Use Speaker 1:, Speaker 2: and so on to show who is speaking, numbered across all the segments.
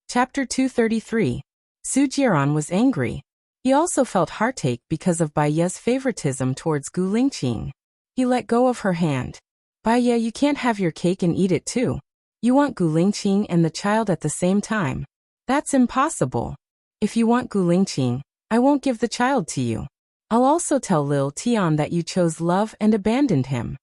Speaker 1: Chapter 233. Su Jiran was angry. He also felt heartache because of Bai Ye's favoritism towards Gu Lingqing. He let go of her hand. Bai Ye, you can't have your cake and eat it too. You want Gu Lingqing and the child at the same time. That's impossible. If you want Gu Lingqing, I won't give the child to you. I'll also tell Lil Tian that you chose love and abandoned him.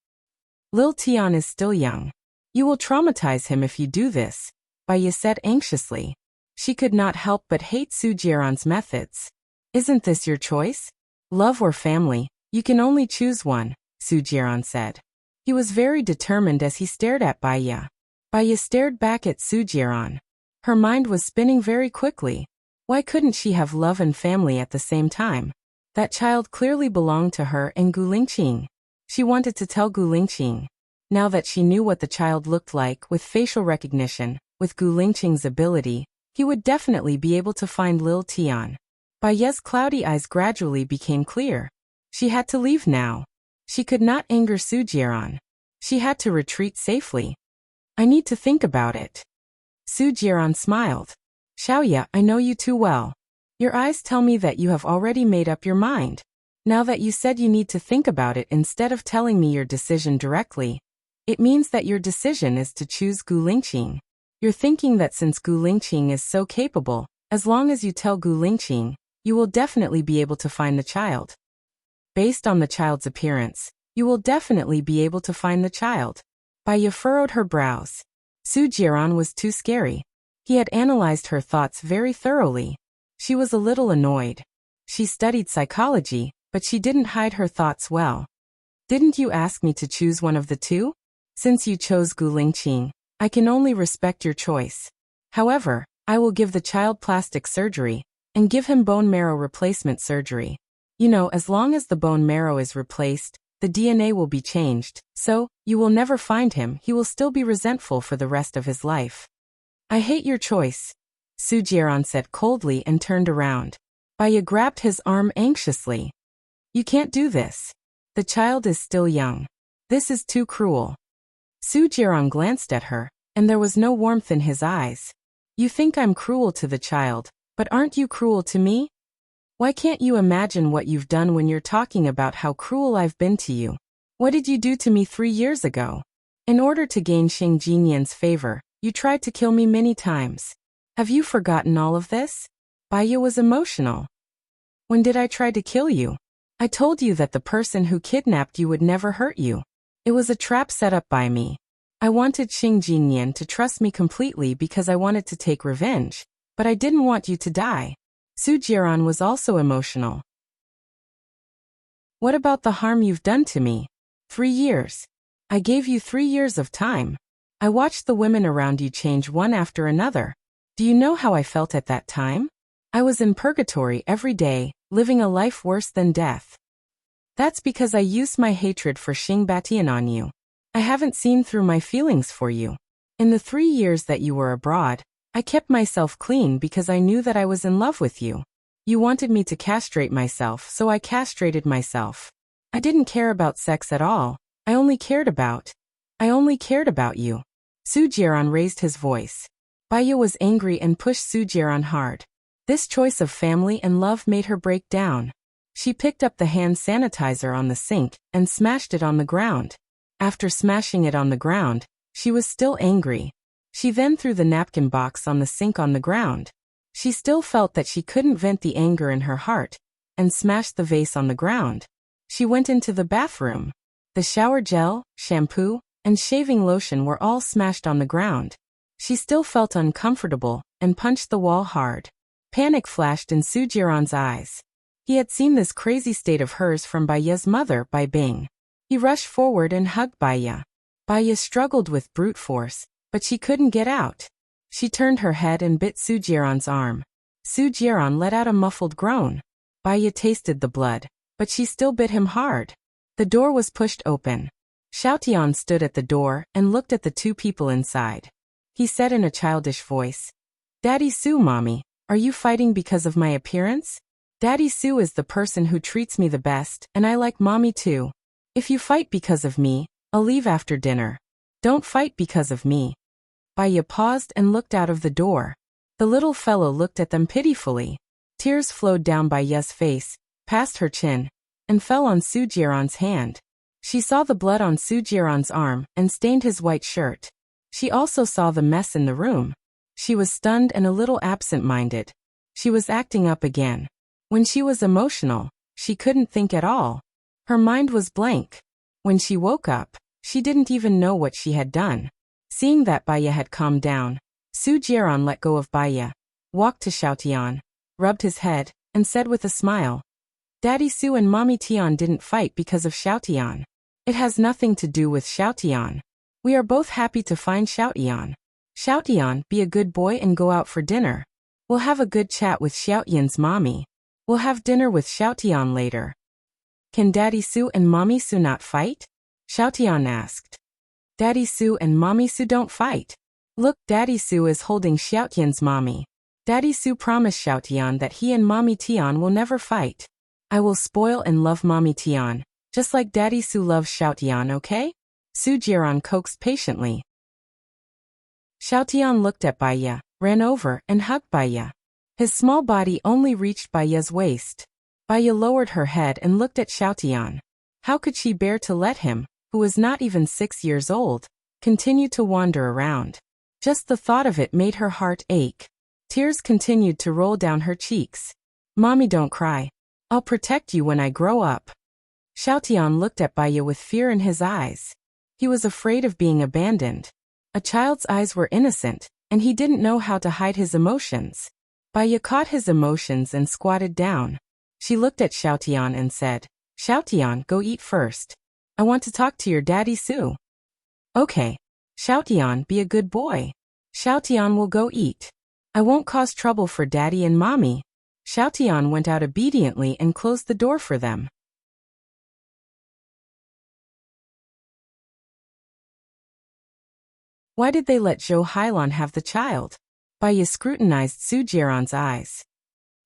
Speaker 1: Lil Tian is still young. You will traumatize him if you do this, Bai Ye said anxiously. She could not help but hate Su Jiran's methods. Isn't this your choice? Love or family? You can only choose one, Su Jiran said. He was very determined as he stared at Bai Ye. Bai Ye stared back at Su Jiran. Her mind was spinning very quickly. Why couldn't she have love and family at the same time? That child clearly belonged to her and Gu Lingqing. She wanted to tell Gu Lingqing. Now that she knew what the child looked like with facial recognition, with Gu Lingqing's ability, he would definitely be able to find Lil Tian. Bai Ye's cloudy eyes gradually became clear. She had to leave now. She could not anger Su Jiran. She had to retreat safely. I need to think about it. Su Jiran smiled. Xiaoye, I know you too well. Your eyes tell me that you have already made up your mind. Now that you said you need to think about it instead of telling me your decision directly, it means that your decision is to choose Gu Lingqing. You're thinking that since Gu Lingqing is so capable, as long as you tell Gu Lingqing, you will definitely be able to find the child. Based on the child's appearance, you will definitely be able to find the child. Bai Ye furrowed her brows. Su Jiran was too scary. He had analyzed her thoughts very thoroughly. She was a little annoyed. She studied psychology, but she didn't hide her thoughts well. Didn't you ask me to choose one of the two? Since you chose Gu Lingqing, I can only respect your choice. However, I will give the child plastic surgery and give him bone marrow replacement surgery. You know, as long as the bone marrow is replaced, the DNA will be changed, so you will never find him. He will still be resentful for the rest of his life. I hate your choice, Su Jiran said coldly and turned around. Bai Ye grabbed his arm anxiously. You can't do this. The child is still young. This is too cruel. Su Jiran glanced at her, and there was no warmth in his eyes. You think I'm cruel to the child, but aren't you cruel to me? Why can't you imagine what you've done when you're talking about how cruel I've been to you? What did you do to me 3 years ago? In order to gain Xing Jinyan's favor, you tried to kill me many times. Have you forgotten all of this? Bai Ye was emotional. When did I try to kill you? I told you that the person who kidnapped you would never hurt you. It was a trap set up by me. I wanted Xing Jinyan to trust me completely because I wanted to take revenge, but I didn't want you to die. Su Jiran was also emotional. What about the harm you've done to me? 3 years. I gave you 3 years of time. I watched the women around you change one after another. Do you know how I felt at that time? I was in purgatory every day, living a life worse than death. That's because I used my hatred for Xing Batian on you. I haven't seen through my feelings for you. In the 3 years that you were abroad, I kept myself clean because I knew that I was in love with you. You wanted me to castrate myself, so I castrated myself. I didn't care about sex at all. I only cared about you. Su Jiran raised his voice. Bai Ye was angry and pushed Su Jiran hard. This choice of family and love made her break down. She picked up the hand sanitizer on the sink and smashed it on the ground. After smashing it on the ground, she was still angry. She then threw the napkin box on the sink on the ground. She still felt that she couldn't vent the anger in her heart, and smashed the vase on the ground. She went into the bathroom. The shower gel, shampoo, and shaving lotion were all smashed on the ground. She still felt uncomfortable and punched the wall hard. Panic flashed in Su Jiran's eyes. He had seen this crazy state of hers from Bai Ye's mother, Bai Bing. He rushed forward and hugged Bai Ye. Bai Ye struggled with brute force, but she couldn't get out. She turned her head and bit Su Jiran's arm. Su Jiran let out a muffled groan. Bai Ye tasted the blood, but she still bit him hard. The door was pushed open. Xiaotian stood at the door and looked at the two people inside. He said in a childish voice, Daddy Su, Mommy, are you fighting because of my appearance? Daddy Su is the person who treats me the best, and I like Mommy too. If you fight because of me, I'll leave after dinner. Don't fight because of me. Bai Ye paused and looked out of the door. The little fellow looked at them pitifully. Tears flowed down Baiya's face, past her chin, and fell on Su Jiran's hand. She saw the blood on Su Jiran's arm and stained his white shirt. She also saw the mess in the room. She was stunned and a little absent-minded. She was acting up again. When she was emotional, she couldn't think at all. Her mind was blank. When she woke up, she didn't even know what she had done. Seeing that Baiya had calmed down, Su Jiran let go of Baiya, walked to Xiaotian, rubbed his head, and said with a smile, "Daddy Su and Mommy Tian didn't fight because of Xiaotian. It has nothing to do with Xiaotian. We are both happy to find Xiaotian. Xiaotian, be a good boy and go out for dinner. We'll have a good chat with Xiaotian's mommy. We'll have dinner with Xiaotian later." "Can Daddy Su and Mommy Su not fight?" Xiaotian asked. "Daddy Su and Mommy Su don't fight. Look, Daddy Su is holding Xiaotian's mommy. Daddy Su promised Xiaotian that he and Mommy Tian will never fight. I will spoil and love Mommy Tian, just like Daddy Su loves Xiaotian, okay?" Su Jiran coaxed patiently. Xiaotian looked at Baiya, ran over, and hugged Baiya. His small body only reached Baiya's waist. Baiya lowered her head and looked at Xiaotian. How could she bear to let him, who was not even 6 years old, continue to wander around? Just the thought of it made her heart ache. Tears continued to roll down her cheeks. "Mommy, don't cry. I'll protect you when I grow up." Xiaotian looked at Baiya with fear in his eyes. He was afraid of being abandoned. A child's eyes were innocent, and he didn't know how to hide his emotions. Baiya caught his emotions and squatted down. She looked at Xiaotian and said, "Xiaotian, go eat first. I want to talk to your Daddy Su." "Okay. Xiaotian, be a good boy. Xiaotian will go eat. I won't cause trouble for Daddy and Mommy." Xiaotian went out obediently and closed the door for them. Why did they let Zhou Hailan have the child? Baiya scrutinized Su Jiran's eyes.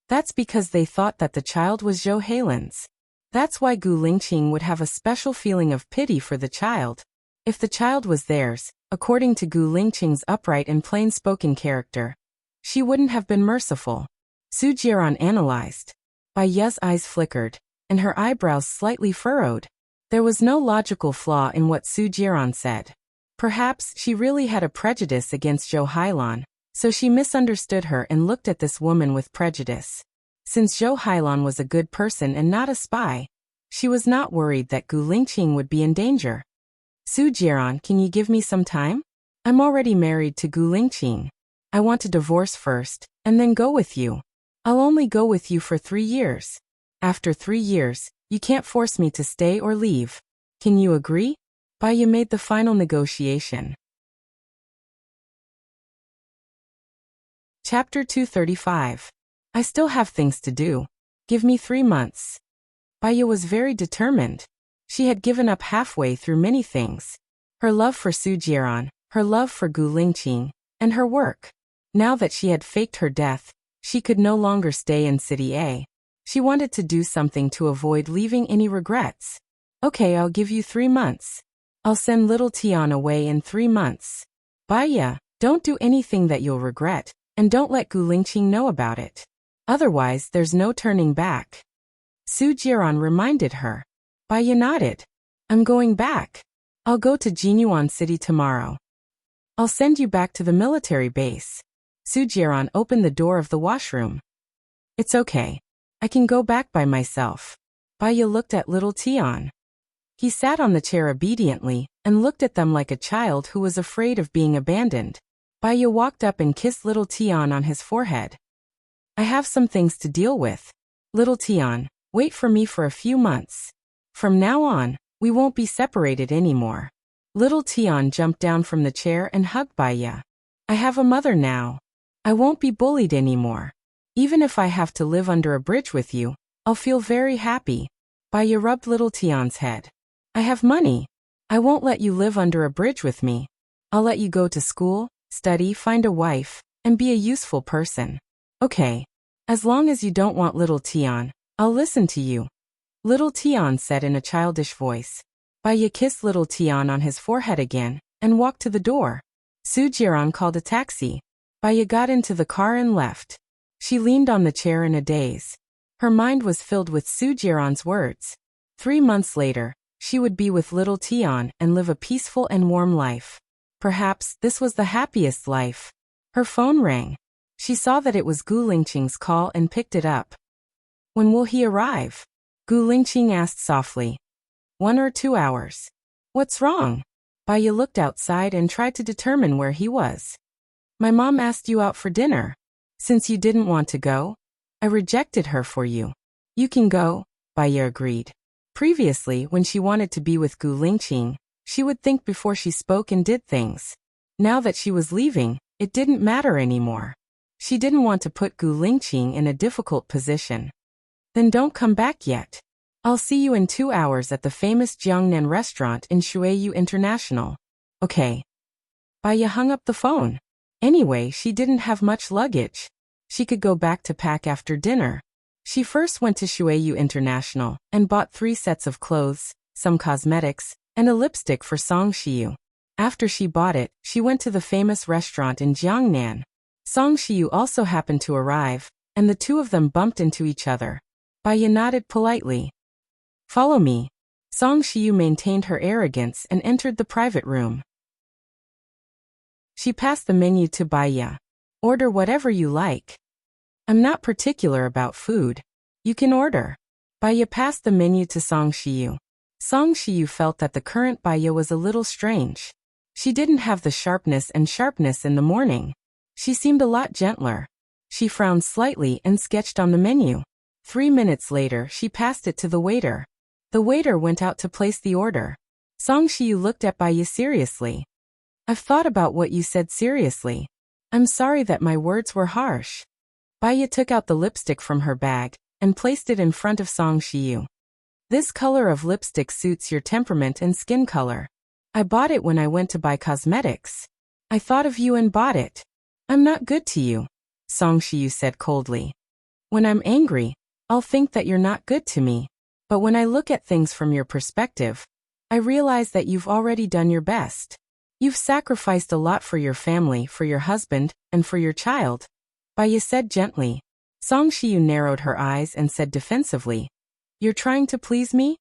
Speaker 1: That's because they thought that the child was Zhou Hailan's. That's why Gu Lingqing would have a special feeling of pity for the child. If the child was theirs, according to Gu Lingqing's upright and plain-spoken character, she wouldn't have been merciful. Su Jiran analyzed. Baiya's eyes flickered, and her eyebrows slightly furrowed. There was no logical flaw in what Su Jiran said. Perhaps she really had a prejudice against Zhou Hailan, so she misunderstood her and looked at this woman with prejudice. Since Zhou Hailan was a good person and not a spy, she was not worried that Gu Lingqing would be in danger. "Su Jiran, can you give me some time? I'm already married to Gu Lingqing. I want to divorce first, and then go with you. I'll only go with you for 3 years. After 3 years, you can't force me to stay or leave. Can you agree?" Baiya made the final negotiation. Chapter 235. I still have things to do. Give me 3 months. Baiya was very determined. She had given up halfway through many things. Her love for Su Jiran, her love for Gu Lingqing, and her work. Now that she had faked her death, she could no longer stay in City A. She wanted to do something to avoid leaving any regrets. "Okay, I'll give you 3 months. I'll send little Tian away in 3 months. Baiya, don't do anything that you'll regret, and don't let Gu Lingqing know about it. Otherwise, there's no turning back." Su Jiran reminded her. Baiya nodded. "I'm going back. I'll go to Jinyuan City tomorrow. I'll send you back to the military base." Su Jiran opened the door of the washroom. "It's okay. I can go back by myself." Baiya looked at little Tian. He sat on the chair obediently and looked at them like a child who was afraid of being abandoned. Baiya walked up and kissed little Tian on his forehead. "I have some things to deal with. Little Tian, wait for me for a few months. From now on, we won't be separated anymore." Little Tian jumped down from the chair and hugged Baiya. "I have a mother now. I won't be bullied anymore. Even if I have to live under a bridge with you, I'll feel very happy." Baiya rubbed little Tian's head. "I have money. I won't let you live under a bridge with me. I'll let you go to school, study, find a wife, and be a useful person. Okay. As long as you don't want little Tian, I'll listen to you." Little Tian said in a childish voice. Baiya kissed little Tian on his forehead again and walked to the door. Su Jiran called a taxi. Baya got into the car and left. She leaned on the chair in a daze. Her mind was filled with Su Jiran's words. 3 months later, she would be with little Tian and live a peaceful and warm life. Perhaps this was the happiest life. Her phone rang. She saw that it was Gu Lingqing's call and picked it up. When will he arrive? Gu Lingqing asked softly. 1 or 2 hours. What's wrong? Baya looked outside and tried to determine where he was. My mom asked you out for dinner. Since you didn't want to go, I rejected her for you. You can go, Baya agreed. Previously, when she wanted to be with Gu Lingqing, she would think before she spoke and did things. Now that she was leaving, it didn't matter anymore. She didn't want to put Gu Lingqing in a difficult position. Then don't come back yet. I'll see you in 2 hours at the famous Jiangnan restaurant in Shuiyu International. Okay. Baya hung up the phone. Anyway, she didn't have much luggage. She could go back to pack after dinner. She first went to Shuiyu International and bought 3 sets of clothes, some cosmetics, and a lipstick for Song Shiyu. After she bought it, she went to the famous restaurant in Jiangnan. Song Shiyu also happened to arrive, and the two of them bumped into each other. Baya nodded politely. Follow me. Song Shiyu maintained her arrogance and entered the private room. She passed the menu to Baya. Order whatever you like. I'm not particular about food. You can order. Baya passed the menu to Song Shiyu. Song Shiyu felt that the current Baya was a little strange. She didn't have the sharpness in the morning. She seemed a lot gentler. She frowned slightly and sketched on the menu. 3 minutes later, she passed it to the waiter. The waiter went out to place the order. Song Shiyu looked at Baya seriously. I've thought about what you said seriously. I'm sorry that my words were harsh. Baya took out the lipstick from her bag and placed it in front of Song Shiyu. This color of lipstick suits your temperament and skin color. I bought it when I went to buy cosmetics. I thought of you and bought it. I'm not good to you, Song Shiyu said coldly. When I'm angry, I'll think that you're not good to me. But when I look at things from your perspective, I realize that you've already done your best. You've sacrificed a lot for your family, for your husband, and for your child. Baya said gently. Song Shiyu narrowed her eyes and said defensively, You're trying to please me?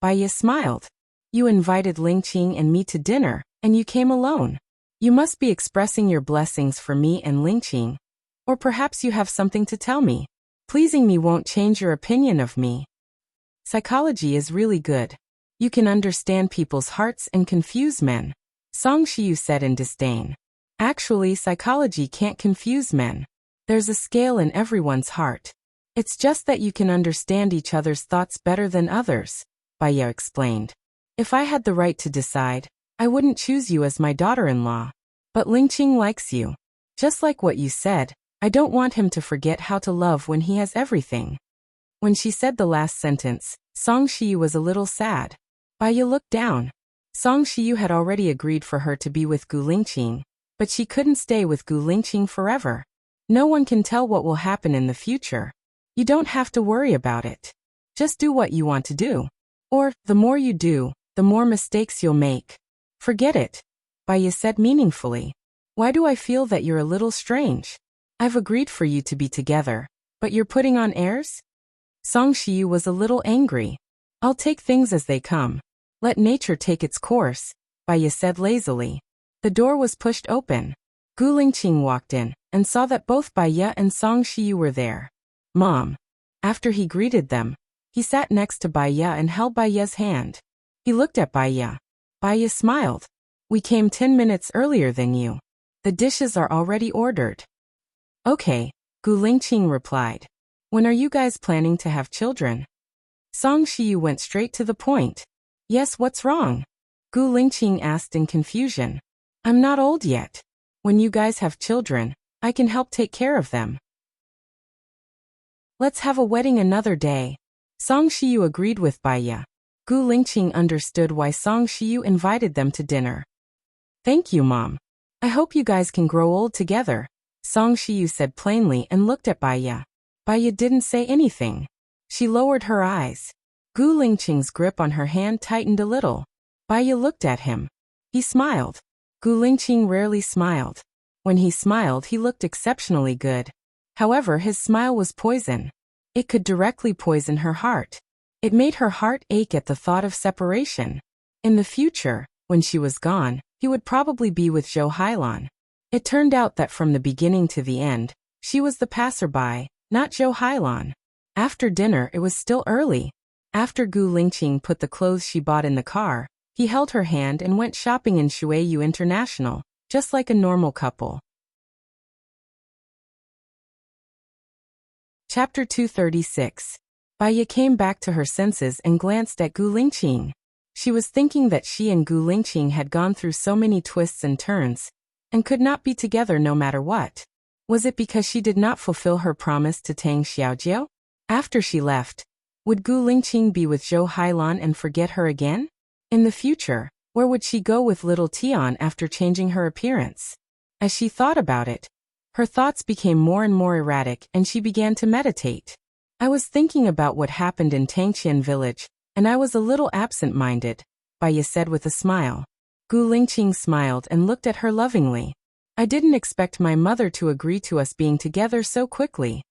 Speaker 1: Baya smiled. You invited Lingqing and me to dinner, and you came alone. You must be expressing your blessings for me and Lingqing. Or perhaps you have something to tell me. Pleasing me won't change your opinion of me. Psychology is really good. You can understand people's hearts and confuse men. Song Shiyu said in disdain. Actually, psychology can't confuse men. There's a scale in everyone's heart. It's just that you can understand each other's thoughts better than others, Baya explained. If I had the right to decide, I wouldn't choose you as my daughter-in-law. But Lingqing likes you. Just like what you said, I don't want him to forget how to love when he has everything. When she said the last sentence, Song Shiyu was a little sad. Baya looked down. Song Shiyu had already agreed for her to be with Gu Lingqing, but she couldn't stay with Gu Lingqing forever. No one can tell what will happen in the future. You don't have to worry about it. Just do what you want to do. Or, the more you do, the more mistakes you'll make. Forget it, Baya said meaningfully. Why do I feel that you're a little strange? I've agreed for you to be together, but you're putting on airs? Song Shiyu was a little angry. I'll take things as they come. Let nature take its course, Baya said lazily. The door was pushed open. Gu Lingqing walked in and saw that both Baya and Song Shiyu were there. Mom. After he greeted them, he sat next to Baya and held Baya's hand. He looked at Baya. Baya smiled. We came 10 minutes earlier than you. The dishes are already ordered. Okay, Gu Lingqing replied. When are you guys planning to have children? Song Shiyu went straight to the point. Yes, what's wrong? Gu Lingqing asked in confusion. I'm not old yet. When you guys have children, I can help take care of them. Let's have a wedding another day. Song Shiyu agreed with Baya. Gu Lingqing understood why Song Shiyu invited them to dinner. Thank you, Mom. I hope you guys can grow old together, Song Shiyu said plainly and looked at Baya. Baya didn't say anything. She lowered her eyes. Gu Lingqing's grip on her hand tightened a little. Baya looked at him. He smiled. Gu Lingqing rarely smiled. When he smiled, he looked exceptionally good. However, his smile was poison. It could directly poison her heart. It made her heart ache at the thought of separation. In the future, when she was gone, he would probably be with Zhou Hailon. It turned out that from the beginning to the end, she was the passerby, not Zhou Hailon. After dinner, it was still early. After Gu Lingqing put the clothes she bought in the car, he held her hand and went shopping in Shuiyu International, just like a normal couple. Chapter 236. Baiya came back to her senses and glanced at Gu Lingqing. She was thinking that she and Gu Lingqing had gone through so many twists and turns, and could not be together no matter what. Was it because she did not fulfill her promise to Tang Xiaojiao? After she left, would Gu Lingqing be with Zhou Hailon and forget her again? In the future, where would she go with little Tian after changing her appearance? As she thought about it, her thoughts became more and more erratic and she began to meditate. I was thinking about what happened in Tangqian village, and I was a little absent-minded, Baiya said with a smile. Gu Lingqing smiled and looked at her lovingly. I didn't expect my mother to agree to us being together so quickly.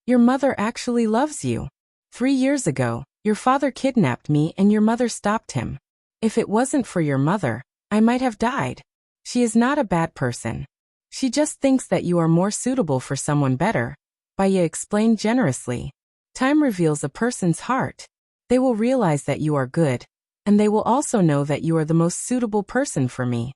Speaker 1: Your mother actually loves you. 3 years ago, your father kidnapped me and your mother stopped him. If it wasn't for your mother, I might have died. She is not a bad person. She just thinks that you are more suitable for someone better, Baiya explained generously. Time reveals a person's heart. They will realize that you are good, and they will also know that you are the most suitable person for me.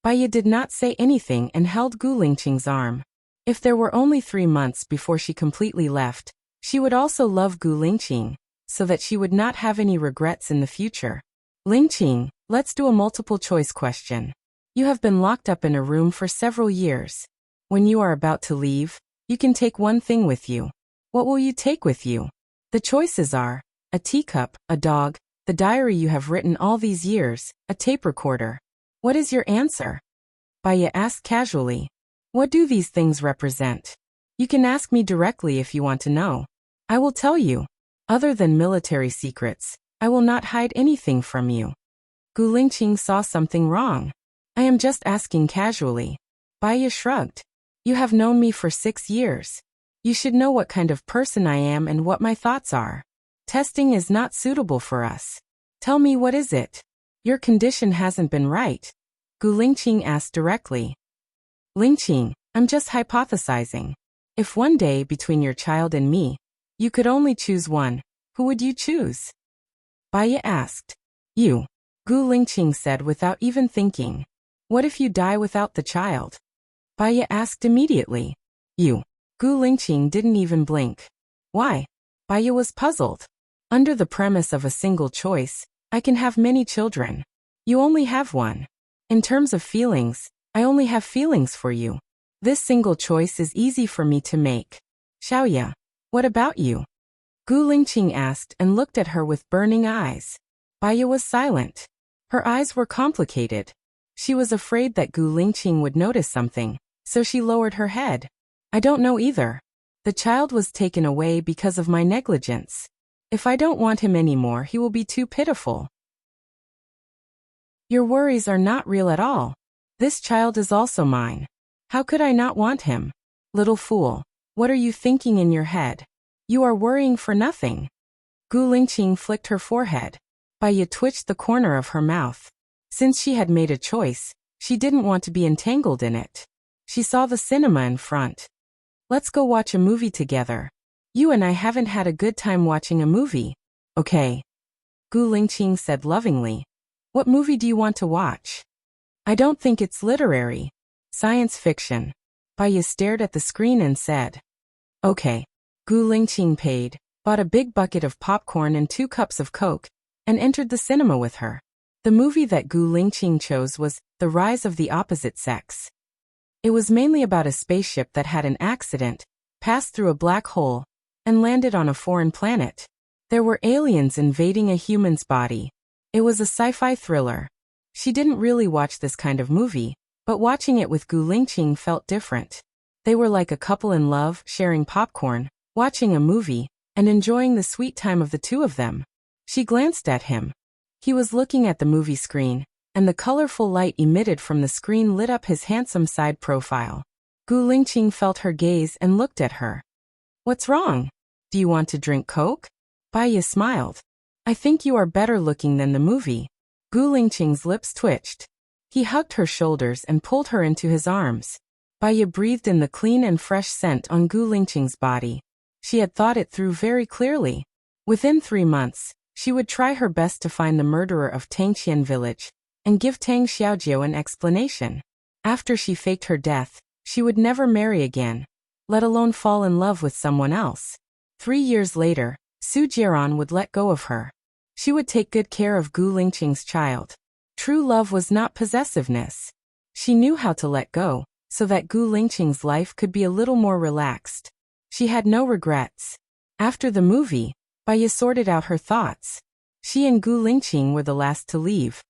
Speaker 1: Baiya did not say anything and held Gu Lingqing's arm. If there were only 3 months before she completely left, she would also love Gu Lingqing, so that she would not have any regrets in the future. Lingqing, let's do a multiple-choice question. You have been locked up in a room for several years. When you are about to leave, you can take one thing with you. What will you take with you? The choices are a teacup, a dog, the diary you have written all these years, a tape recorder. What is your answer? Baiya asked casually. What do these things represent? You can ask me directly if you want to know. I will tell you. Other than military secrets, I will not hide anything from you. Gu Lingqing saw something wrong. I am just asking casually. Baiya shrugged. You have known me for 6 years. You should know what kind of person I am and what my thoughts are. Testing is not suitable for us. Tell me, what is it? Your condition hasn't been right. Gu Lingqing asked directly. Lingqing, I'm just hypothesizing. If one day between your child and me, you could only choose one, who would you choose? Baiya asked. You. Gu Lingqing said without even thinking. What if you die without the child? Baiya asked immediately. You. Gu Lingqing didn't even blink. Why? Baiya was puzzled. Under the premise of a single choice, I can have many children. You only have one. In terms of feelings, I only have feelings for you. This single choice is easy for me to make. Xiaoya, what about you? Gu Lingqing asked and looked at her with burning eyes. Baiya was silent. Her eyes were complicated. She was afraid that Gu Lingqing would notice something, so she lowered her head. I don't know either. The child was taken away because of my negligence. If I don't want him anymore, he will be too pitiful. Your worries are not real at all. This child is also mine. How could I not want him? Little fool, what are you thinking in your head? You are worrying for nothing. Gu Lingqing flicked her forehead. Baiya twitched the corner of her mouth. Since she had made a choice, she didn't want to be entangled in it. She saw the cinema in front. Let's go watch a movie together. You and I haven't had a good time watching a movie. Okay. Gu Lingqing said lovingly. What movie do you want to watch? I don't think it's literary. Science fiction. Baiya stared at the screen and said. Okay. Gu Lingqing paid, bought a big bucket of popcorn and 2 cups of Coke, and entered the cinema with her. The movie that Gu Lingqing chose was The Rise of the Opposite Sex. It was mainly about a spaceship that had an accident, passed through a black hole, and landed on a foreign planet. There were aliens invading a human's body. It was a sci-fi thriller. She didn't really watch this kind of movie, but watching it with Gu Lingqing felt different. They were like a couple in love, sharing popcorn, watching a movie, and enjoying the sweet time of the two of them. She glanced at him. He was looking at the movie screen, and the colorful light emitted from the screen lit up his handsome side profile. Gu Lingqing felt her gaze and looked at her. What's wrong? Do you want to drink Coke? Baiya smiled. I think you are better looking than the movie. Gu Lingqing's lips twitched. He hugged her shoulders and pulled her into his arms. Baiya breathed in the clean and fresh scent on Gu Lingqing's body. She had thought it through very clearly. Within 3 months, she would try her best to find the murderer of Tangqian village and give Tang Xiaojiu an explanation. After she faked her death, she would never marry again, let alone fall in love with someone else. 3 years later, Su Jiaran would let go of her. She would take good care of Gu Lingqing's child. True love was not possessiveness. She knew how to let go, so that Gu Lingqing's life could be a little more relaxed. She had no regrets. After the movie, Baiya sorted out her thoughts. She and Gu Lingqing were the last to leave.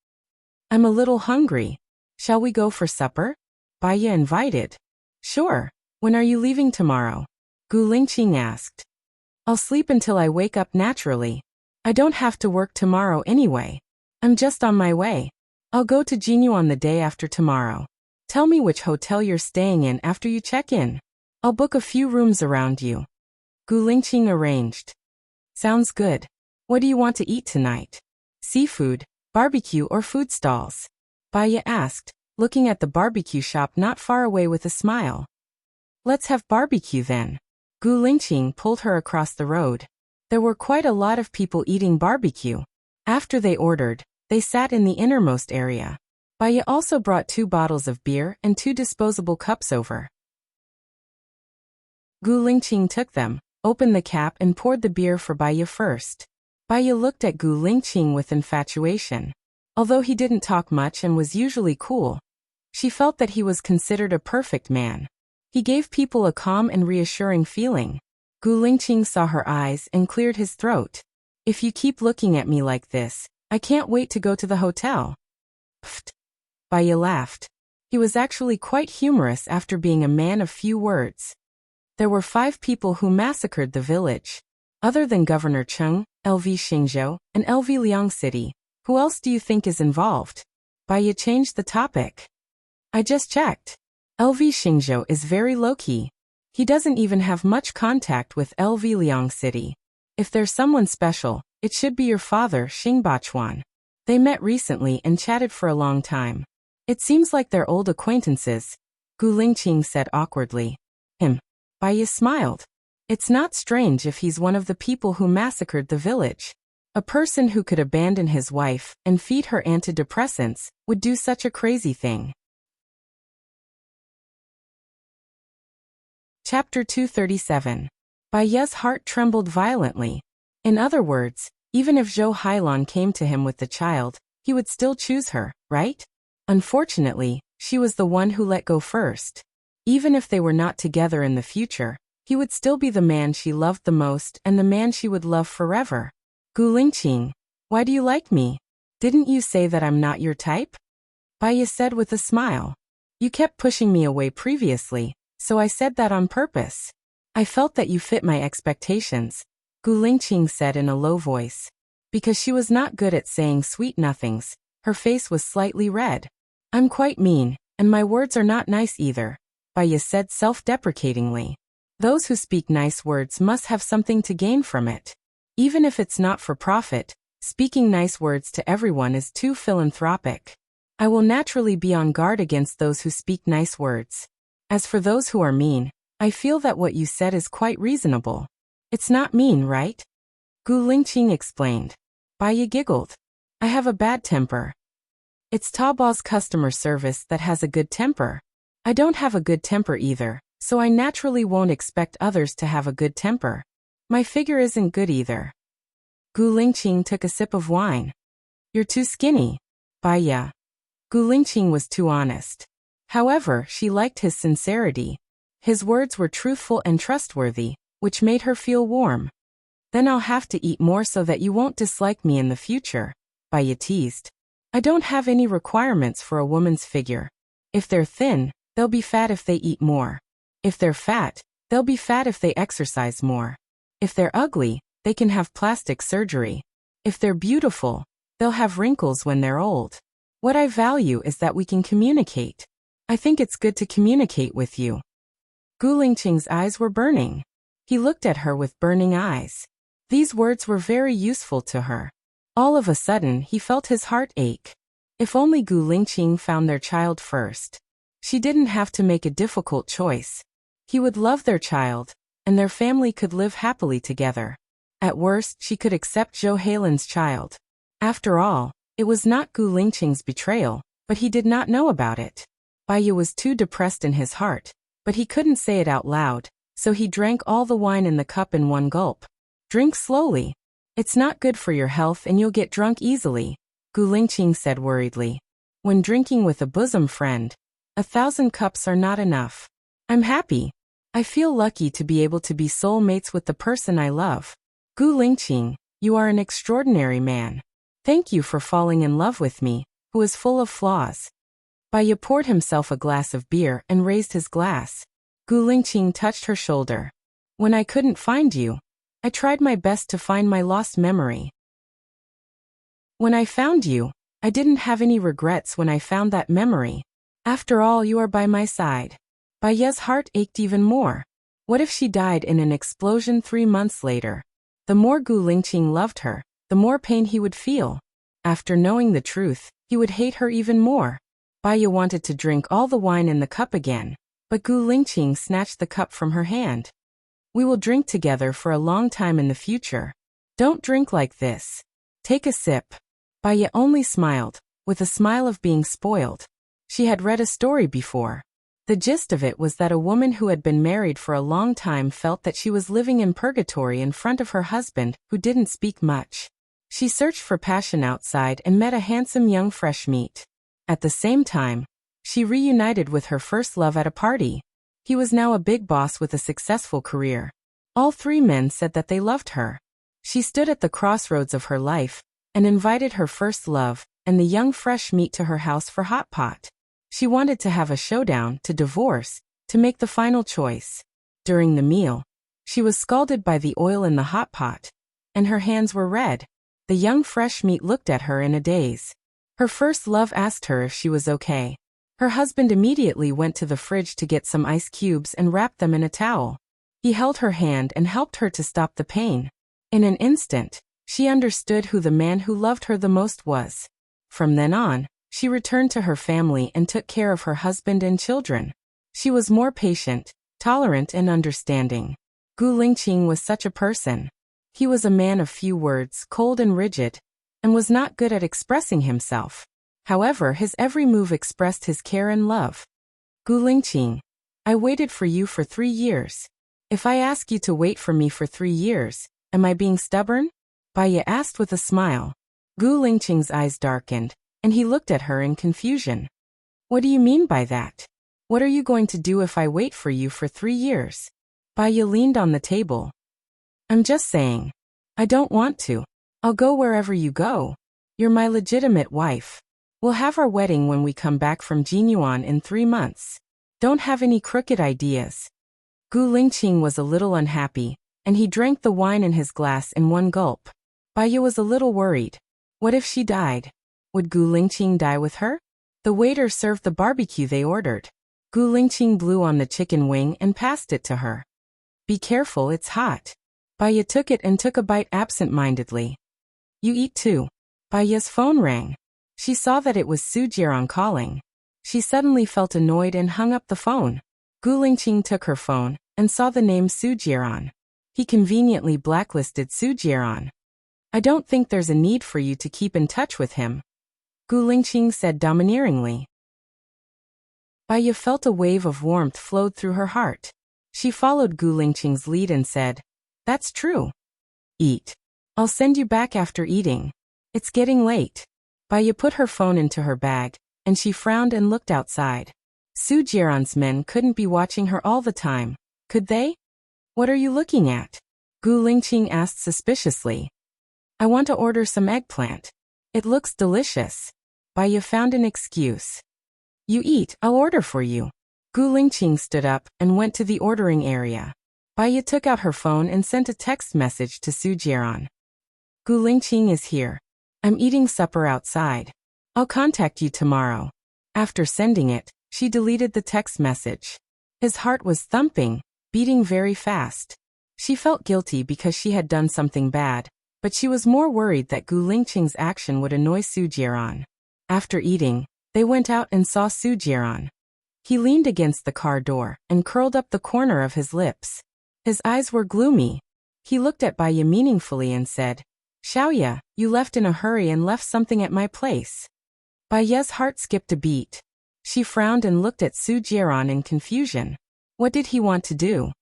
Speaker 1: I'm a little hungry. Shall we go for supper? Baiya invited. Sure. When are you leaving tomorrow? Gu Lingqing asked. I'll sleep until I wake up naturally. I don't have to work tomorrow anyway. I'm just on my way. I'll go to Jinyu on the day after tomorrow. Tell me which hotel you're staying in after you check in. I'll book a few rooms around you. Gu Lingqing arranged. Sounds good. What do you want to eat tonight? Seafood, barbecue or food stalls? Baiya asked, looking at the barbecue shop not far away with a smile. Let's have barbecue then. Gu Lingqing pulled her across the road. There were quite a lot of people eating barbecue. After they ordered, they sat in the innermost area. Baiya also brought 2 bottles of beer and 2 disposable cups over. Gu Lingqing took them, opened the cap and poured the beer for Baiya first. Baiya looked at Gu Lingqing with infatuation. Although he didn't talk much and was usually cool, she felt that he was considered a perfect man. He gave people a calm and reassuring feeling. Gu Lingqing saw her eyes and cleared his throat. If you keep looking at me like this, I can't wait to go to the hotel. Pfft. Baiya laughed. He was actually quite humorous after being a man of few words. There were 5 people who massacred the village. Other than Governor Cheng, LV Xingzhou, and LV Liang City, who else do you think is involved? Baiya changed the topic. I just checked. LV Xingzhou is very low-key. He doesn't even have much contact with LV Liang City. If there's someone special, it should be your father, Xing Bachuan. They met recently and chatted for a long time. It seems like they're old acquaintances, Gu Lingqing said awkwardly. Baiya smiled. It's not strange if he's one of the people who massacred the village. A person who could abandon his wife and feed her antidepressants would do such a crazy thing. Chapter 237. Baiya's heart trembled violently. In other words, even if Zhou Hailan came to him with the child, he would still choose her, right? Unfortunately, she was the one who let go first. Even if they were not together in the future, he would still be the man she loved the most and the man she would love forever. Gu Lingqing, why do you like me? Didn't you say that I'm not your type? Baiya said with a smile. You kept pushing me away previously, so I said that on purpose. I felt that you fit my expectations, Gu Lingqing said in a low voice. Because she was not good at saying sweet nothings, her face was slightly red. I'm quite mean, and my words are not nice either, Baiya said self-deprecatingly. Those who speak nice words must have something to gain from it. Even if it's not for profit, speaking nice words to everyone is too philanthropic. I will naturally be on guard against those who speak nice words. As for those who are mean, I feel that what you said is quite reasonable. It's not mean, right? Gu Lingqing explained. Baiya giggled. I have a bad temper. It's Taobao's customer service that has a good temper. I don't have a good temper either, so I naturally won't expect others to have a good temper. My figure isn't good either. Gu Lingqing took a sip of wine. You're too skinny. Baiya. Gu Lingqing was too honest. However, she liked his sincerity. His words were truthful and trustworthy, which made her feel warm. Then I'll have to eat more so that you won't dislike me in the future, Baiya teased. I don't have any requirements for a woman's figure. If they're thin, they'll be fat if they eat more. If they're fat, they'll be fat if they exercise more. If they're ugly, they can have plastic surgery. If they're beautiful, they'll have wrinkles when they're old. What I value is that we can communicate. I think it's good to communicate with you. Gu Lingqing's eyes were burning. He looked at her with burning eyes. These words were very useful to her. All of a sudden, he felt his heart ache. If only Gu Lingqing found their child first. She didn't have to make a difficult choice. He would love their child, and their family could live happily together. At worst, she could accept Zhou Heilin's child. After all, it was not Gu Lingqing's betrayal, but he did not know about it. Bai Ye was too depressed in his heart, but he couldn't say it out loud, so he drank all the wine in the cup in one gulp. Drink slowly. It's not good for your health and you'll get drunk easily, Gu Lingqing said worriedly. When drinking with a bosom friend, 1,000 cups are not enough. I'm happy. I feel lucky to be able to be soul mates with the person I love. Gu Lingqing, you are an extraordinary man. Thank you for falling in love with me, who is full of flaws. Bai Ye poured himself a glass of beer and raised his glass. Gu Lingqing touched her shoulder. When I couldn't find you, I tried my best to find my lost memory. When I found you, I didn't have any regrets when I found that memory. After all, you are by my side. Bai Ye's heart ached even more. What if she died in an explosion 3 months later? The more Gu Lingqing loved her, the more pain he would feel. After knowing the truth, he would hate her even more. Bai Ye wanted to drink all the wine in the cup again, but Gu Lingqing snatched the cup from her hand. We will drink together for a long time in the future. Don't drink like this. Take a sip. Bai Ye only smiled, with a smile of being spoiled. She had read a story before. The gist of it was that a woman who had been married for a long time felt that she was living in purgatory in front of her husband, who didn't speak much. She searched for passion outside and met a handsome young fresh meat. At the same time, she reunited with her first love at a party. He was now a big boss with a successful career. All 3 men said that they loved her. She stood at the crossroads of her life and invited her first love and the young fresh meat to her house for hot pot. She wanted to have a showdown, to divorce, to make the final choice. During the meal, she was scalded by the oil in the hot pot, and her hands were red. The young fresh meat looked at her in a daze. Her first love asked her if she was okay. Her husband immediately went to the fridge to get some ice cubes and wrapped them in a towel. He held her hand and helped her to stop the pain. In an instant, she understood who the man who loved her the most was. From then on, she returned to her family and took care of her husband and children. She was more patient, tolerant and understanding. Gu Lingqing was such a person. He was a man of few words, cold and rigid, and was not good at expressing himself. However, his every move expressed his care and love. Gu Lingqing, I waited for you for 3 years. If I ask you to wait for me for 3 years, am I being stubborn? Bai Ye asked with a smile. Gu Lingqing's eyes darkened, and he looked at her in confusion. What do you mean by that? What are you going to do if I wait for you for 3 years? Bai Ye leaned on the table. I'm just saying. I don't want to. I'll go wherever you go. You're my legitimate wife. We'll have our wedding when we come back from Jinyuan in 3 months. Don't have any crooked ideas. Gu Lingqing was a little unhappy, and he drank the wine in his glass in one gulp. Bai Ye was a little worried. What if she died? Would Gu Lingqing die with her? The waiter served the barbecue they ordered. Gu Lingqing blew on the chicken wing and passed it to her. Be careful, it's hot. Bai Ye took it and took a bite absent-mindedly. You eat too. Bai Ye's phone rang. She saw that it was Su Jiran calling. She suddenly felt annoyed and hung up the phone. Gu Lingqing took her phone and saw the name Su Jiran. He conveniently blacklisted Su Jiran. I don't think there's a need for you to keep in touch with him, Gu Lingqing said domineeringly. Bai Ye felt a wave of warmth flowed through her heart. She followed Gu Lingqing's lead and said, That's true. Eat. I'll send you back after eating. It's getting late. Bai Ye put her phone into her bag, and she frowned and looked outside. Su Jiran's men couldn't be watching her all the time, could they? What are you looking at? Gu Lingqing asked suspiciously. I want to order some eggplant. It looks delicious. Bai Ye found an excuse. You eat, I'll order for you. Gu Lingqing stood up and went to the ordering area. Bai Ye took out her phone and sent a text message to Su Jiran. Gu Lingqing is here. I'm eating supper outside. I'll contact you tomorrow. After sending it, she deleted the text message. His heart was thumping, beating very fast. She felt guilty because she had done something bad, but she was more worried that Gu Lingqing's action would annoy Su Jiran. After eating, they went out and saw Su Jiran. He leaned against the car door and curled up the corner of his lips. His eyes were gloomy. He looked at Baiya meaningfully and said, Xiaoya, you left in a hurry and left something at my place. Baiya's heart skipped a beat. She frowned and looked at Su Jiran in confusion. What did he want to do?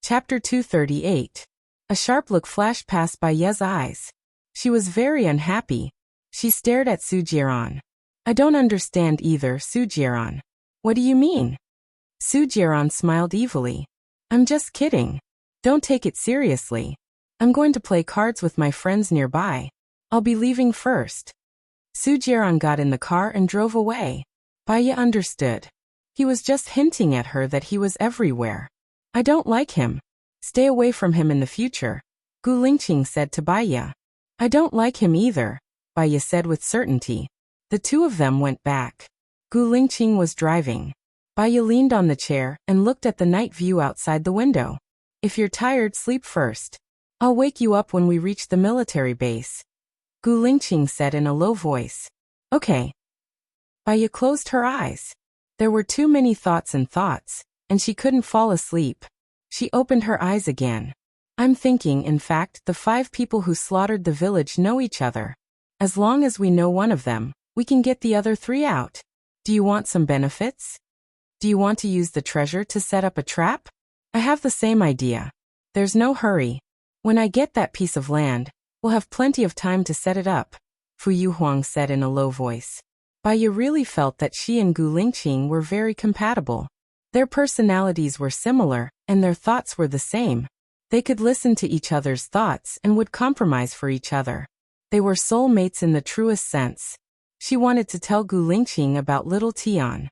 Speaker 1: Chapter 238. A sharp look flashed past Baiya's eyes. She was very unhappy. She stared at Su Jiran. I don't understand either, Su Jiran. What do you mean? Su Jiran smiled evilly. I'm just kidding. Don't take it seriously. I'm going to play cards with my friends nearby. I'll be leaving first. Su Jiran got in the car and drove away. Baiya understood. He was just hinting at her that he was everywhere. I don't like him. Stay away from him in the future, Gu Lingqing said to Baiya. I don't like him either, Baiya said with certainty. The two of them went back. Gu Lingqing was driving. Baiya leaned on the chair and looked at the night view outside the window. If you're tired, sleep first. I'll wake you up when we reach the military base, Gu Lingqing said in a low voice. Okay. Baiya closed her eyes. There were too many thoughts, and she couldn't fall asleep. She opened her eyes again. I'm thinking, in fact, the 5 people who slaughtered the village know each other. As long as we know one of them, we can get the other 3 out. Do you want some benefits? Do you want to use the treasure to set up a trap? I have the same idea. There's no hurry. When I get that piece of land, we'll have plenty of time to set it up, Fu Yuhuang said in a low voice. Baiya really felt that she and Gu Lingqing were very compatible. Their personalities were similar, and their thoughts were the same. They could listen to each other's thoughts and would compromise for each other. They were soulmates in the truest sense. She wanted to tell Gu Lingqing about little Tian.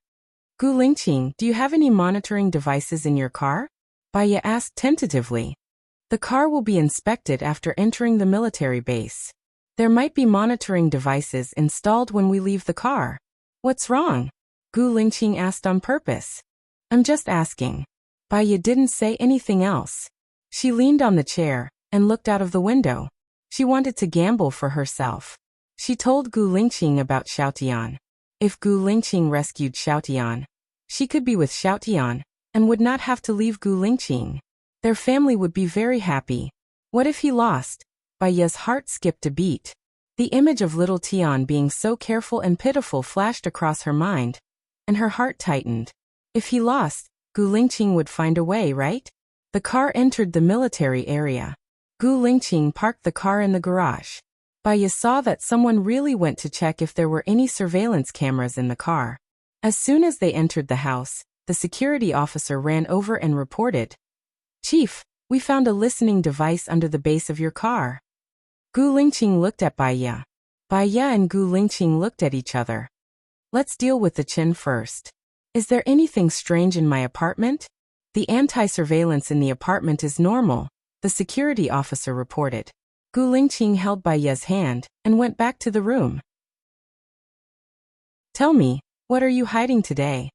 Speaker 1: Gu Lingqing, do you have any monitoring devices in your car? Baiya asked tentatively. The car will be inspected after entering the military base. There might be monitoring devices installed when we leave the car. What's wrong? Gu Lingqing asked on purpose. I'm just asking. Baiya didn't say anything else. She leaned on the chair and looked out of the window. She wanted to gamble for herself. She told Gu Lingqing about Xiaotian. If Gu Lingqing rescued Xiaotian, she could be with Xiaotian and would not have to leave Gu Lingqing. Their family would be very happy. What if he lost? Baiya's heart skipped a beat. The image of little Tian being so careful and pitiful flashed across her mind, and her heart tightened. If he lost, Gu Lingqing would find a way, right? The car entered the military area. Gu Lingqing parked the car in the garage. Baiya saw that someone really went to check if there were any surveillance cameras in the car. As soon as they entered the house, the security officer ran over and reported, Chief, we found a listening device under the base of your car. Gu Lingqing looked at Baiya. Baiya and Gu Lingqing looked at each other. Let's deal with the Qin first. Is there anything strange in my apartment? The anti-surveillance in the apartment is normal, the security officer reported. Gu Lingqing held Baiya's hand and went back to the room. Tell me, what are you hiding today?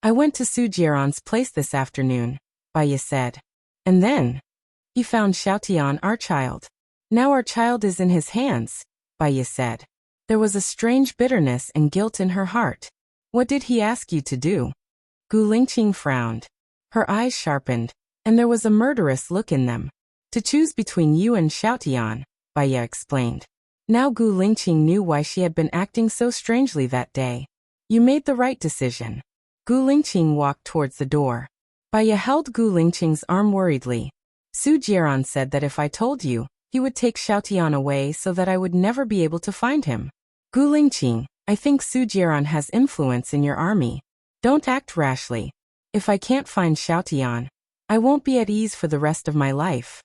Speaker 1: I went to Su Jiran's place this afternoon, Baiya said. And then? He found Xiaotian, our child. Now our child is in his hands, Baiya said. There was a strange bitterness and guilt in her heart. What did he ask you to do? Gu Lingqing frowned. Her eyes sharpened, and there was a murderous look in them. To choose between you and Xiaotian, Baiya explained. Now Gu Lingqing knew why she had been acting so strangely that day. You made the right decision. Gu Lingqing walked towards the door. Baiya held Gu Lingqing's arm worriedly. Su Jiran said that if I told you, he would take Xiaotian away so that I would never be able to find him. Gu Lingqing, I think Su Jiran has influence in your army. Don't act rashly. If I can't find Xiaotian, I won't be at ease for the rest of my life.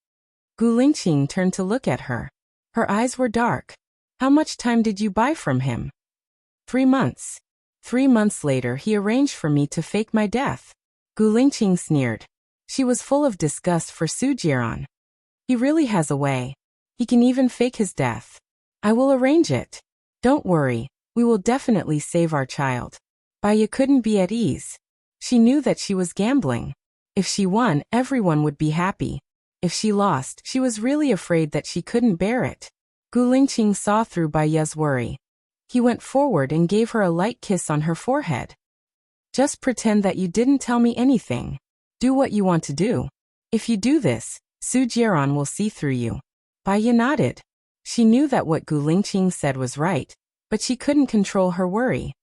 Speaker 1: Gu Lingqing turned to look at her. Her eyes were dark. How much time did you buy from him? 3 months. 3 months later he arranged for me to fake my death. Gu Lingqing sneered. She was full of disgust for Su Jiran. He really has a way. He can even fake his death. I will arrange it. Don't worry, we will definitely save our child. Baya couldn't be at ease. She knew that she was gambling. If she won, everyone would be happy. If she lost, she was really afraid that she couldn't bear it. Gu Lingqing saw through Baya's worry. He went forward and gave her a light kiss on her forehead. Just pretend that you didn't tell me anything. Do what you want to do. If you do this, Su Jieran will see through you. Baya nodded. She knew that what Gu Lingqing said was right, but she couldn't control her worry.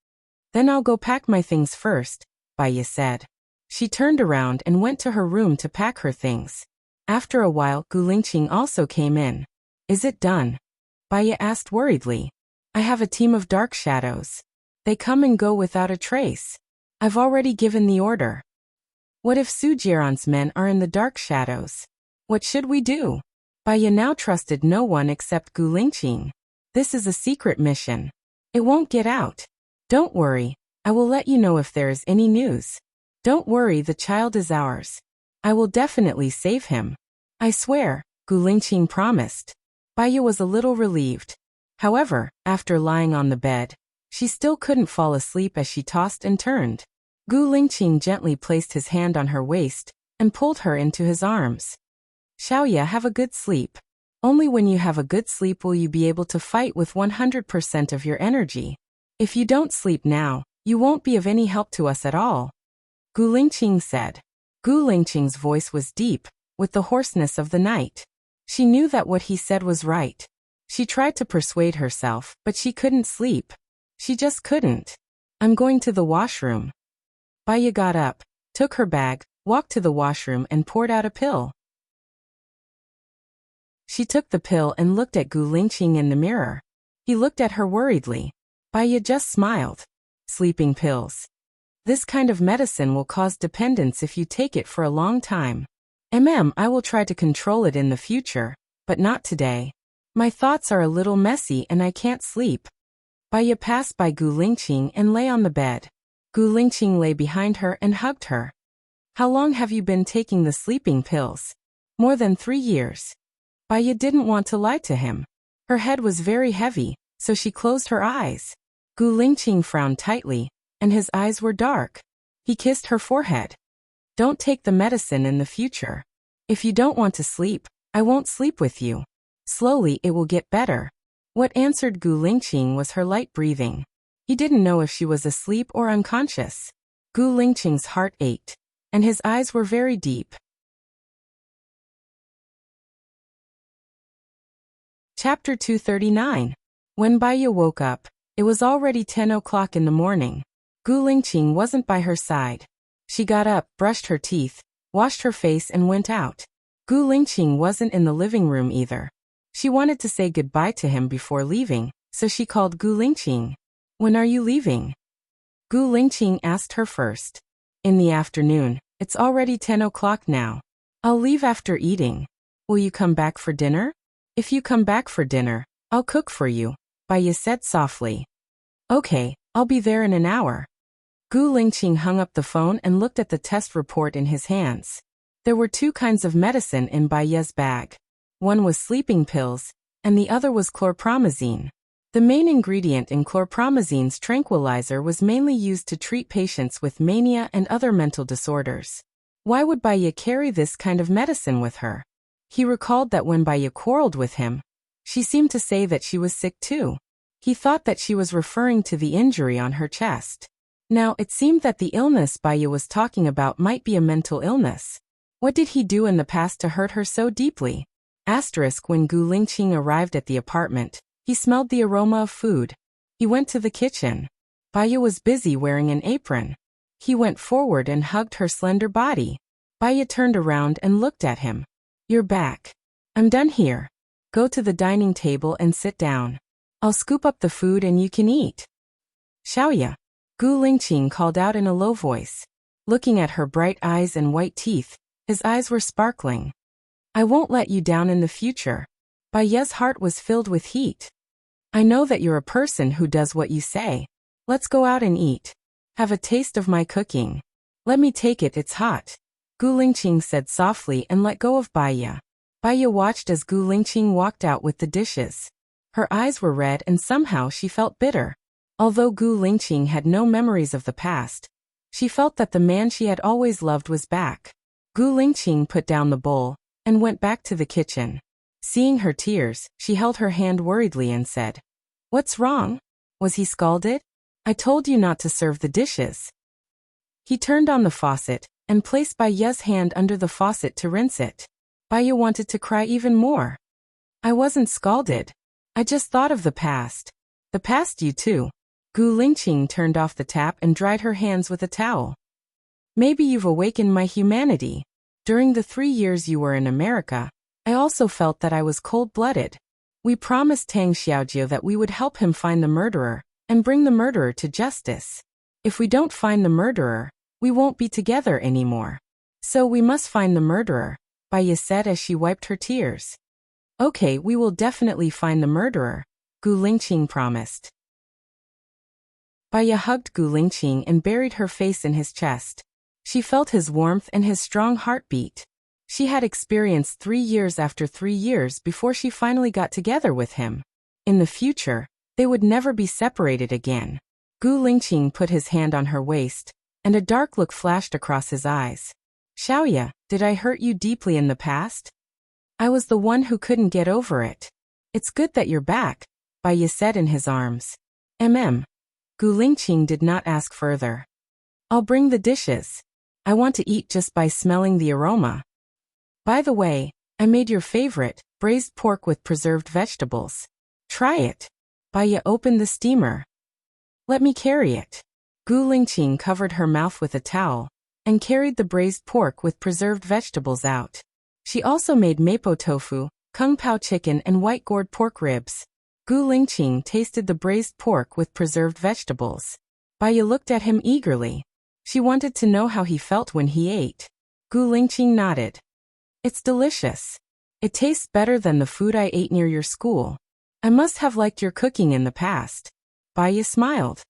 Speaker 1: Then I'll go pack my things first, Baya said. She turned around and went to her room to pack her things. After a while, Gu Lingqing also came in. Is it done? Baya asked worriedly. I have a team of dark shadows. They come and go without a trace. I've already given the order. What if Su Jieran's men are in the dark shadows? What should we do? Baya now trusted no one except Gu Lingqing. This is a secret mission. It won't get out. Don't worry, I will let you know if there is any news. Don't worry, the child is ours. I will definitely save him. I swear, Gu Lingqing promised. Baya was a little relieved. However, after lying on the bed, she still couldn't fall asleep as she tossed and turned. Gu Lingqing gently placed his hand on her waist and pulled her into his arms. Xiaoya, have a good sleep. Only when you have a good sleep will you be able to fight with 100% of your energy. If you don't sleep now, you won't be of any help to us at all. Gu Lingqing said. Gu Lingqing's voice was deep, with the hoarseness of the night. She knew that what he said was right. She tried to persuade herself, but she couldn't sleep. She just couldn't. I'm going to the washroom. Baya got up, took her bag, walked to the washroom and poured out a pill. She took the pill and looked at Gu Lingqing in the mirror. He looked at her worriedly. Baya just smiled. Sleeping pills. This kind of medicine will cause dependence if you take it for a long time. I will try to control it in the future, but not today. My thoughts are a little messy and I can't sleep. Baya passed by Gu Lingqing and lay on the bed. Gu Lingqing lay behind her and hugged her. How long have you been taking the sleeping pills? More than 3 years. Baya didn't want to lie to him. Her head was very heavy, so she closed her eyes. Gu Lingqing frowned tightly, and his eyes were dark. He kissed her forehead. Don't take the medicine in the future. If you don't want to sleep, I won't sleep with you. Slowly it will get better. What answered Gu Lingqing was her light breathing. He didn't know if she was asleep or unconscious. Gu Lingqing's heart ached, and his eyes were very deep. Chapter 239. When Baya woke up, it was already 10 o'clock in the morning. Gu Lingqing wasn't by her side. She got up, brushed her teeth, washed her face and went out. Gu Lingqing wasn't in the living room either. She wanted to say goodbye to him before leaving, so she called Gu Lingqing. When are you leaving? Gu Lingqing asked her first. In the afternoon. It's already 10 o'clock now. I'll leave after eating. Will you come back for dinner? If you come back for dinner, I'll cook for you, Baya said softly. Okay, I'll be there in an hour. Gu Lingqing hung up the phone and looked at the test report in his hands. There were 2 kinds of medicine in Baya's bag. One was sleeping pills, and the other was chlorpromazine. The main ingredient in chlorpromazine's tranquilizer was mainly used to treat patients with mania and other mental disorders. Why would Baya carry this kind of medicine with her? He recalled that when Baya quarreled with him, she seemed to say that she was sick too. He thought that she was referring to the injury on her chest. Now, it seemed that the illness Baya was talking about might be a mental illness. What did he do in the past to hurt her so deeply? When Gu Lingqing arrived at the apartment, he smelled the aroma of food. He went to the kitchen. Baya was busy wearing an apron. He went forward and hugged her slender body. Baya turned around and looked at him. You're back. I'm done here. Go to the dining table and sit down. I'll scoop up the food and you can eat. Xiaoya. Gu Lingqing called out in a low voice. Looking at her bright eyes and white teeth, his eyes were sparkling. I won't let you down in the future. Baya's heart was filled with heat. I know that you're a person who does what you say. Let's go out and eat. Have a taste of my cooking. Let me take it, it's hot. Gu Lingqing said softly and let go of Baya. Baya watched as Gu Lingqing walked out with the dishes. Her eyes were red and somehow she felt bitter. Although Gu Lingqing had no memories of the past, she felt that the man she had always loved was back. Gu Lingqing put down the bowl and went back to the kitchen. Seeing her tears, she held her hand worriedly and said, "What's wrong? Was he scalded? I told you not to serve the dishes." He turned on the faucet and placed Baya's hand under the faucet to rinse it. Baya wanted to cry even more. "I wasn't scalded. I just thought of the past." "The past you too." Gu Lingqing turned off the tap and dried her hands with a towel. "Maybe you've awakened my humanity. During the 3 years you were in America, I also felt that I was cold-blooded. We promised Tang Xiaojiu that we would help him find the murderer and bring the murderer to justice. If we don't find the murderer, we won't be together anymore. So we must find the murderer," Baya said as she wiped her tears. "Okay, we will definitely find the murderer," Gu Lingqing promised. Baya hugged Gu Lingqing and buried her face in his chest. She felt his warmth and his strong heartbeat. She had experienced 3 years after 3 years before she finally got together with him. In the future, they would never be separated again. Gu Lingqing put his hand on her waist, and a dark look flashed across his eyes. "Xiaoya, did I hurt you deeply in the past? I was the one who couldn't get over it. It's good that you're back," Baya said in his arms. Gu Lingqing did not ask further. "I'll bring the dishes. I want to eat just by smelling the aroma. By the way, I made your favorite, braised pork with preserved vegetables. Try it." Baya opened the steamer. "Let me carry it." Gu Lingqing covered her mouth with a towel and carried the braised pork with preserved vegetables out. She also made mapo tofu, kung pao chicken and white gourd pork ribs. Gu Lingqing tasted the braised pork with preserved vegetables. Baya looked at him eagerly. She wanted to know how he felt when he ate. Gu Lingqing nodded. "It's delicious. It tastes better than the food I ate near your school. I must have liked your cooking in the past." Baya smiled.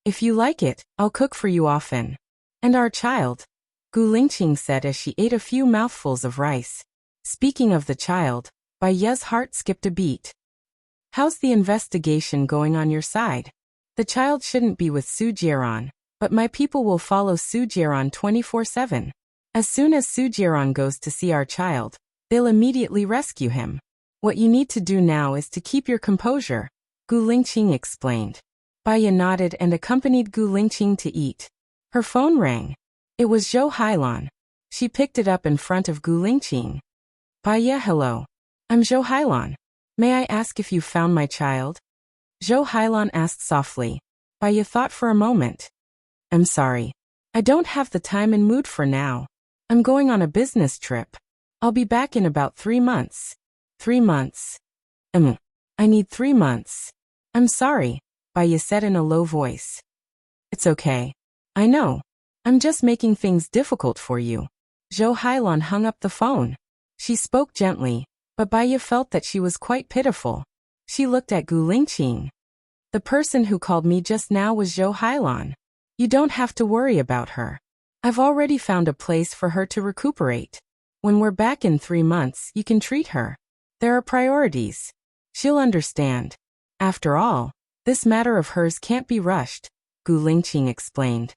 Speaker 1: "If you like it, I'll cook for you often. And our child," Gu Lingqing said as she ate a few mouthfuls of rice. Speaking of the child, Baya's heart skipped a beat. "How's the investigation going on your side? The child shouldn't be with Su Jieran, but my people will follow Su Jieran 24/7. As soon as Su Jieran goes to see our child, they'll immediately rescue him. What you need to do now is to keep your composure," Gu Lingqing explained. Baya nodded and accompanied Gu Lingqing to eat. Her phone rang. It was Zhou Hailan. She picked it up in front of Gu Lingqing. "Baya, hello. I'm Zhou Hailan. May I ask if you found my child?" Zhou Hailan asked softly. Baya thought for a moment. "I'm sorry. I don't have the time and mood for now. I'm going on a business trip. I'll be back in about 3 months. 3 months. I need 3 months. I'm sorry," Baya said in a low voice. "It's okay. I know. I'm just making things difficult for you." Zhou Hailan hung up the phone. She spoke gently, but Baya felt that she was quite pitiful. She looked at Gu Lingqing. "The person who called me just now was Zhou Hailan. You don't have to worry about her. I've already found a place for her to recuperate. When we're back in 3 months, you can treat her. There are priorities. She'll understand. After all, this matter of hers can't be rushed," Gu Lingqing explained.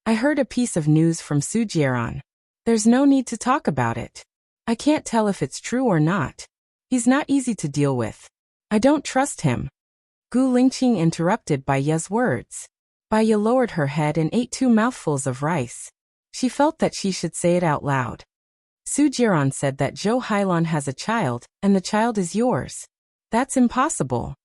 Speaker 1: "I heard a piece of news from Su Jieran. There's no need to talk about it. I can't tell if it's true or not. He's not easy to deal with. I don't trust him." Gu Lingqing interrupted Baya's words. Baya lowered her head and ate 2 mouthfuls of rice. She felt that she should say it out loud. "Su Jieran said that Zhou Hailan has a child, and the child is yours. That's impossible."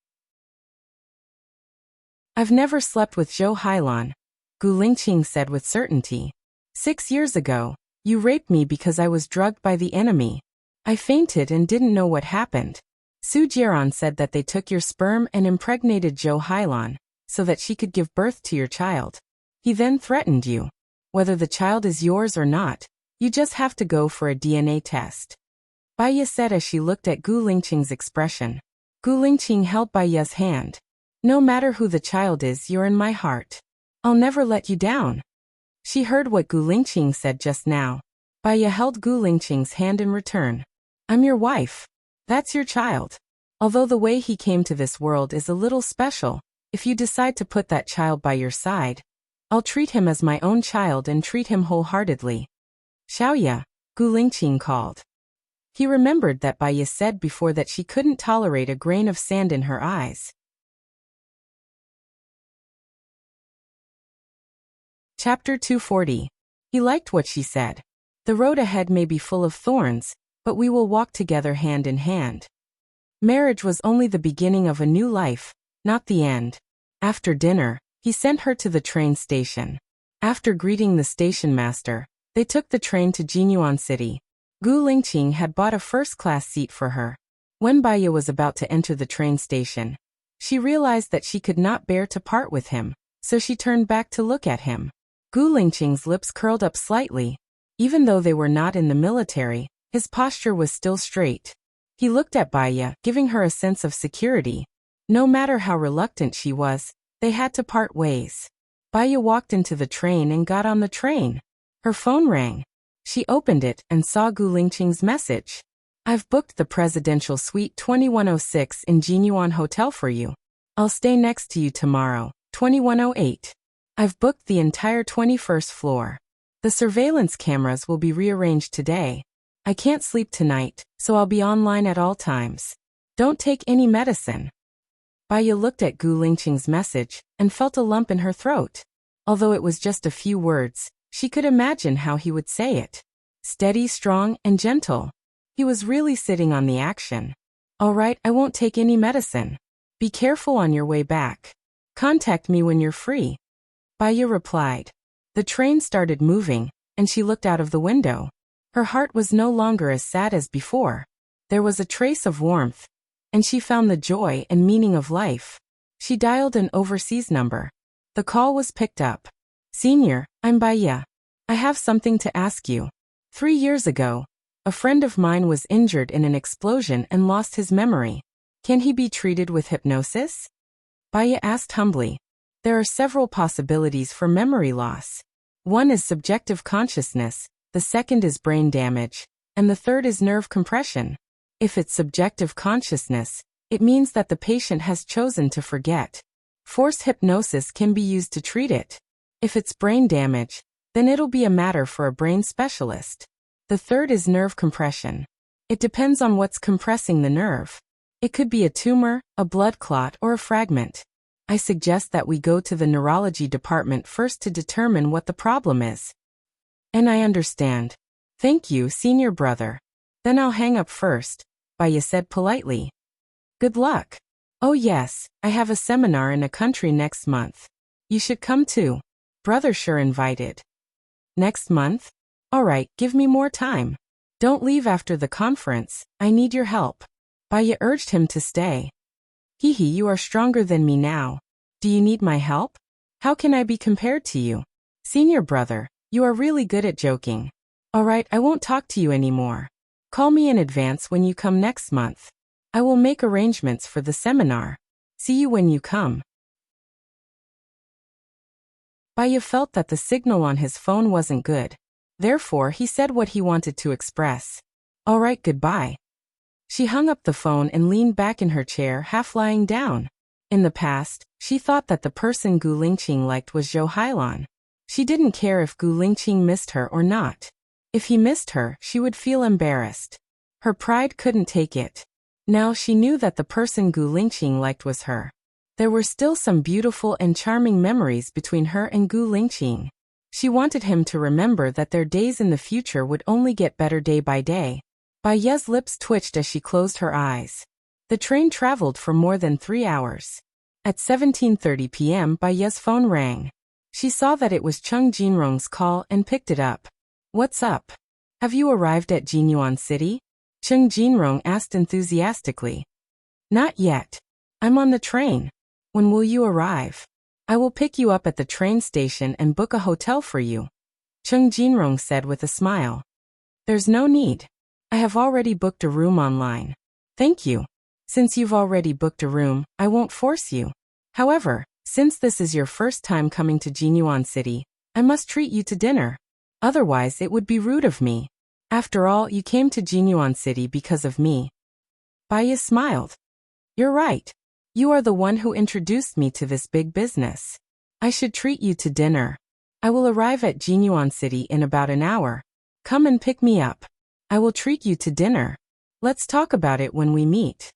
Speaker 1: "I've never slept with Zhou Hailan," Gu Lingqing said with certainty. 6 years ago, you raped me because I was drugged by the enemy. I fainted and didn't know what happened. Su Jieran said that they took your sperm and impregnated Zhou Hailan, so that she could give birth to your child. He then threatened you. Whether the child is yours or not, you just have to go for a DNA test." Baya said as she looked at Gu Lingqing's expression. Gu Lingqing held Baya's hand. "No matter who the child is, you're in my heart. I'll never let you down." She heard what Gu Lingqing said just now. Baya held Gu Lingqing's hand in return. I'm your wife. That's your child. Although the way he came to this world is a little special, if you decide to put that child by your side, I'll treat him as my own child and treat him wholeheartedly. Xiaoya, Gu Lingqing called. He remembered that Baiya said before that she couldn't tolerate a grain of sand in her eyes. Chapter 240. He liked what she said. The road ahead may be full of thorns, but we will walk together hand in hand. Marriage was only the beginning of a new life, not the end. After dinner, he sent her to the train station. After greeting the station master, they took the train to Jinyuan City. Gu Lingqing had bought a first-class seat for her. When Baiya was about to enter the train station, she realized that she could not bear to part with him, so she turned back to look at him. Gu Lingqing's lips curled up slightly. Even though they were not in the military, his posture was still straight. He looked at Baiya, giving her a sense of security. No matter how reluctant she was, they had to part ways. Baiya walked into the train and got on the train. Her phone rang. She opened it and saw Gu Lingqing's message. I've booked the presidential suite 2106 in Jinyuan Hotel for you. I'll stay next to you tomorrow, 2108. I've booked the entire 21st floor. The surveillance cameras will be rearranged today. I can't sleep tonight, so I'll be online at all times. Don't take any medicine. Baiya looked at Gu Lingqing's message and felt a lump in her throat. Although it was just a few words, she could imagine how he would say it. Steady, strong, and gentle. He was really sitting on the action. All right, I won't take any medicine. Be careful on your way back. Contact me when you're free. Baiya replied. The train started moving, and she looked out of the window. Her heart was no longer as sad as before. There was a trace of warmth, and she found the joy and meaning of life. She dialed an overseas number. The call was picked up. Senior, I'm Baiya. I have something to ask you. 3 years ago, a friend of mine was injured in an explosion and lost his memory. Can he be treated with hypnosis? Baiya asked humbly. There are several possibilities for memory loss. One is subjective consciousness, the second is brain damage, and the third is nerve compression. If it's subjective consciousness, it means that the patient has chosen to forget. Force hypnosis can be used to treat it. If it's brain damage, then it'll be a matter for a brain specialist. The third is nerve compression. It depends on what's compressing the nerve. It could be a tumor, a blood clot, or a fragment. I suggest that we go to the neurology department first to determine what the problem is. And I understand. Thank you, senior brother. Then I'll hang up first, Baiya said politely. Good luck. Oh yes, I have a seminar in a country next month. You should come too. Brother sure invited. Next month? All right, give me more time. Don't leave after the conference, I need your help. Baiya urged him to stay. Hehe, you are stronger than me now. Do you need my help? How can I be compared to you? Senior brother, you are really good at joking. All right, I won't talk to you anymore. Call me in advance when you come next month. I will make arrangements for the seminar. See you when you come. Baiya felt that the signal on his phone wasn't good. Therefore, he said what he wanted to express. All right, goodbye. She hung up the phone and leaned back in her chair, half lying down. In the past, she thought that the person Gu Lingqing liked was Zhou Hailan. She didn't care if Gu Lingqing missed her or not. If he missed her, she would feel embarrassed. Her pride couldn't take it. Now she knew that the person Gu Lingqing liked was her. There were still some beautiful and charming memories between her and Gu Lingqing. She wanted him to remember that their days in the future would only get better day by day. Baiya's lips twitched as she closed her eyes. The train traveled for more than 3 hours. At 17:30 p.m. Baiya's phone rang. She saw that it was Cheng Jinrong's call and picked it up. What's up? Have you arrived at Jinyuan City? Cheng Jinrong asked enthusiastically. Not yet. I'm on the train. When will you arrive? I will pick you up at the train station and book a hotel for you. Cheng Jinrong said with a smile. There's no need. I have already booked a room online. Thank you. Since you've already booked a room, I won't force you. However, since this is your first time coming to Jinyuan City, I must treat you to dinner. Otherwise it would be rude of me. After all, you came to Jinyuan City because of me. Baya smiled. You're right. You are the one who introduced me to this big business. I should treat you to dinner. I will arrive at Jinyuan City in about an hour. Come and pick me up. I will treat you to dinner. Let's talk about it when we meet.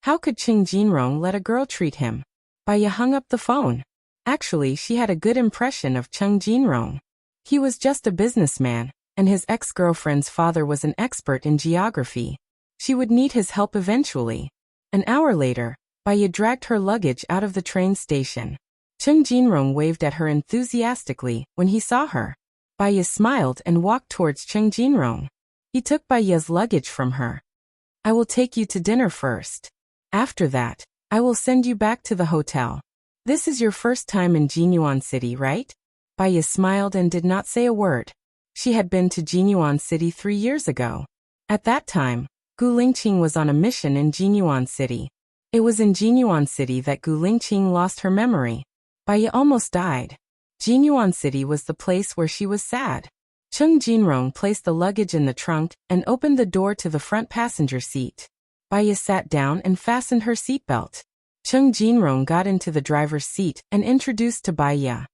Speaker 1: How could Cheng Jinrong let a girl treat him? Baya hung up the phone. Actually, she had a good impression of Cheng Jinrong. He was just a businessman, and his ex-girlfriend's father was an expert in geography. She would need his help eventually. An hour later, Baya dragged her luggage out of the train station. Cheng Jinrong waved at her enthusiastically when he saw her. Baya smiled and walked towards Cheng Jinrong. He took Baya's luggage from her. I will take you to dinner first. After that, I will send you back to the hotel. This is your first time in Jinyuan City, right? Baya smiled and did not say a word. She had been to Jinyuan City 3 years ago. At that time, Gu Lingqing was on a mission in Jinyuan City. It was in Jinyuan City that Gu Lingqing lost her memory. Baya almost died. Jinyuan City was the place where she was sad. Cheng Jinrong placed the luggage in the trunk and opened the door to the front passenger seat. Baya sat down and fastened her seatbelt. Cheng Jinrong got into the driver's seat and introduced to Baya.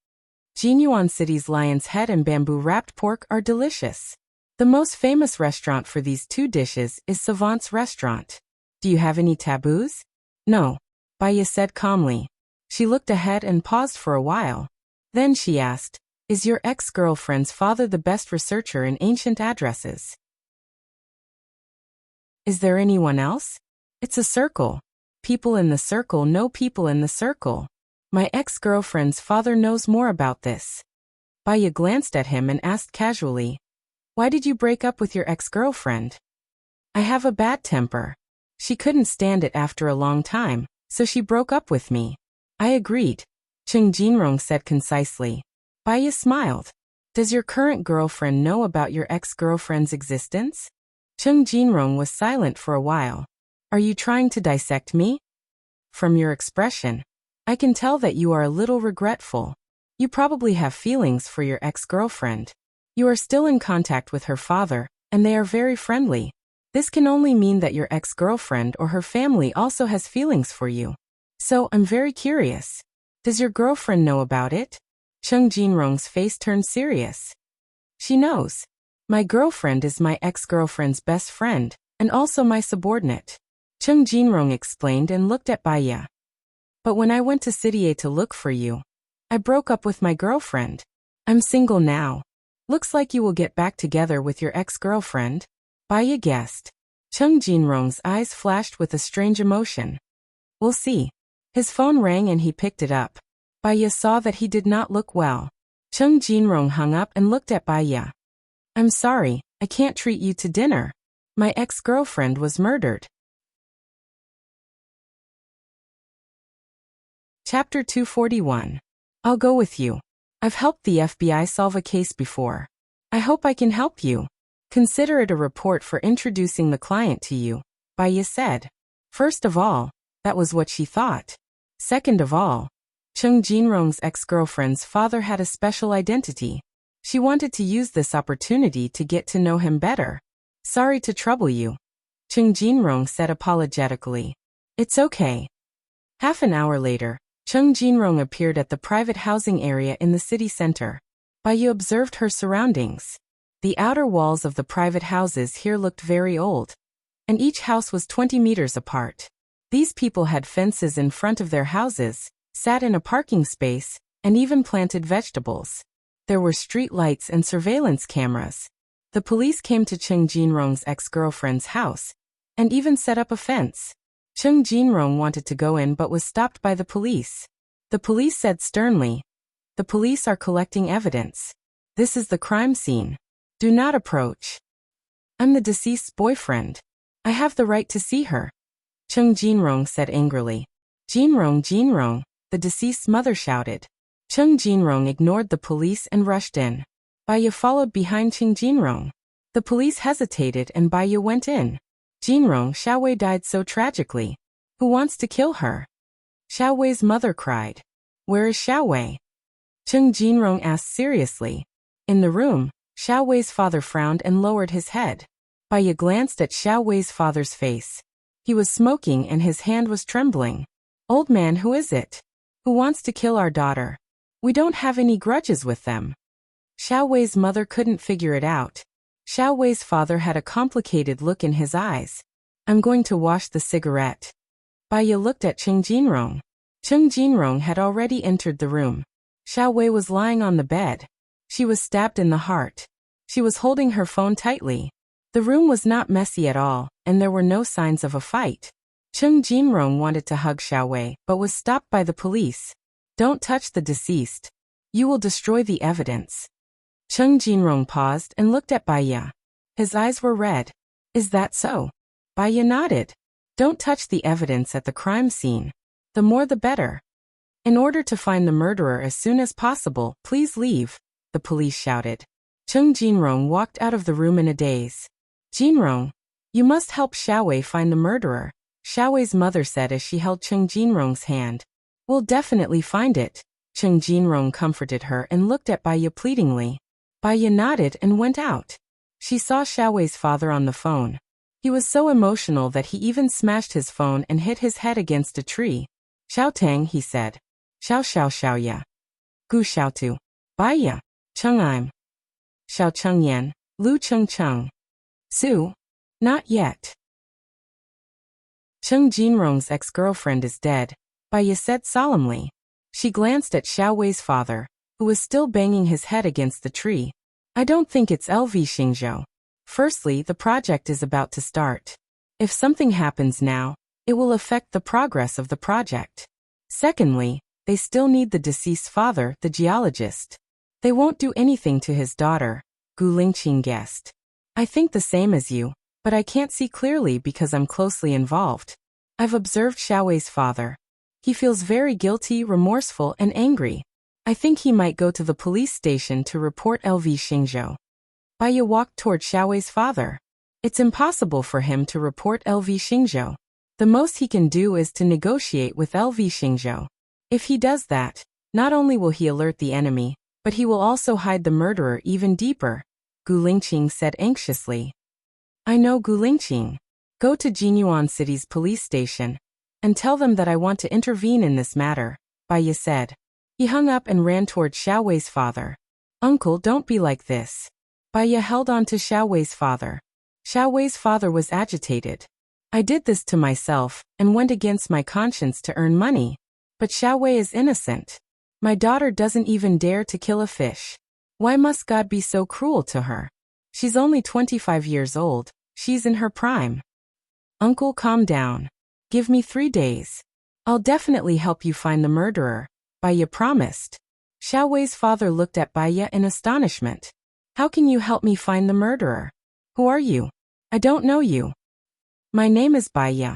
Speaker 1: Jinyuan City's lion's head and bamboo-wrapped pork are delicious. The most famous restaurant for these two dishes is Savant's restaurant. Do you have any taboos? No, Baya said calmly. She looked ahead and paused for a while. Then she asked, is your ex-girlfriend's father the best researcher in ancient addresses? Is there anyone else? It's a circle. People in the circle know people in the circle. My ex-girlfriend's father knows more about this. Baya glanced at him and asked casually, why did you break up with your ex-girlfriend? I have a bad temper. She couldn't stand it after a long time, so she broke up with me. I agreed. Cheng Jinrong said concisely. Baya smiled. Does your current girlfriend know about your ex-girlfriend's existence? Cheng Jinrong was silent for a while. Are you trying to dissect me? From your expression, I can tell that you are a little regretful. You probably have feelings for your ex-girlfriend. You are still in contact with her father, and they are very friendly. This can only mean that your ex-girlfriend or her family also has feelings for you. So, I'm very curious. Does your girlfriend know about it? Cheng Jinrong's face turned serious. She knows. My girlfriend is my ex-girlfriend's best friend, and also my subordinate. Cheng Jinrong explained and looked at Baya. But when I went to City A to look for you, I broke up with my girlfriend. I'm single now. Looks like you will get back together with your ex-girlfriend. Baya guessed. Cheng Jinrong's eyes flashed with a strange emotion. We'll see. His phone rang and he picked it up. Baya saw that he did not look well. Cheng Jinrong hung up and looked at Baya. I'm sorry, I can't treat you to dinner. My ex-girlfriend was murdered. Chapter 241. I'll go with you. I've helped the FBI solve a case before. I hope I can help you. Consider it a report for introducing the client to you, Baya said. First of all, that was what she thought. Second of all, Cheng Jinrong's ex-girlfriend's father had a special identity. She wanted to use this opportunity to get to know him better. Sorry to trouble you, Cheng Jinrong said apologetically. It's okay. Half an hour later, Cheng Jinrong appeared at the private housing area in the city center. Baya observed her surroundings. The outer walls of the private houses here looked very old, and each house was 20 meters apart. These people had fences in front of their houses, sat in a parking space, and even planted vegetables. There were street lights and surveillance cameras. The police came to Cheng Jinrong's ex-girlfriend's house, and even set up a fence. Cheng Jinrong wanted to go in but was stopped by the police. The police said sternly, "The police are collecting evidence. This is the crime scene. Do not approach. I'm the deceased's boyfriend. I have the right to see her," Cheng Jinrong said angrily. Jinrong, the deceased's mother shouted. Cheng Jinrong ignored the police and rushed in. Baya followed behind Cheng Jinrong. The police hesitated and Baya went in. Jinrong, Xiaowei died so tragically. Who wants to kill her? Xiaowei's mother cried. Where is Xiaowei? Cheng Jinrong asked seriously. In the room, Xiao Wei's father frowned and lowered his head. Bai Ye glanced at Xiao Wei's father's face. He was smoking and his hand was trembling. Old man, who is it? Who wants to kill our daughter? We don't have any grudges with them. Xiao Wei's mother couldn't figure it out. Xiao Wei's father had a complicated look in his eyes. I'm going to wash the cigarette. Bai Ye looked at Cheng Jinrong. Cheng Jinrong had already entered the room. Xiao Wei was lying on the bed. She was stabbed in the heart. She was holding her phone tightly. The room was not messy at all, and there were no signs of a fight. Cheng Jinrong wanted to hug Xiao Wei, but was stopped by the police. Don't touch the deceased. You will destroy the evidence. Cheng Jinrong paused and looked at Bai Ye. His eyes were red. Is that so? Bai Ye nodded. Don't touch the evidence at the crime scene. The more the better. In order to find the murderer as soon as possible, please leave, the police shouted. Cheng Jinrong walked out of the room in a daze. Jinrong, you must help Xiao Wei find the murderer, Xiao Wei's mother said as she held Cheng Jinrong's hand. We'll definitely find it. Cheng Jinrong comforted her and looked at Bai Ye pleadingly. Bai Ye nodded and went out. She saw Xiao Wei's father on the phone. He was so emotional that he even smashed his phone and hit his head against a tree. Xiao Tang, he said. Xiao Xiao Xiao Ya. Gu Xiao Tu. Bai Ye. Cheng Im. Xiao Cheng Yan. Lu Cheng Cheng. Su. Not yet. Cheng Jinrong's ex-girlfriend is dead, Bai Ye said solemnly. She glanced at Xiao Wei's father, who was still banging his head against the tree. I don't think it's LV Xingzhou. Firstly, the project is about to start. If something happens now, it will affect the progress of the project. Secondly, they still need the deceased father, the geologist. They won't do anything to his daughter, Gu Lingqing guessed. I think the same as you, but I can't see clearly because I'm closely involved. I've observed Xiao Wei's father. He feels very guilty, remorseful, and angry. I think he might go to the police station to report LV Xingzhou. Bai Ye walked toward Xiao Wei's father. It's impossible for him to report LV Xingzhou. The most he can do is to negotiate with LV Xingzhou. If he does that, not only will he alert the enemy, but he will also hide the murderer even deeper, Gu Lingqing said anxiously. I know, Gu Lingqing. Go to Jinyuan City's police station and tell them that I want to intervene in this matter, Bai Ye said. He hung up and ran toward Xiao Wei's father. Uncle, don't be like this. Bai Ye held on to Xiao Wei's father. Xiao Wei's father was agitated. I did this to myself and went against my conscience to earn money. But Xiao Wei is innocent. My daughter doesn't even dare to kill a fish. Why must God be so cruel to her? She's only 25 years old. She's in her prime. Uncle, calm down. Give me 3 days. I'll definitely help you find the murderer, Bai Ye promised. Xiao Wei's father looked at Bai Ye in astonishment. How can you help me find the murderer? Who are you? I don't know you. My name is Bai Ye.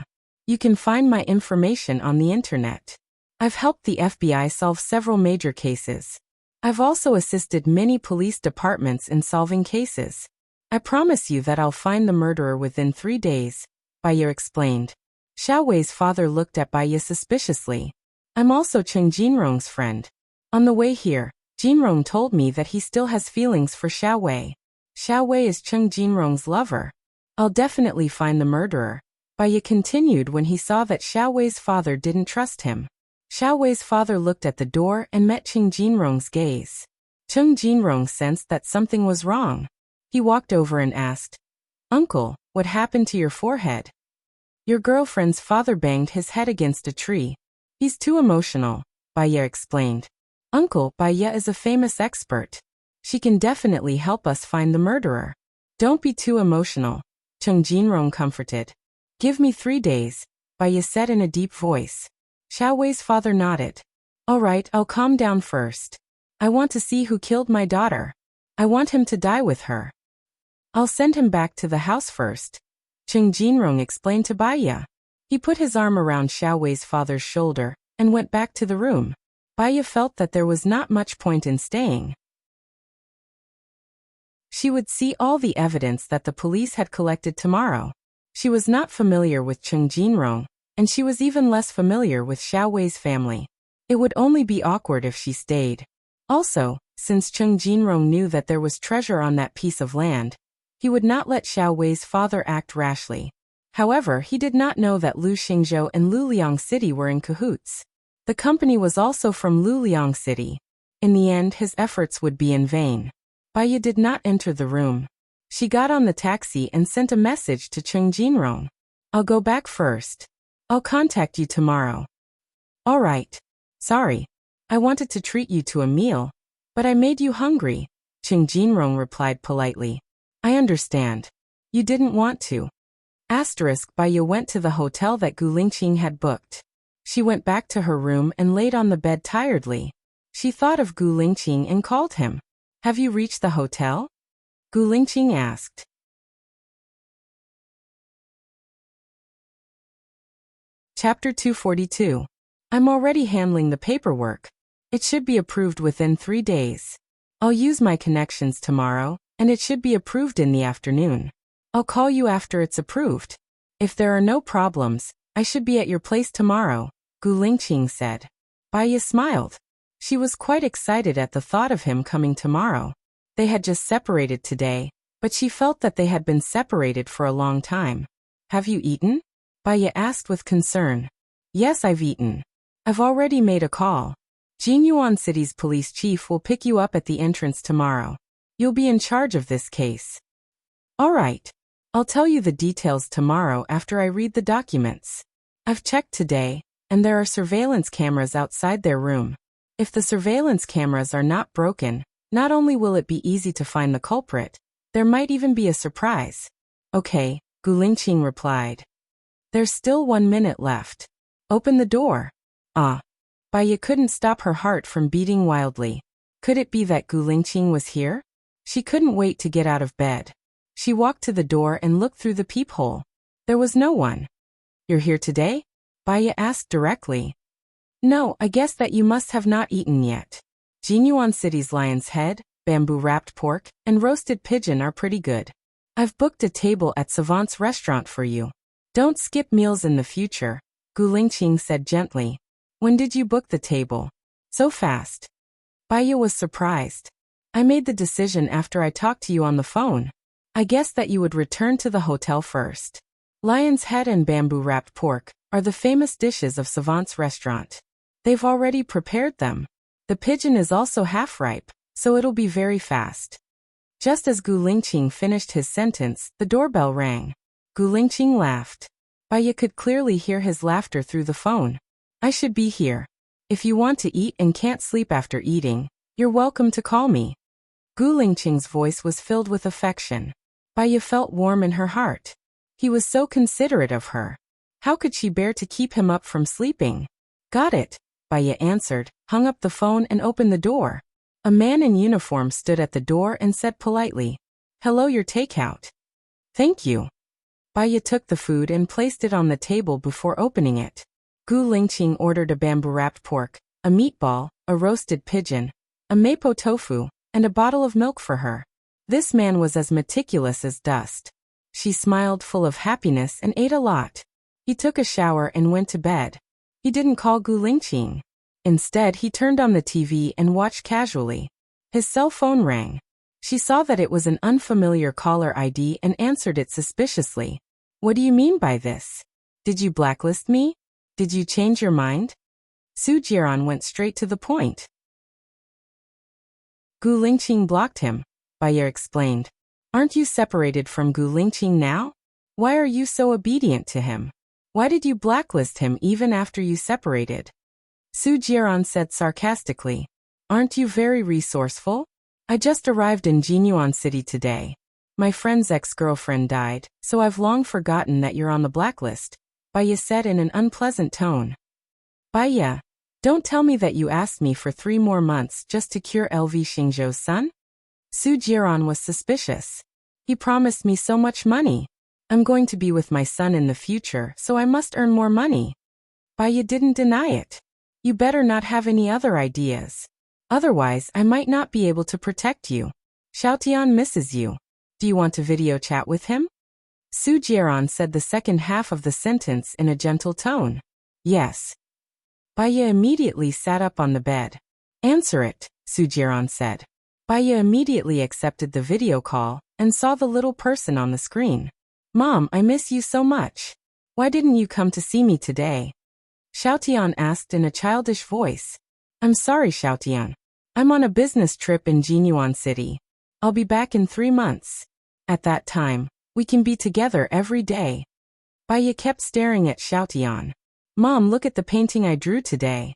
Speaker 1: You can find my information on the internet. I've helped the FBI solve several major cases. I've also assisted many police departments in solving cases. I promise you that I'll find the murderer within 3 days, Bai Ye explained. Xiao Wei's father looked at Bai Ye suspiciously. I'm also Cheng Jinrong's friend. On the way here, Jinrong told me that he still has feelings for Xiao Wei. Xiao Wei is Cheng Jinrong's lover. I'll definitely find the murderer, Bai Ye continued when he saw that Xiao Wei's father didn't trust him. Xiao Wei's father looked at the door and met Cheng Jinrong's gaze. Cheng Jinrong sensed that something was wrong. He walked over and asked, Uncle, what happened to your forehead? Your girlfriend's father banged his head against a tree. He's too emotional, Bai Ye explained. Uncle, Bai Ye is a famous expert. She can definitely help us find the murderer. Don't be too emotional, Cheng Jinrong comforted. Give me 3 days, Bai Ye said in a deep voice. Xiao Wei's father nodded. All right, I'll calm down first. I want to see who killed my daughter. I want him to die with her. I'll send him back to the house first, Cheng Jinrong explained to Bai Ye. He put his arm around Xiao Wei's father's shoulder and went back to the room. Bai Ye felt that there was not much point in staying. She would see all the evidence that the police had collected tomorrow. She was not familiar with Cheng Jinrong, and she was even less familiar with Xiao Wei's family. It would only be awkward if she stayed. Also, Since Cheng Jinrong knew that there was treasure on that piece of land, he would not let Xiao Wei's father act rashly. However, he did not know that Lu Xingzhou and Luliang City were in cahoots. The company was also from Luliang City. In the end, his efforts would be in vain. Baiya did not enter the room. She got on the taxi and sent a message to Cheng Jinrong. I'll go back first. I'll contact you tomorrow. All right. Sorry. I wanted to treat you to a meal, but I made you hungry, Cheng Jinrong replied politely. I understand. You didn't want to. Baiya went to the hotel that Gu Lingqing had booked. She went back to her room and laid on the bed tiredly. She thought of Gu Lingqing and called him. Have you reached the hotel? Gu Lingqing asked. Chapter 242. I'm already handling the paperwork. It should be approved within 3 days. I'll use my connections tomorrow, and it should be approved in the afternoon. I'll call you after it's approved. If there are no problems, I should be at your place tomorrow, Gu Lingqing said. Baiya smiled. She was quite excited at the thought of him coming tomorrow. They had just separated today, but she felt that they had been separated for a long time. Have you eaten? Baiya asked with concern. Yes, I've eaten. I've already made a call. Jinyuan City's police chief will pick you up at the entrance tomorrow. You'll be in charge of this case. All right. I'll tell you the details tomorrow after I read the documents. I've checked today, and there are surveillance cameras outside their room. If the surveillance cameras are not broken, not only will it be easy to find the culprit, there might even be a surprise. Okay, Gu Lingqing replied. There's still 1 minute left. Open the door. Baiya couldn't stop her heart from beating wildly. Could it be that Gu Lingqing was here? She couldn't wait to get out of bed. She walked to the door and looked through the peephole. There was no one. You're here today? Baiya asked directly. No, I guess that you must have not eaten yet. Jinyuan City's lion's head, bamboo-wrapped pork, and roasted pigeon are pretty good. I've booked a table at Savant's restaurant for you. Don't skip meals in the future, Gu Lingqing said gently. When did you book the table? So fast. Baiya was surprised. I made the decision after I talked to you on the phone. I guessed that you would return to the hotel first. Lion's head and bamboo-wrapped pork are the famous dishes of Savant's restaurant. They've already prepared them. The pigeon is also half-ripe, so it'll be very fast. Just as Gu Lingqing finished his sentence, the doorbell rang. Gu Lingqing laughed. Baiya could clearly hear his laughter through the phone. I should be here. If you want to eat and can't sleep after eating, you're welcome to call me. Gu Lingqing's voice was filled with affection. Baiya felt warm in her heart. He was so considerate of her. How could she bear to keep him up from sleeping? Got it, Baiya answered, hung up the phone and opened the door. A man in uniform stood at the door and said politely, Hello, your takeout. Thank you. Baiya took the food and placed it on the table before opening it. Gu Lingqing ordered a bamboo-wrapped pork, a meatball, a roasted pigeon, a mapo tofu, and a bottle of milk for her. This man was as meticulous as dust. She smiled full of happiness and ate a lot. He took a shower and went to bed. He didn't call Gu Lingqing. Instead, he turned on the TV and watched casually. His cell phone rang. She saw that it was an unfamiliar caller ID and answered it suspiciously. What do you mean by this? Did you blacklist me? Did you change your mind? Su Jiran went straight to the point. Gu Lingqing blocked him, Baiya explained. Aren't you separated from Gu Lingqing now? Why are you so obedient to him? Why did you blacklist him even after you separated? Su Jiran said sarcastically. Aren't you very resourceful? I just arrived in Jinyuan City today. My friend's ex-girlfriend died, so I've long forgotten that you're on the blacklist, Baiya said in an unpleasant tone. Baiya, don't tell me that you asked me for 3 more months just to cure LV Xingzhou's son? Su Jiran was suspicious. He promised me so much money. I'm going to be with my son in the future, so I must earn more money. Baiya didn't deny it. You better not have any other ideas. Otherwise, I might not be able to protect you. Xiaotian misses you. Do you want to video chat with him? Su Jiran said the second half of the sentence in a gentle tone. Yes. Baiya immediately sat up on the bed. Answer it, Sujiran said. Baya immediately accepted the video call and saw the little person on the screen. Mom, I miss you so much. Why didn't you come to see me today? Xiaotian asked in a childish voice. I'm sorry, Xiaotian. I'm on a business trip in Jinyuan City. I'll be back in 3 months. At that time, we can be together every day. Baya kept staring at Xiaotian. Mom, look at the painting I drew today.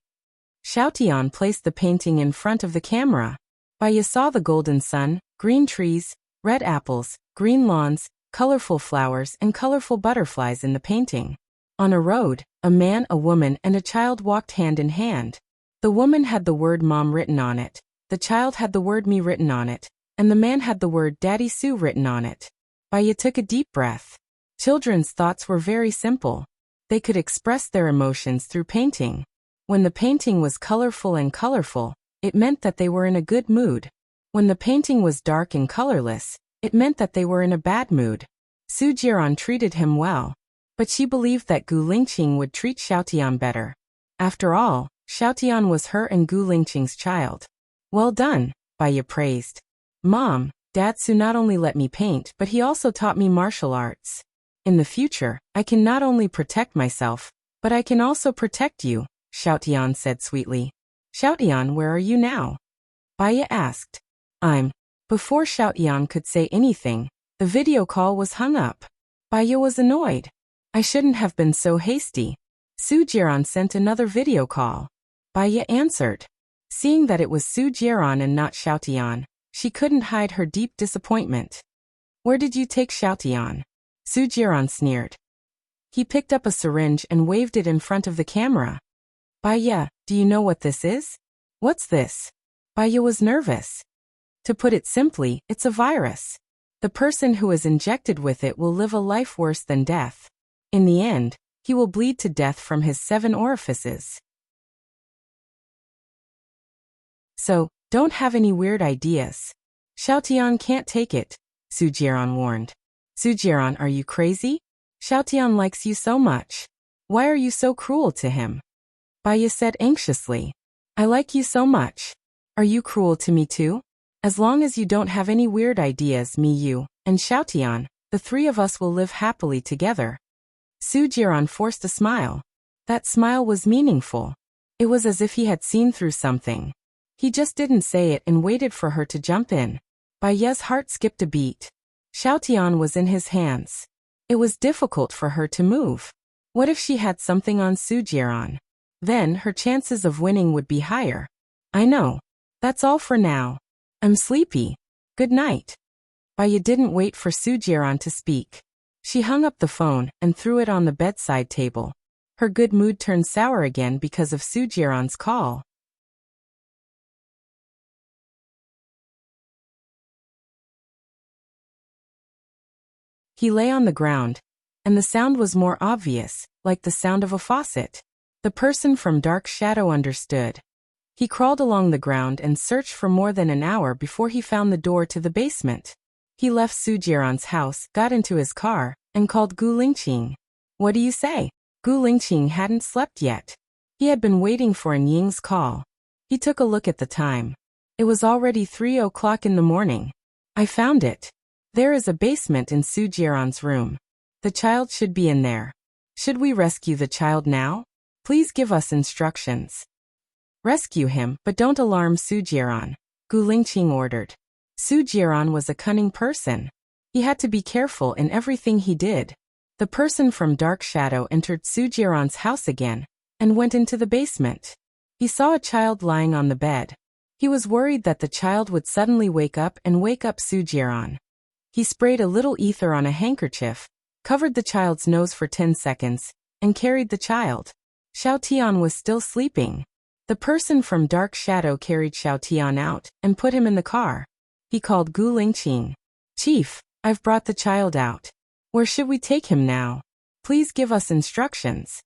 Speaker 1: Xiaotian placed the painting in front of the camera. Baya saw the golden sun, green trees, red apples, green lawns, colorful flowers and colorful butterflies in the painting. On a road, a man, a woman, and a child walked hand in hand. The woman had the word Mom written on it, the child had the word Me written on it, and the man had the word Daddy Sue written on it. Baya took a deep breath. Children's thoughts were very simple. They could express their emotions through painting. When the painting was colorful, it meant that they were in a good mood. When the painting was dark and colorless, it meant that they were in a bad mood. Su Jiran treated him well, but she believed that Gu Lingqing would treat Xiaotian better. After all, Xiaotian was her and Gu Lingqing's child. Well done, Baya praised. Mom, Dad Su not only let me paint, but he also taught me martial arts. In the future, I can not only protect myself, but I can also protect you, Xiaotian said sweetly. Xiaotian, where are you now? Baya asked. Before Xiaotian could say anything, the video call was hung up. Baya was annoyed. I shouldn't have been so hasty. Su Jiran sent another video call. Baya answered. Seeing that it was Su Jiran and not Xiaotian, she couldn't hide her deep disappointment. Where did you take Xiaotian? Su Jiran sneered. He picked up a syringe and waved it in front of the camera. Baya, do you know what this is? What's this? Baya was nervous. To put it simply, it's a virus. The person who is injected with it will live a life worse than death. In the end, he will bleed to death from his 7 orifices. So, don't have any weird ideas. Xiaotian can't take it, Su Jiran warned. Su Jiran, are you crazy? Xiaotian likes you so much. Why are you so cruel to him? Baya said anxiously. I like you so much. Are you cruel to me too? As long as you don't have any weird ideas, me, you, and Xiaotian, the 3 of us will live happily together. Su Jiran forced a smile. That smile was meaningful. It was as if he had seen through something. He just didn't say it and waited for her to jump in. Baya's heart skipped a beat. Xiaotian was in his hands. It was difficult for her to move. What if she had something on Su Jiran? Then her chances of winning would be higher. I know. That's all for now. I'm sleepy. Good night. Baya didn't wait for Su Jiran to speak. She hung up the phone and threw it on the bedside table. Her good mood turned sour again because of Su Jiran's call. He lay on the ground, and the sound was more obvious, like the sound of a faucet. The person from Dark Shadow understood. He crawled along the ground and searched for more than an hour before he found the door to the basement. He left Su Jiran's house, got into his car, and called Gu Lingqing. What do you say? Gu Lingqing hadn't slept yet. He had been waiting for An Ying's call. He took a look at the time. It was already 3 o'clock in the morning. I found it. There is a basement in Su Jiran's room. The child should be in there. Should we rescue the child now? Please give us instructions. Rescue him, but don't alarm Su Jiran, Gu Lingqing ordered. Su Jiran was a cunning person. He had to be careful in everything he did. The person from Dark Shadow entered Su Jiran's house again, and went into the basement. He saw a child lying on the bed. He was worried that the child would suddenly wake up Su Jiran. He sprayed a little ether on a handkerchief, covered the child's nose for 10 seconds, and carried the child. Xiaotian was still sleeping. The person from Dark Shadow carried Xiaotian out and put him in the car. He called Gu Lingqing. Chief, I've brought the child out. Where should we take him now? Please give us instructions.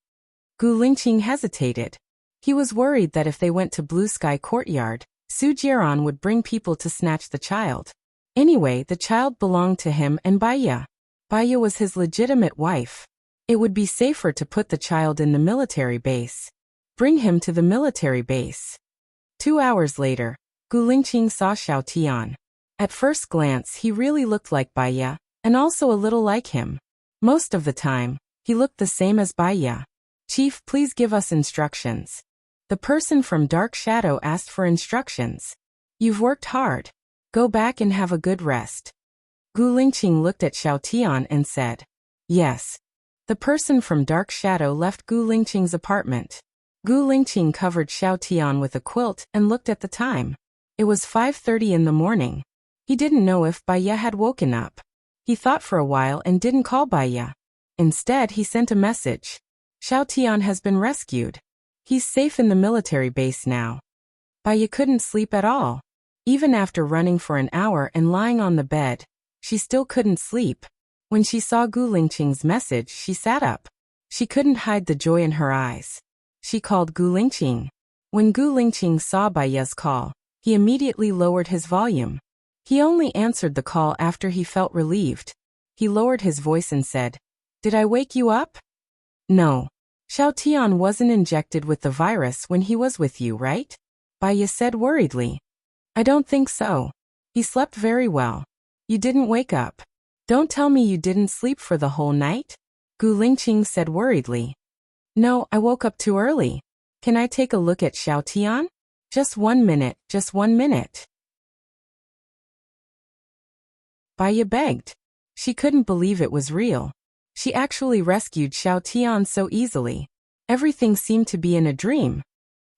Speaker 1: Gu Lingqing hesitated. He was worried that if they went to Blue Sky Courtyard, Su Jiran would bring people to snatch the child. Anyway, the child belonged to him and Baya. Baya was his legitimate wife. It would be safer to put the child in the military base. Bring him to the military base. 2 hours later, Gu Lingqing saw Xiao Tian. At first glance he really looked like Bai Ye, and also a little like him. Most of the time, he looked the same as Bai Ye. "Chief, please give us instructions." The person from Dark Shadow asked for instructions. "You've worked hard. Go back and have a good rest." Gu Lingqing looked at Xiao Tian and said, "Yes." The person from Dark Shadow left Gu Lingqing's apartment. Gu Lingqing covered Xiao Tian with a quilt and looked at the time. It was 5:30 in the morning. He didn't know if Bai Ye had woken up. He thought for a while and didn't call Bai Ye. Instead, he sent a message. "Xiao Tian has been rescued. He's safe in the military base now." Bai Ye couldn't sleep at all. Even after running for an hour and lying on the bed, she still couldn't sleep. When she saw Gu Lingqing's message, she sat up. She couldn't hide the joy in her eyes. She called Gu Lingqing. When Gu Lingqing saw Bai Ye's call, he immediately lowered his volume. He only answered the call after he felt relieved. He lowered his voice and said, "Did I wake you up?" "No. Xiao Tian wasn't injected with the virus when he was with you, right?" Bai Ye said worriedly. "I don't think so. He slept very well. You didn't wake up. Don't tell me you didn't sleep for the whole night?" Gu Lingqing said worriedly. "No, I woke up too early. Can I take a look at Xiao Tian? Just 1 minute, just 1 minute." Bai Ye begged. She couldn't believe it was real. She actually rescued Xiao Tian so easily. Everything seemed to be in a dream.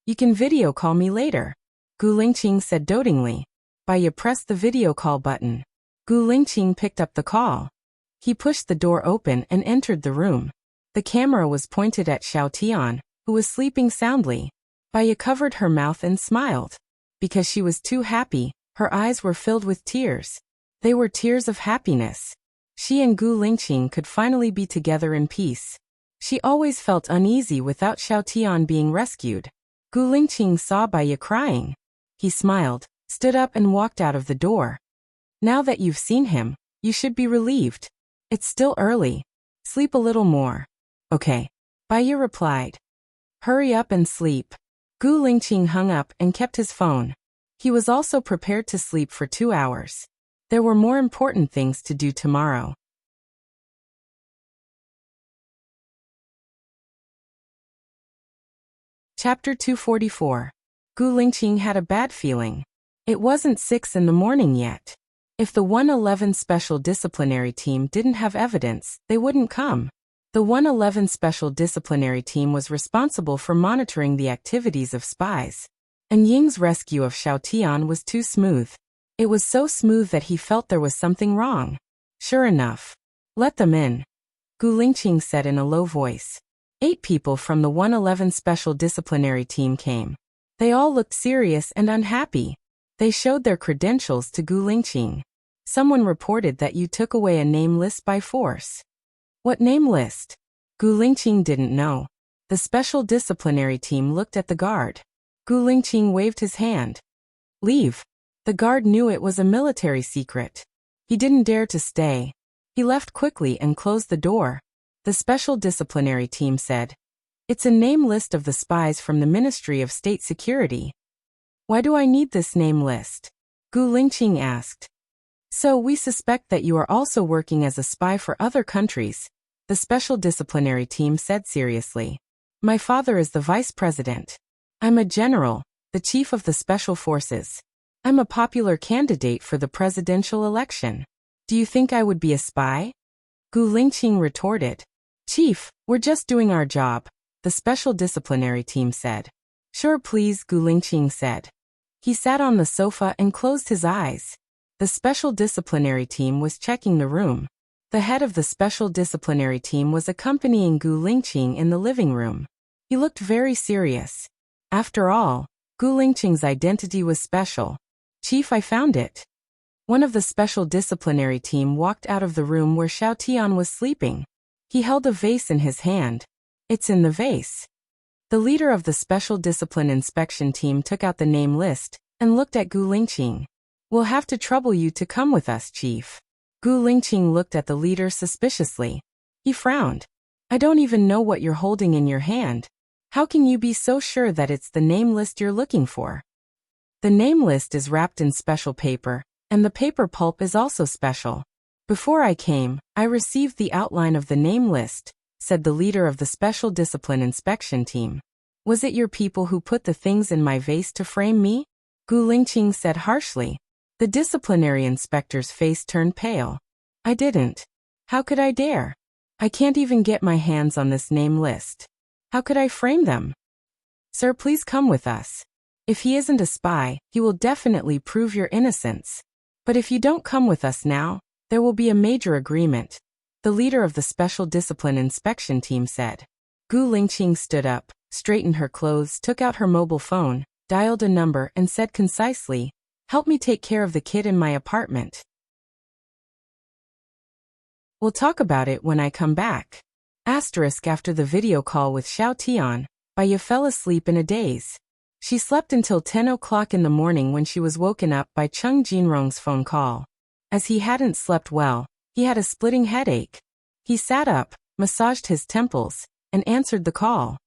Speaker 1: "You can video call me later," Gu Lingqing said dotingly. Bai Ye pressed the video call button. Gu Lingqing picked up the call. He pushed the door open and entered the room. The camera was pointed at Xiao Tian, who was sleeping soundly. Bai Ye covered her mouth and smiled. Because she was too happy, her eyes were filled with tears. They were tears of happiness. She and Gu Lingqing could finally be together in peace. She always felt uneasy without Xiao Tian being rescued. Gu Lingqing saw Bai Ye crying. He smiled, stood up and walked out of the door. "Now that you've seen him, you should be relieved. It's still early. Sleep a little more." "Okay," Bai Ye replied. "Hurry up and sleep." Gu Lingqing hung up and kept his phone. He was also prepared to sleep for 2 hours. There were more important things to do tomorrow. Chapter 244. Gu Lingqing had a bad feeling. It wasn't 6 in the morning yet. If the 111 Special Disciplinary Team didn't have evidence, they wouldn't come. The 111 Special Disciplinary Team was responsible for monitoring the activities of spies. And Ying's rescue of Xiao Tian was too smooth. It was so smooth that he felt there was something wrong. Sure enough. "Let them in," Gu Lingqing said in a low voice. 8 people from the 111 Special Disciplinary Team came. They all looked serious and unhappy. They showed their credentials to Gu Lingqing. "Someone reported that you took away a name list by force." "What name list?" Gu Lingqing didn't know. The Special Disciplinary Team looked at the guard. Gu Lingqing waved his hand. "Leave." The guard knew it was a military secret. He didn't dare to stay. He left quickly and closed the door. The Special Disciplinary Team said, "It's a name list of the spies from the Ministry of State Security." "Why do I need this name list?" Gu Lingqing asked. "So we suspect that you are also working as a spy for other countries," the Special Disciplinary Team said seriously. "My father is the vice president. I'm a general, the chief of the special forces. I'm a popular candidate for the presidential election. Do you think I would be a spy?" Gu Lingqing retorted. "Chief, we're just doing our job," the Special Disciplinary Team said. "Sure, please," Gu Lingqing said. He sat on the sofa and closed his eyes. The Special Disciplinary Team was checking the room. The head of the Special Disciplinary Team was accompanying Gu Lingqing in the living room. He looked very serious. After all, Gu Lingqing's identity was special. "Chief, I found it." One of the Special Disciplinary Team walked out of the room where Xiao Tian was sleeping. He held a vase in his hand. "It's in the vase." The leader of the Special Discipline Inspection Team took out the name list and looked at Gu Lingqing. "We'll have to trouble you to come with us, Chief." Gu Lingqing looked at the leader suspiciously. He frowned. "I don't even know what you're holding in your hand. How can you be so sure that it's the name list you're looking for?" The name list is wrapped in special paper, and the paper pulp is also special. Before I came, I received the outline of the name list, said the leader of the Special Discipline Inspection Team. Was it your people who put the things in my vase to frame me? Gu Lingqing said harshly. The disciplinary inspector's face turned pale. I didn't. How could I dare? I can't even get my hands on this name list. How could I frame them? Sir, please come with us. If he isn't a spy, he will definitely prove your innocence. But if you don't come with us now, there will be a major agreement, the leader of the Special Discipline Inspection Team said. Gu Lingqing stood up, straightened her clothes, took out her mobile phone, dialed a number and said concisely, "Help me take care of the kid in my apartment. We'll talk about it when I come back." After the video call with Xiao Tian, Baiya fell asleep in a daze. She slept until 10 o'clock in the morning when she was woken up by Cheng Jinrong's phone call. As he hadn't slept well, he had a splitting headache. He sat up, massaged his temples, and answered the call.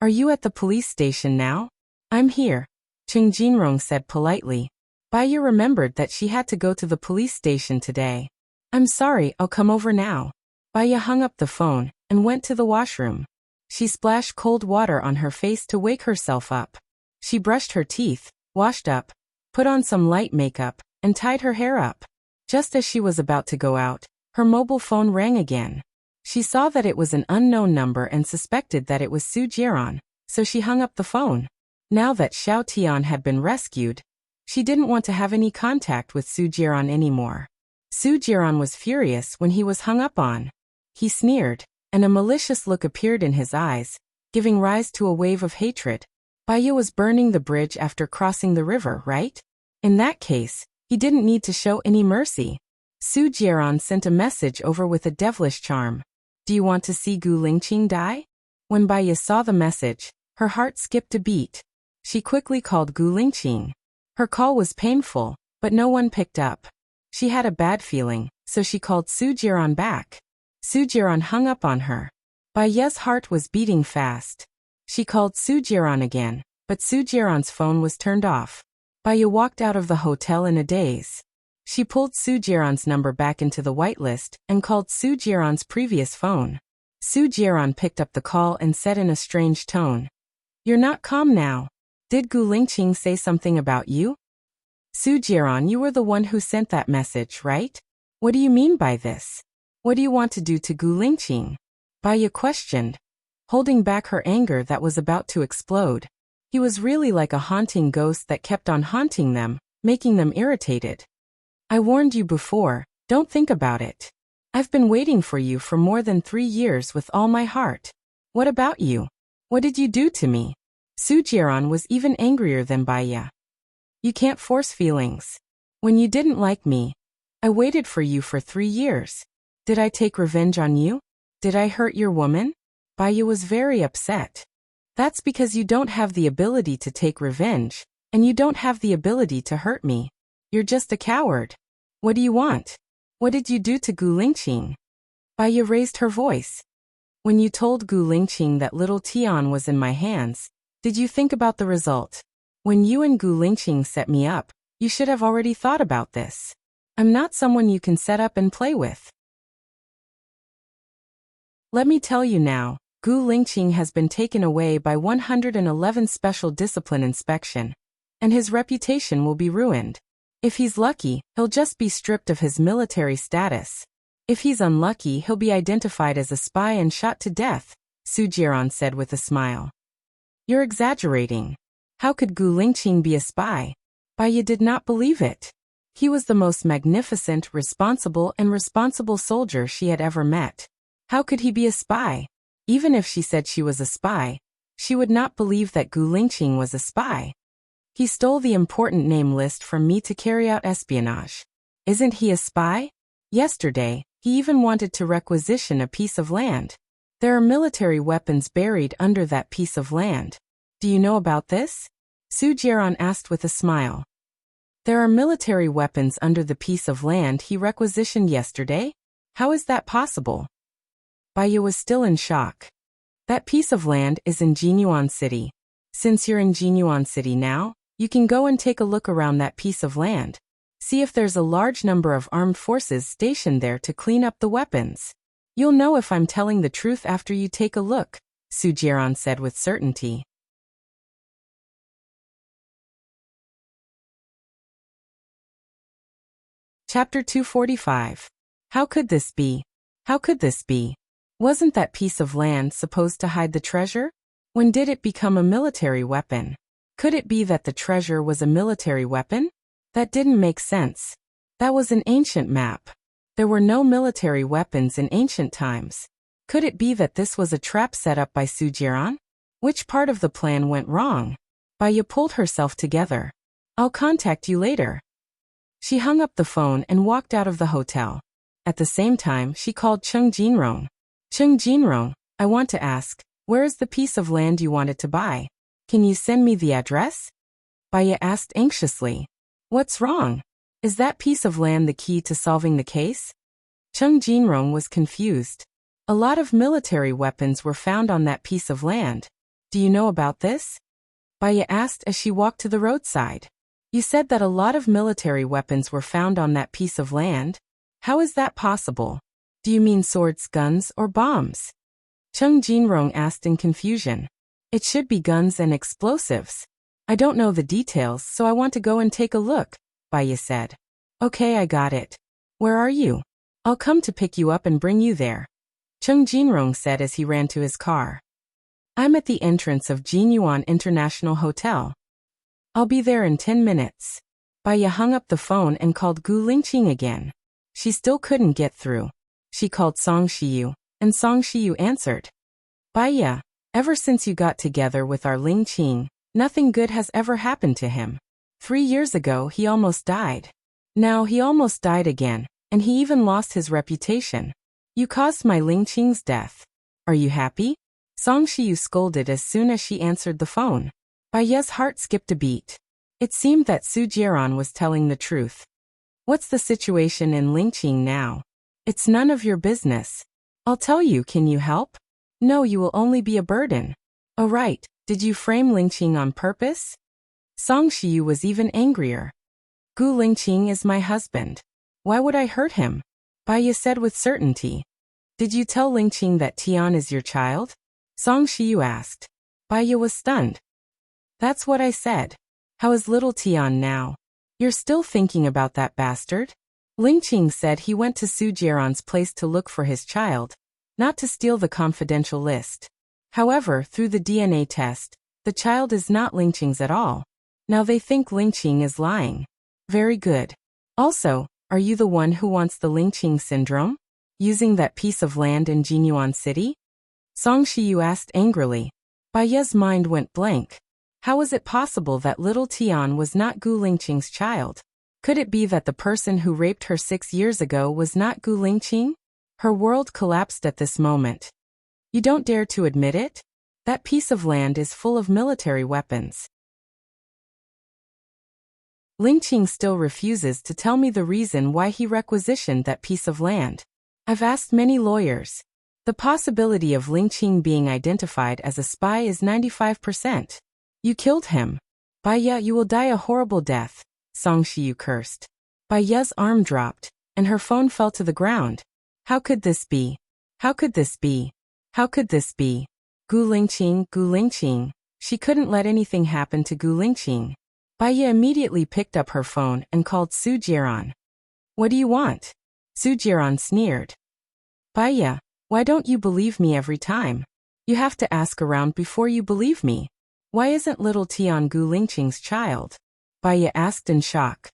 Speaker 1: "Are you at the police station now?" "I'm here," Cheng Jinrong said politely. Baiya remembered that she had to go to the police station today. "I'm sorry, I'll come over now." Baiya hung up the phone and went to the washroom. She splashed cold water on her face to wake herself up. She brushed her teeth, washed up, put on some light makeup, and tied her hair up. Just as she was about to go out, her mobile phone rang again. She saw that it was an unknown number and suspected that it was Su Jiran, so she hung up the phone. Now that Xiao Tian had been rescued, she didn't want to have any contact with Su Jiran anymore. Su Jiran was furious when he was hung up on. He sneered, and a malicious look appeared in his eyes, giving rise to a wave of hatred. Baiya was burning the bridge after crossing the river, right? In that case, he didn't need to show any mercy. Su Jiran sent a message over with a devilish charm. "Do you want to see Gu Lingqing die?" When Baiya saw the message, her heart skipped a beat. She quickly called Gu Lingqing. Her call was painful, but no one picked up. She had a bad feeling, so she called Su Jiran back. Su Jiran hung up on her. Baiya's heart was beating fast. She called Su Jiran again, but Su Jiran's phone was turned off. Baiya walked out of the hotel in a daze. She pulled Su Jiran's number back into the whitelist and called Su Jiran's previous phone. Su Jiran picked up the call and said in a strange tone, "You're not calm now. Did Gu Lingqing say something about you?" "Su Jiran, you were the one who sent that message, right? What do you mean by this? What do you want to do to Gu Lingqing?" Baiya questioned, holding back her anger that was about to explode. He was really like a haunting ghost that kept on haunting them, making them irritated. "I warned you before, don't think about it. I've been waiting for you for more than 3 years with all my heart. What about you? What did you do to me?" Su Jiran was even angrier than Baiya. "You can't force feelings. When you didn't like me, I waited for you for 3 years. Did I take revenge on you? Did I hurt your woman?" Baiya was very upset. "That's because you don't have the ability to take revenge, and you don't have the ability to hurt me. You're just a coward. What do you want? What did you do to Gu Lingqing?" Baiya raised her voice. "When you told Gu Lingqing that little Tian was in my hands, did you think about the result? When you and Gu Lingqing set me up, you should have already thought about this. I'm not someone you can set up and play with. Let me tell you now, Gu Lingqing has been taken away by 111 Special Discipline Inspection, and his reputation will be ruined. If he's lucky, he'll just be stripped of his military status. If he's unlucky, he'll be identified as a spy and shot to death," Su Jiran said with a smile. "You're exaggerating. How could Gu Lingqing be a spy?" Baiya did not believe it. He was the most magnificent, responsible soldier she had ever met. How could he be a spy? Even if she said she was a spy, she would not believe that Gu Lingqing was a spy. "He stole the important name list from me to carry out espionage. Isn't he a spy? Yesterday, he even wanted to requisition a piece of land. There are military weapons buried under that piece of land. Do you know about this?" Su Jiran asked with a smile. "There are military weapons under the piece of land he requisitioned yesterday? How is that possible?" Baiya was still in shock. "That piece of land is in Jinyuan City. Since you're in Jinyuan City now, You can go and take a look around that piece of land. See if there's a large number of armed forces stationed there to clean up the weapons. You'll know if I'm telling the truth after you take a look, Su Jiaran said with certainty. Chapter 245. How could this be? How could this be? Wasn't that piece of land supposed to hide the treasure? When did it become a military weapon? Could it be that the treasure was a military weapon? That didn't make sense. That was an ancient map. There were no military weapons in ancient times. Could it be that this was a trap set up by Su Jiaran? Which part of the plan went wrong? Baiya pulled herself together. I'll contact you later. She hung up the phone and walked out of the hotel. At the same time, she called Cheng Jinrong. Cheng Jinrong, I want to ask, where is the piece of land you wanted to buy? Can you send me the address? Baiya asked anxiously. What's wrong? Is that piece of land the key to solving the case? Cheng Jinrong was confused. A lot of military weapons were found on that piece of land. Do you know about this? Baiya asked as she walked to the roadside. You said that a lot of military weapons were found on that piece of land. How is that possible? Do you mean swords, guns, or bombs? Cheng Jinrong asked in confusion. It should be guns and explosives. I don't know the details, so I want to go and take a look, Baiya said. Okay, I got it. Where are you? I'll come to pick you up and bring you there, Cheng Jinrong said as he ran to his car. I'm at the entrance of Jinyuan International Hotel. I'll be there in 10 minutes. Baiya hung up the phone and called Gu Lingqing again. She still couldn't get through. She called Song Shiyu, and Song Shiyu answered. Baiya, ever since you got together with our Lingqing, nothing good has ever happened to him. 3 years ago he almost died. Now he almost died again, and he even lost his reputation. You caused my Lingqing's death. Are you happy? Song Shiyu scolded as soon as she answered the phone. Baiya's heart skipped a beat. It seemed that Su Jiaran was telling the truth. What's the situation in Lingqing now? It's none of your business. I'll tell you, can you help? No, you will only be a burden. Oh right, did you frame Lingqing on purpose? Song Shiyu was even angrier. Gu Lingqing is my husband. Why would I hurt him? Baiya said with certainty. Did you tell Lingqing that Tian is your child? Song Shiyu asked. Baiya was stunned. That's what I said. How is little Tian now? You're still thinking about that bastard? Lingqing said he went to Su Jiaran's place to look for his child, not to steal the confidential list. However, through the DNA test, the child is not Lingqing's at all. Now they think Lingqing is lying. Very good. Also, are you the one who wants the Lingqing syndrome? Using that piece of land in Jinyuan City? Song Shiyu asked angrily. Baiya's mind went blank. How was it possible that little Tian was not Gu Lingqing's child? Could it be that the person who raped her 6 years ago was not Gu Lingqing? Her world collapsed at this moment. You don't dare to admit it? That piece of land is full of military weapons. Lingqing still refuses to tell me the reason why he requisitioned that piece of land. I've asked many lawyers. The possibility of Lingqing being identified as a spy is 95%. You killed him. Baiya, you will die a horrible death, Song Shiyu cursed. Baiya's arm dropped, and her phone fell to the ground. How could this be? How could this be? How could this be? Gu Lingqing, Gu Lingqing. She couldn't let anything happen to Gu Lingqing. Baiya immediately picked up her phone and called Su Jiaran. What do you want? Su Jiaran sneered. Baiya, why don't you believe me every time? You have to ask around before you believe me. Why isn't little Tian Gu Lingqing's child? Baiya asked in shock.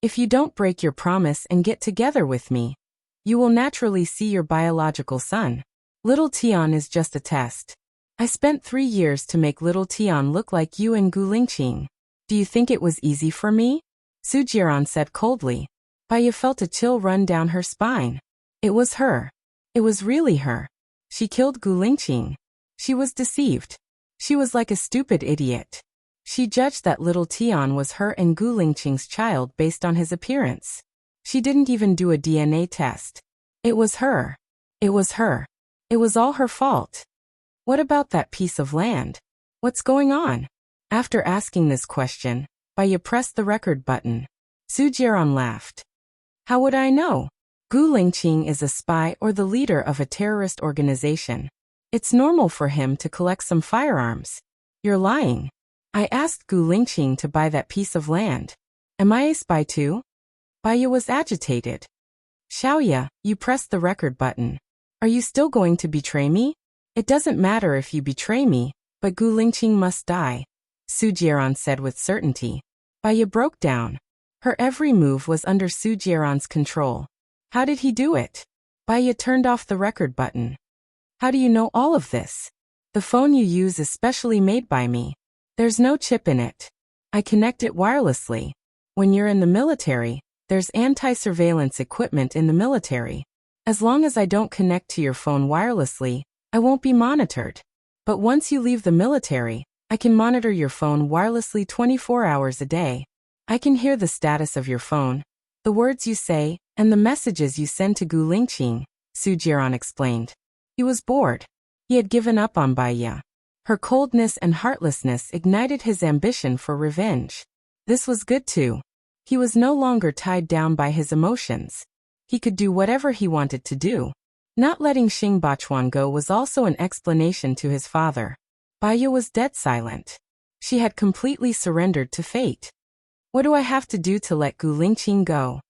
Speaker 1: If you don't break your promise and get together with me, you will naturally see your biological son. Little Tian is just a test. I spent 3 years to make little Tian look like you and Gu Lingqing. Do you think it was easy for me? Su Jiaran said coldly. Baiya felt a chill run down her spine. It was her. It was really her. She killed Gu Lingqing. She was deceived. She was like a stupid idiot. She judged that little Tian was her and Gu Lingqing's child based on his appearance. She didn't even do a DNA test. It was her. It was her. It was all her fault. What about that piece of land? What's going on? After asking this question, Baya pressed the record button. Su Jiaran laughed. How would I know? Gu Lingqing is a spy or the leader of a terrorist organization. It's normal for him to collect some firearms. You're lying. I asked Gu Lingqing to buy that piece of land. Am I a spy too? Baya was agitated. Xiaoya, you pressed the record button. Are you still going to betray me? It doesn't matter if you betray me, but Gu Lingqing must die, Su Jiaran said with certainty. Baya broke down. Her every move was under Su Jiaran's control. How did he do it? Baya turned off the record button. How do you know all of this? The phone you use is specially made by me. There's no chip in it. I connect it wirelessly. When you're in the military, there's anti-surveillance equipment in the military. As long as I don't connect to your phone wirelessly, I won't be monitored. But once you leave the military, I can monitor your phone wirelessly 24 hours a day. I can hear the status of your phone, the words you say, and the messages you send to Gu Lingqing, Su Jiaran explained. He was bored. He had given up on Baya. Her coldness and heartlessness ignited his ambition for revenge. This was good too. He was no longer tied down by his emotions. He could do whatever he wanted to do. Not letting Xing Bachuan go was also an explanation to his father. Baya was dead silent. She had completely surrendered to fate. What do I have to do to let Gu Lingqing go?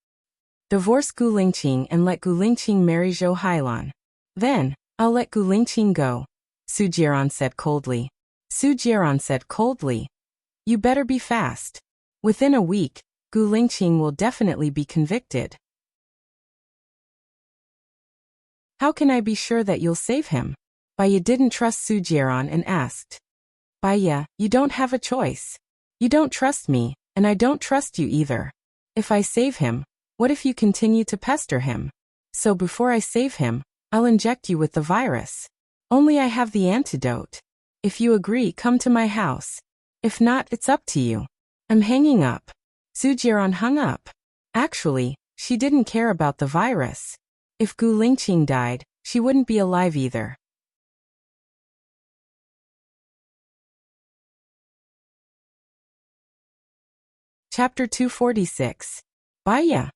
Speaker 1: Divorce Gu Lingqing and let Gu Lingqing marry Zhou Hailan. Then, I'll let Gu Lingqing go, Su Jiaran said coldly. Su Jiaran said coldly. You better be fast. Within a week, Gu Lingqing will definitely be convicted. How can I be sure that you'll save him? Baya didn't trust Su Jiaran and asked. Baya, you don't have a choice. You don't trust me, and I don't trust you either. If I save him, what if you continue to pester him? So before I save him, I'll inject you with the virus. Only I have the antidote. If you agree, come to my house. If not, it's up to you. I'm hanging up. Su Jiaran hung up. Actually, she didn't care about the virus. If Gu Lingqing died, she wouldn't be alive either. Chapter 246. Baya.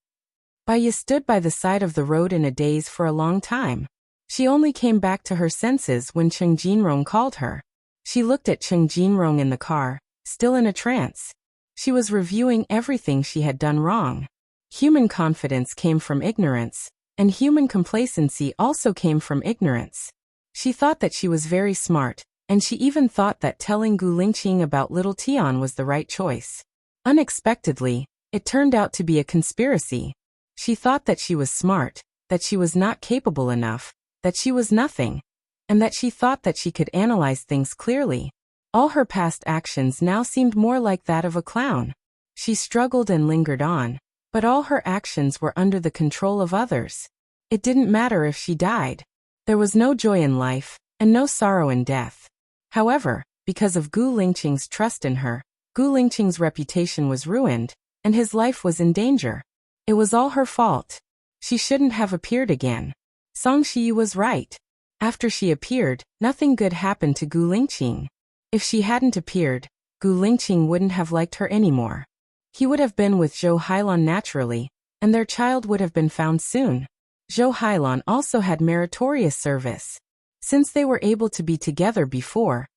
Speaker 1: Baya stood by the side of the road in a daze for a long time. She only came back to her senses when Cheng Jinrong called her. She looked at Cheng Jinrong in the car, still in a trance. She was reviewing everything she had done wrong. Human confidence came from ignorance, and human complacency also came from ignorance. She thought that she was very smart, and she even thought that telling Gu Lingqing about little Tian was the right choice. Unexpectedly, it turned out to be a conspiracy. She thought that she was smart, that she was not capable enough, that she was nothing, and that she thought that she could analyze things clearly. All her past actions now seemed more like that of a clown. She struggled and lingered on, but all her actions were under the control of others. It didn't matter if she died. There was no joy in life, and no sorrow in death. However, because of Gu Lingqing's trust in her, Gu Lingqing's reputation was ruined, and his life was in danger. It was all her fault. She shouldn't have appeared again. Song Shi was right. After she appeared, nothing good happened to Gu Lingqing. If she hadn't appeared, Gu Lingqing wouldn't have liked her anymore. He would have been with Zhou Hailan naturally, and their child would have been found soon. Zhou Hailan also had meritorious service. Since they were able to be together before,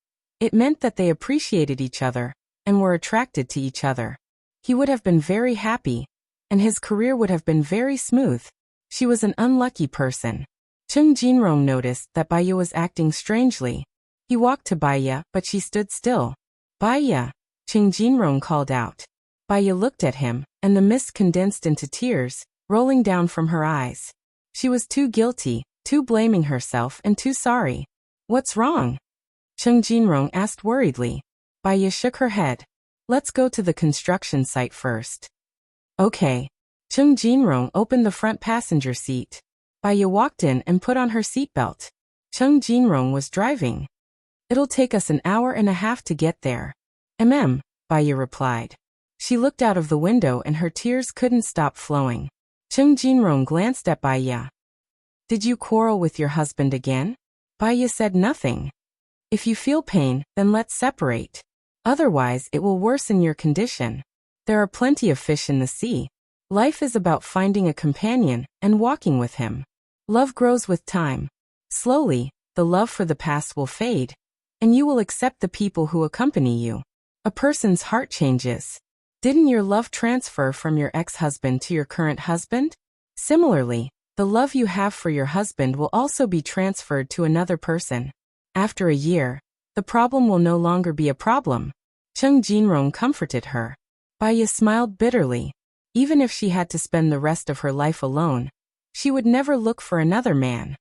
Speaker 1: it meant that they appreciated each other, and were attracted to each other. He would have been very happy, and his career would have been very smooth. She was an unlucky person. Cheng Jinrong noticed that Baya was acting strangely. He walked to Baya, but she stood still. Baya, Cheng Jinrong called out. Baya looked at him, and the mist condensed into tears, rolling down from her eyes. She was too guilty, too blaming herself, and too sorry. What's wrong? Cheng Jinrong asked worriedly. Baya shook her head. Let's go to the construction site first. Okay. Cheng Jinrong opened the front passenger seat. Baya walked in and put on her seatbelt. Cheng Jinrong was driving. It'll take us an hour and a half to get there. Baya replied. She looked out of the window and her tears couldn't stop flowing. Cheng Jinrong glanced at Baya. Did you quarrel with your husband again? Baya said nothing. If you feel pain, then let's separate. Otherwise it will worsen your condition. There are plenty of fish in the sea. Life is about finding a companion and walking with him. Love grows with time. Slowly, the love for the past will fade, and you will accept the people who accompany you. A person's heart changes. Didn't your love transfer from your ex-husband to your current husband? Similarly, the love you have for your husband will also be transferred to another person. After a year, the problem will no longer be a problem. Cheng Jinrong comforted her. Baya smiled bitterly. Even if she had to spend the rest of her life alone, she would never look for another man.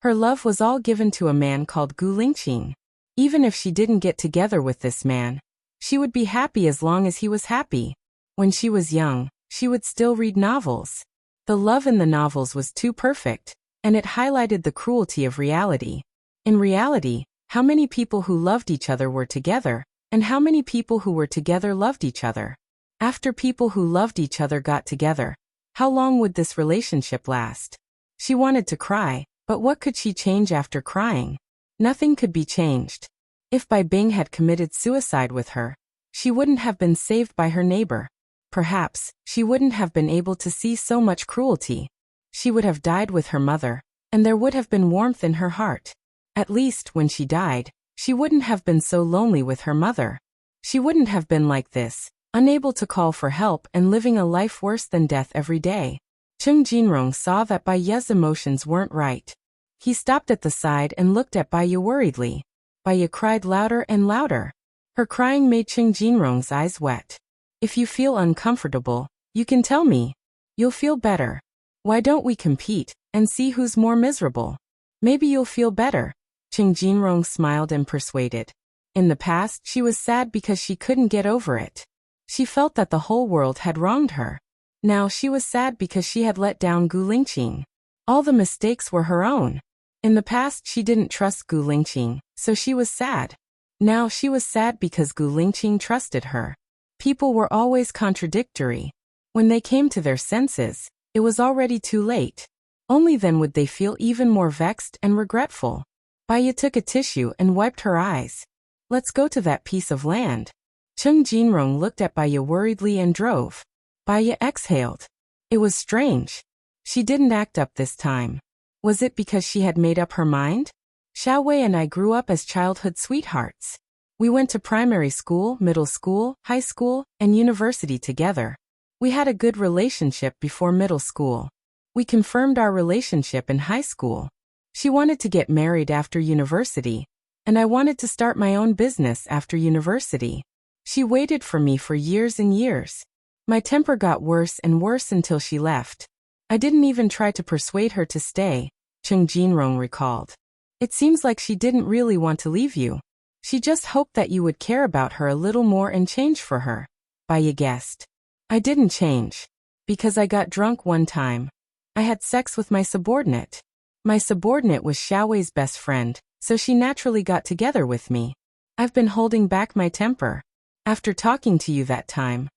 Speaker 1: Her love was all given to a man called Gu Lingqing. Even if she didn't get together with this man, she would be happy as long as he was happy. When she was young, she would still read novels. The love in the novels was too perfect, and it highlighted the cruelty of reality. In reality, how many people who loved each other were together, and how many people who were together loved each other? After people who loved each other got together, how long would this relationship last? She wanted to cry, but what could she change after crying? Nothing could be changed. If Bai Bing had committed suicide with her, she wouldn't have been saved by her neighbor. Perhaps, she wouldn't have been able to see so much cruelty. She would have died with her mother, and there would have been warmth in her heart. At least, when she died, she wouldn't have been so lonely with her mother. She wouldn't have been like this, unable to call for help and living a life worse than death every day. Cheng Jinrong saw that Bai Ye's emotions weren't right. He stopped at the side and looked at Bai Ye worriedly. Bai Ye cried louder and louder. Her crying made Cheng Jinrong's eyes wet. If you feel uncomfortable, you can tell me. You'll feel better. Why don't we compete and see who's more miserable? Maybe you'll feel better. Cheng Jinrong smiled and persuaded. In the past, she was sad because she couldn't get over it. She felt that the whole world had wronged her. Now she was sad because she had let down Gu Lingqing. All the mistakes were her own. In the past, she didn't trust Gu Lingqing, so she was sad. Now she was sad because Gu Lingqing trusted her. People were always contradictory. When they came to their senses, it was already too late. Only then would they feel even more vexed and regretful. Baya took a tissue and wiped her eyes. Let's go to that piece of land. Cheng Jinrong looked at Baya worriedly and drove. Baya exhaled. It was strange. She didn't act up this time. Was it because she had made up her mind? Xiaowei and I grew up as childhood sweethearts. We went to primary school, middle school, high school, and university together. We had a good relationship before middle school. We confirmed our relationship in high school. She wanted to get married after university, and I wanted to start my own business after university. She waited for me for years and years. My temper got worse and worse until she left. I didn't even try to persuade her to stay, Cheng Jinrong recalled. It seems like she didn't really want to leave you. She just hoped that you would care about her a little more and change for her. Baya guessed. I didn't change. Because I got drunk one time. I had sex with my subordinate. My subordinate was Xiaowei's best friend, so she naturally got together with me. I've been holding back my temper. After talking to you that time,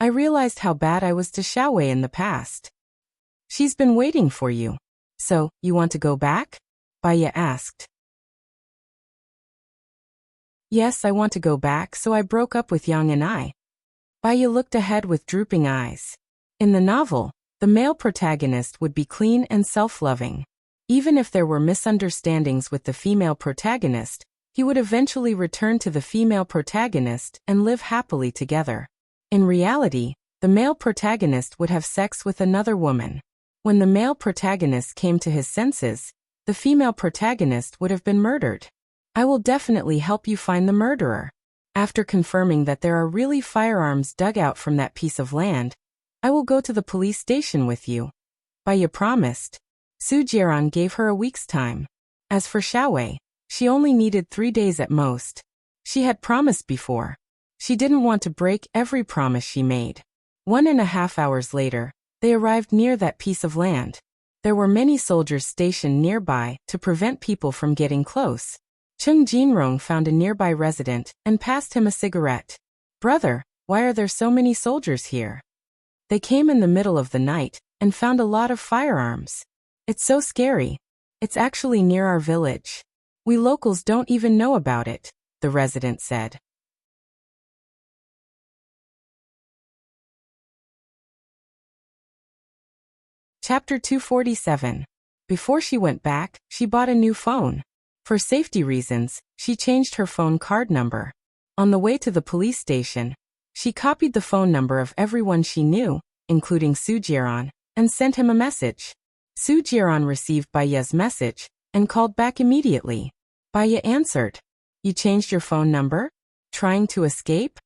Speaker 1: I realized how bad I was to Xiaowei in the past. She's been waiting for you. So, you want to go back? Baya asked. Yes, I want to go back, so I broke up with Yang and I. Baya looked ahead with drooping eyes. In the novel, the male protagonist would be clean and self-loving. Even if there were misunderstandings with the female protagonist, he would eventually return to the female protagonist and live happily together. In reality, the male protagonist would have sex with another woman. When the male protagonist came to his senses, the female protagonist would have been murdered. I will definitely help you find the murderer. After confirming that there are really firearms dug out from that piece of land, I will go to the police station with you. Baya promised. Su Jiaran gave her a week's time. As for Xiaowei, she only needed 3 days at most. She had promised before. She didn't want to break every promise she made. 1.5 hours later, they arrived near that piece of land. There were many soldiers stationed nearby to prevent people from getting close. Cheng Jinrong found a nearby resident and passed him a cigarette. Brother, why are there so many soldiers here? They came in the middle of the night and found a lot of firearms. It's so scary. It's actually near our village. We locals don't even know about it, the resident said. Chapter 247. Before she went back, she bought a new phone. For safety reasons, she changed her phone card number. On the way to the police station, she copied the phone number of everyone she knew, including Sujieron, and sent him a message. Sujieron received Baye's message and called back immediately. Baye answered, "You changed your phone number? Trying to escape?"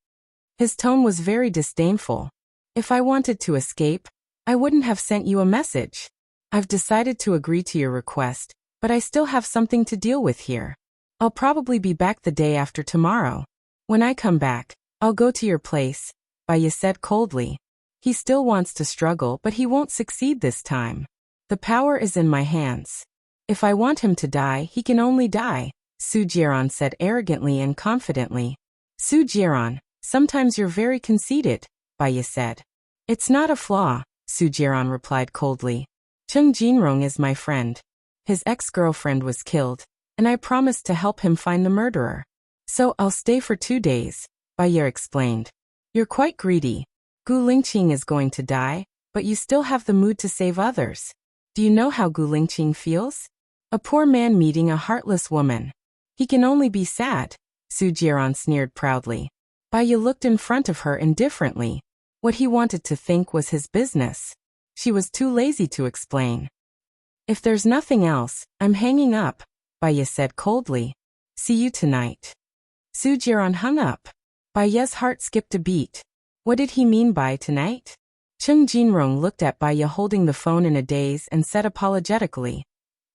Speaker 1: His tone was very disdainful. "If I wanted to escape, I wouldn't have sent you a message. I've decided to agree to your request, but I still have something to deal with here. I'll probably be back the day after tomorrow. When I come back, I'll go to your place," Baye said coldly. He still wants to struggle, but he won't succeed this time. "The power is in my hands. If I want him to die, he can only die," Sujieron said arrogantly and confidently. "Sujieron, sometimes you're very conceited," Baye said. "It's not a flaw," Sujieron replied coldly. "Chung Jinrong is my friend. His ex-girlfriend was killed, and I promised to help him find the murderer. So I'll stay for 2 days, Baye explained. "You're quite greedy. Gu Lingqing is going to die, but you still have the mood to save others. Do you know how Gu Lingqing feels? A poor man meeting a heartless woman. He can only be sad," Sujieron sneered proudly. Baye looked in front of her indifferently. What he wanted to think was his business. She was too lazy to explain. "If there's nothing else, I'm hanging up," Baye said coldly. "See you tonight." Sujieron hung up. Baye's heart skipped a beat. What did he mean by tonight? Chung Jinrong looked at Baye holding the phone in a daze and said apologetically,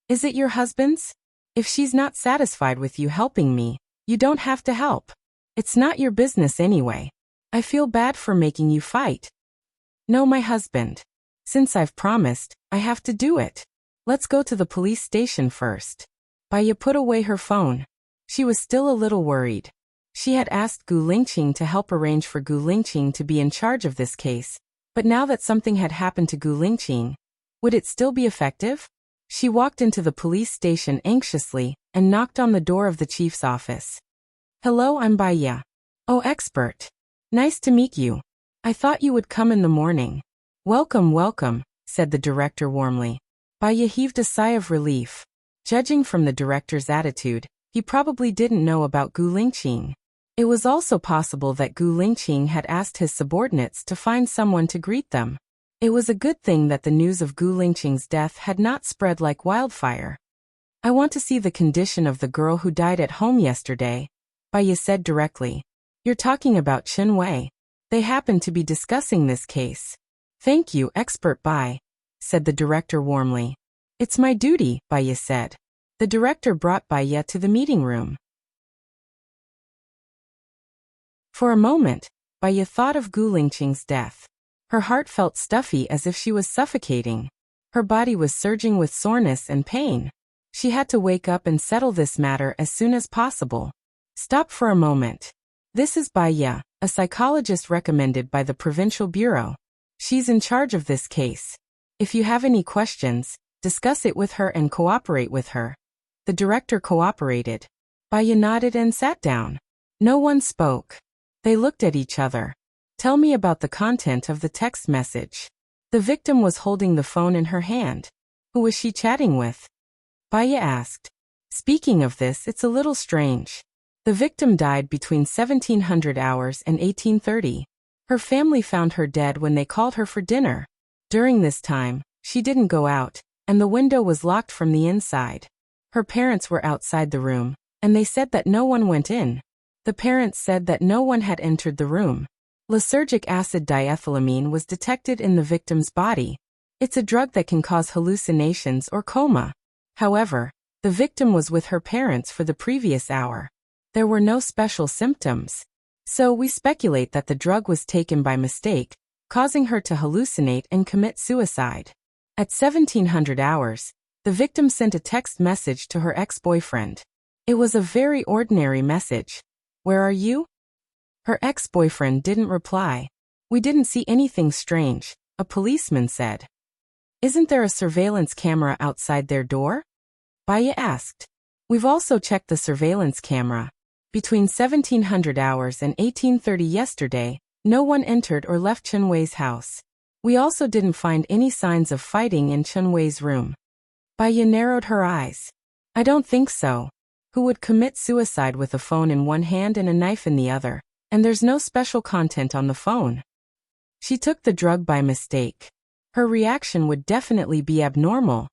Speaker 1: "Is it your husband's? If she's not satisfied with you helping me, you don't have to help. It's not your business anyway. I feel bad for making you fight." "No, my husband. Since I've promised, I have to do it. Let's go to the police station first." Baye put away her phone. She was still a little worried. She had asked Gu Lingqing to help arrange for Gu Lingqing to be in charge of this case, but now that something had happened to Gu Lingqing, would it still be effective? She walked into the police station anxiously and knocked on the door of the chief's office. "Hello, I'm Baye." "Oh, expert. Nice to meet you. I thought you would come in the morning." "Welcome, welcome," said the director warmly. Baye heaved a sigh of relief. Judging from the director's attitude, he probably didn't know about Gu Lingqing. It was also possible that Gu Lingqing had asked his subordinates to find someone to greet them. It was a good thing that the news of Gu Lingqing's death had not spread like wildfire. "I want to see the condition of the girl who died at home yesterday," Baye said directly. "You're talking about Chen Wei. They happen to be discussing this case." "Thank you, expert Baye," said the director warmly. "It's my duty," Baye said. The director brought Baye to the meeting room. For a moment, Baye thought of Gu Lingqing's death. Her heart felt stuffy as if she was suffocating. Her body was surging with soreness and pain. She had to wake up and settle this matter as soon as possible. "Stop for a moment. This is Baye, a psychologist recommended by the Provincial Bureau. She's in charge of this case. If you have any questions, discuss it with her and cooperate with her." The director cooperated. Baye nodded and sat down. No one spoke. They looked at each other. "Tell me about the content of the text message." The victim was holding the phone in her hand. Who was she chatting with? Baye asked. "Speaking of this, it's a little strange. The victim died between 1700 hours and 1830. Her family found her dead when they called her for dinner. During this time, she didn't go out, and the window was locked from the inside. Her parents were outside the room, and they said that no one went in. The parents said that no one had entered the room. Lysergic acid diethylamine was detected in the victim's body. It's a drug that can cause hallucinations or coma. However, the victim was with her parents for the previous hour. There were no special symptoms. So we speculate that the drug was taken by mistake, causing her to hallucinate and commit suicide. At 1700 hours, the victim sent a text message to her ex-boyfriend. It was a very ordinary message. "Where are you?" Her ex-boyfriend didn't reply. "We didn't see anything strange," a policeman said. "Isn't there a surveillance camera outside their door?" Baye asked. "We've also checked the surveillance camera. Between 1700 hours and 1830 yesterday, no one entered or left Chen Wei's house. We also didn't find any signs of fighting in Chunwei's room. Baya narrowed her eyes. I don't think so. Who would commit suicide with a phone in one hand and a knife in the other? And there's no special content on the phone. She took the drug by mistake. Her reaction would definitely be abnormal.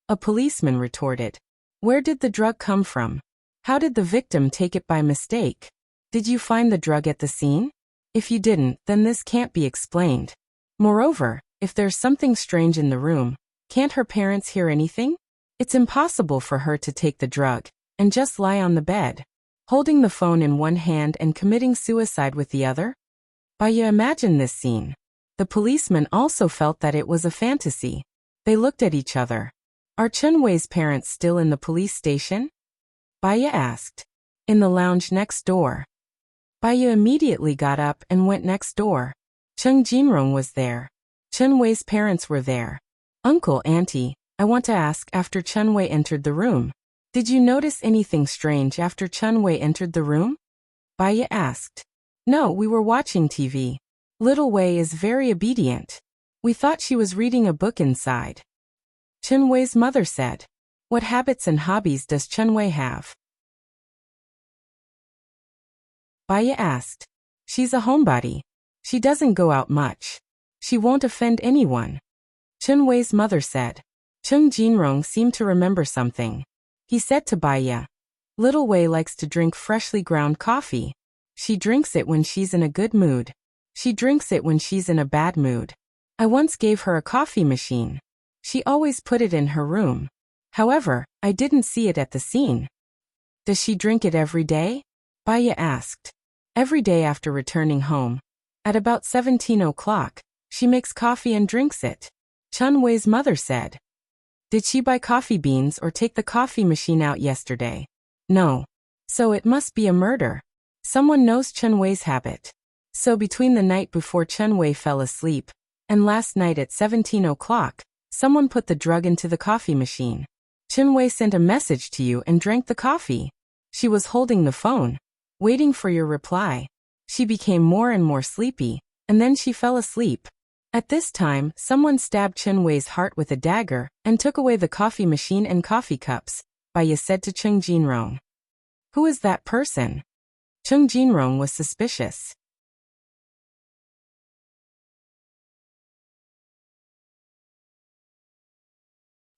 Speaker 1: A policeman retorted. Where did the drug come from? How did the victim take it by mistake? Did you find the drug at the scene? If you didn't, then this can't be explained. Moreover, if there's something strange in the room, can't her parents hear anything? It's impossible for her to take the drug and just lie on the bed, holding the phone in one hand and committing suicide with the other. Baya imagined this scene. The policeman also felt that it was a fantasy. They looked at each other. Are Chunwei's parents still in the police station? Baya asked. In the lounge next door. Baya immediately got up and went next door. Cheng Jinrong was there. Chunwei's parents were there. Uncle, auntie, I want to ask, after Chunwei entered the room, did you notice anything strange after Chunwei entered the room? Baya asked. No, we were watching TV. Little Wei is very obedient. We thought she was reading a book inside. Chunwei's mother said. What habits and hobbies does Chunwei have? Baya asked. She's a homebody. She doesn't go out much. She won't offend anyone. Chunwei's mother said. Cheng Jinrong seemed to remember something. He said to Baya. Little Wei likes to drink freshly ground coffee. She drinks it when she's in a good mood. She drinks it when she's in a bad mood. I once gave her a coffee machine. She always put it in her room. However, I didn't see it at the scene. Does she drink it every day? Baya asked. Every day after returning home. At about 17 o'clock, she makes coffee and drinks it. Chunwei's mother said. Did she buy coffee beans or take the coffee machine out yesterday? No. So it must be a murder. Someone knows Chunwei's habit. So between the night before Chunwei fell asleep and last night at 17 o'clock, someone put the drug into the coffee machine. Chunwei sent a message to you and drank the coffee. She was holding the phone, waiting for your reply. She became more and more sleepy, and then she fell asleep. At this time, someone stabbed Chunwei's heart with a dagger and took away the coffee machine and coffee cups, Baya said to Cheng Jinrong. Who is that person? Cheng Jinrong was suspicious.